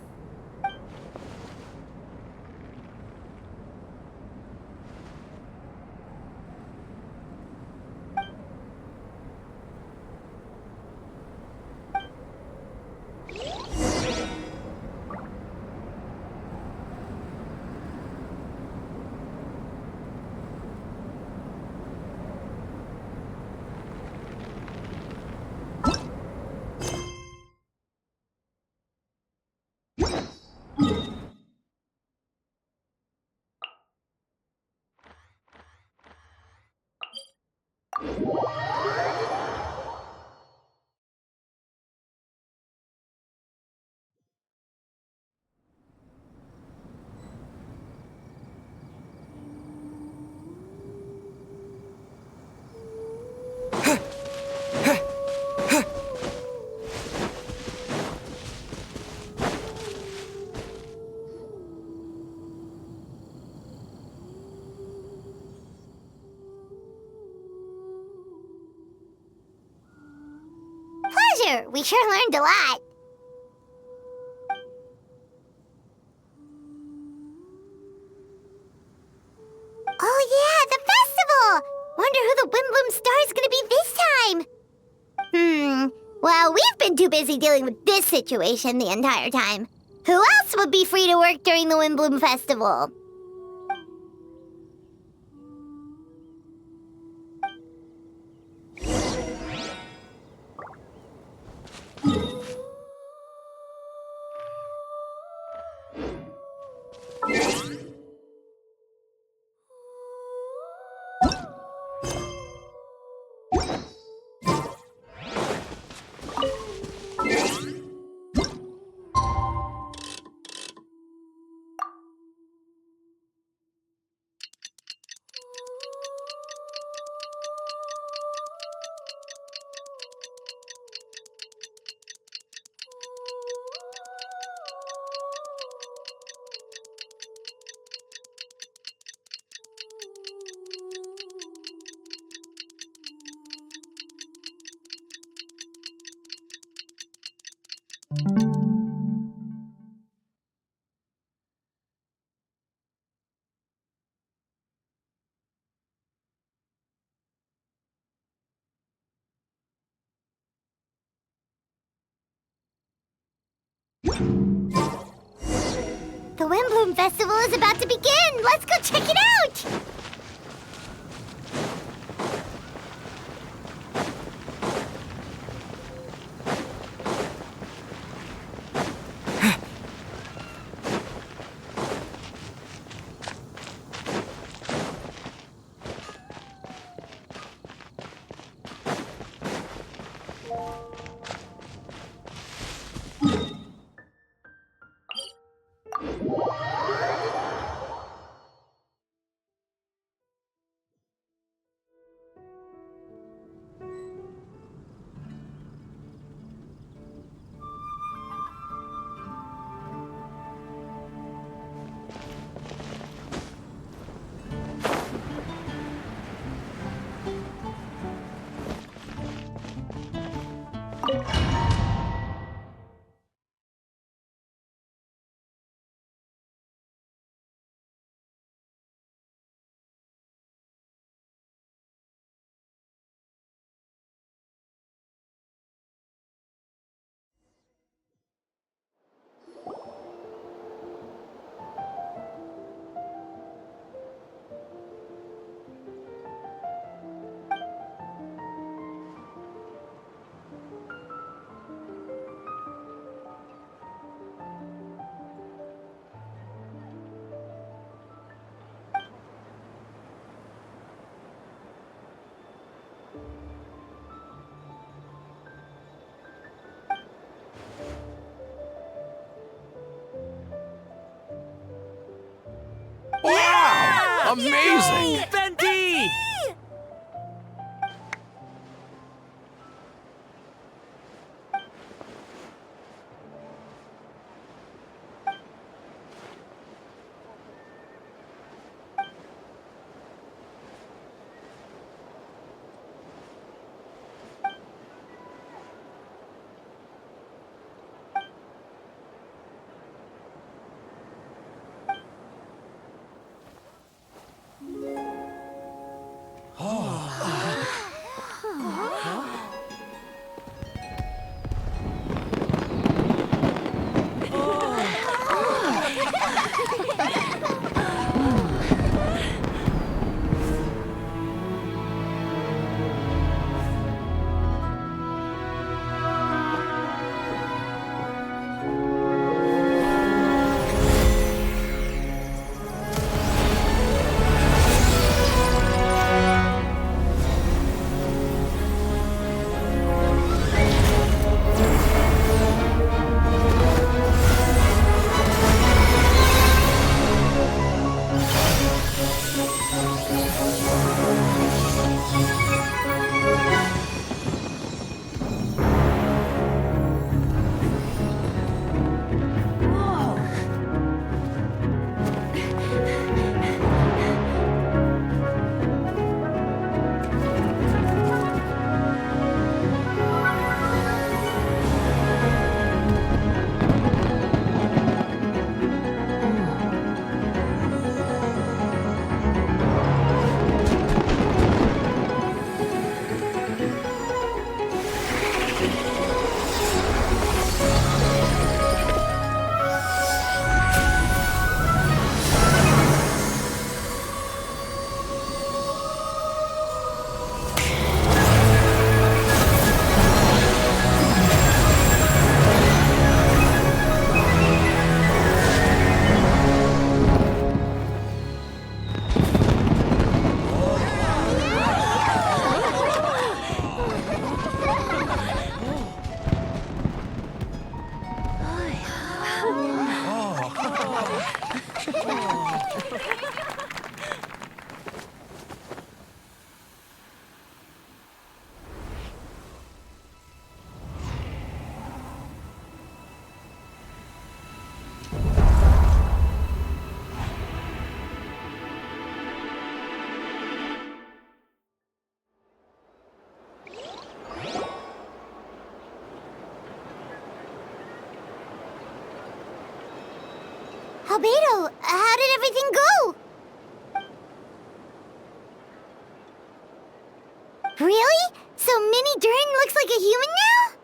Pleasure! We sure learned a lot. Oh yeah, the festival! Wonder who the Windblume star is gonna be this time. Well, we've been too busy dealing with this situation the entire time. Who else would be free to work during the Windblume festival? The Windblume Festival is about to begin! Let's go check it out! Amazing! Venti! Albedo, how did everything go? Really? So Mini Durin looks like a human now?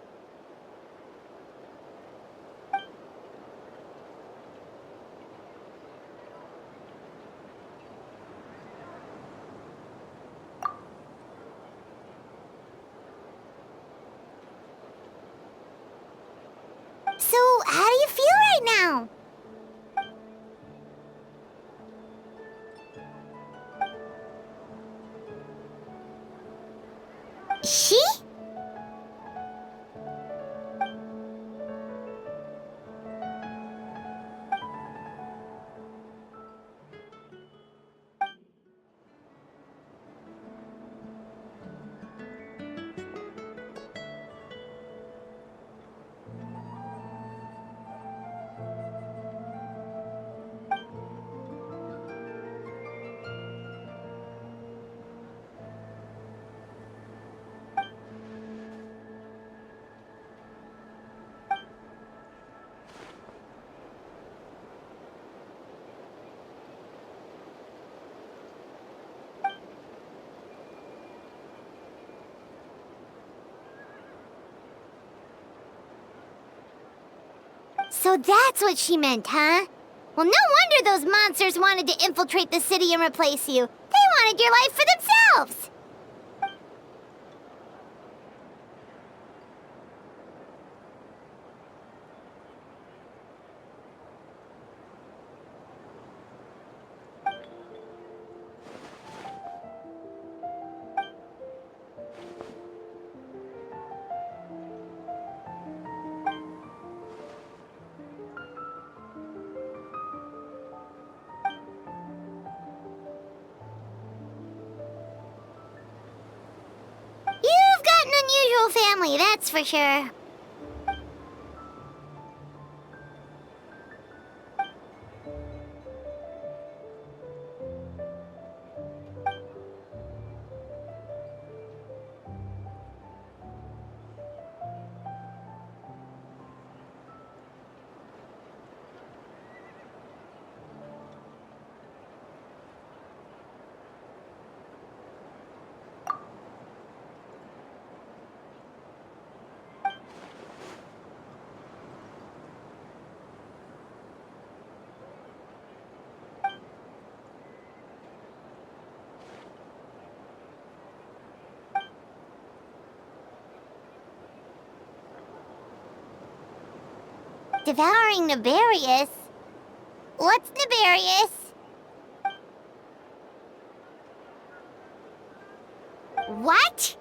So, how do you feel right now? She? So that's what she meant, huh? Well, no wonder those monsters wanted to infiltrate the city and replace you. They wanted your life for themselves! family, that's for sure. Devouring nefarious? What's nefarious? What?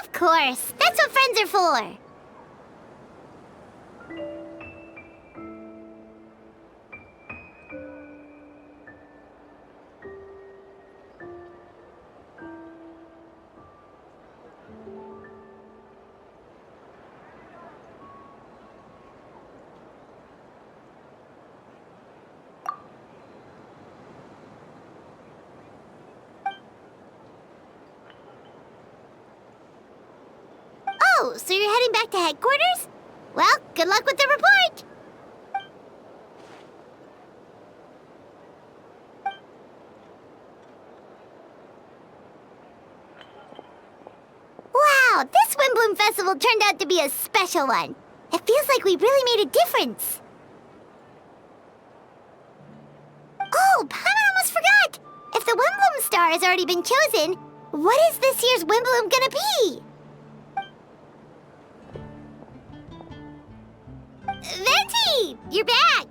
Of course, that's what friends are for. Oh, so you're heading back to headquarters? Well, good luck with the report! Wow, this Windblume Festival turned out to be a special one. It feels like we really made a difference. Oh, Paimon almost forgot! If the Windblume star has already been chosen, what is this year's Windblume gonna be? Venti! You're back!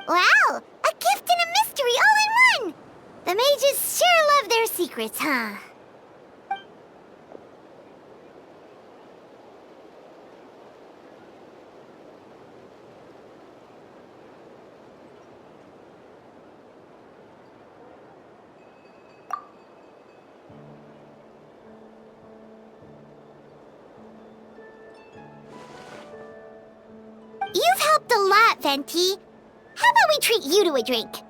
Wow! A gift and a mystery all in one! The mages sure love their secrets, huh? You've helped a lot, Venti. How about we treat you to a drink?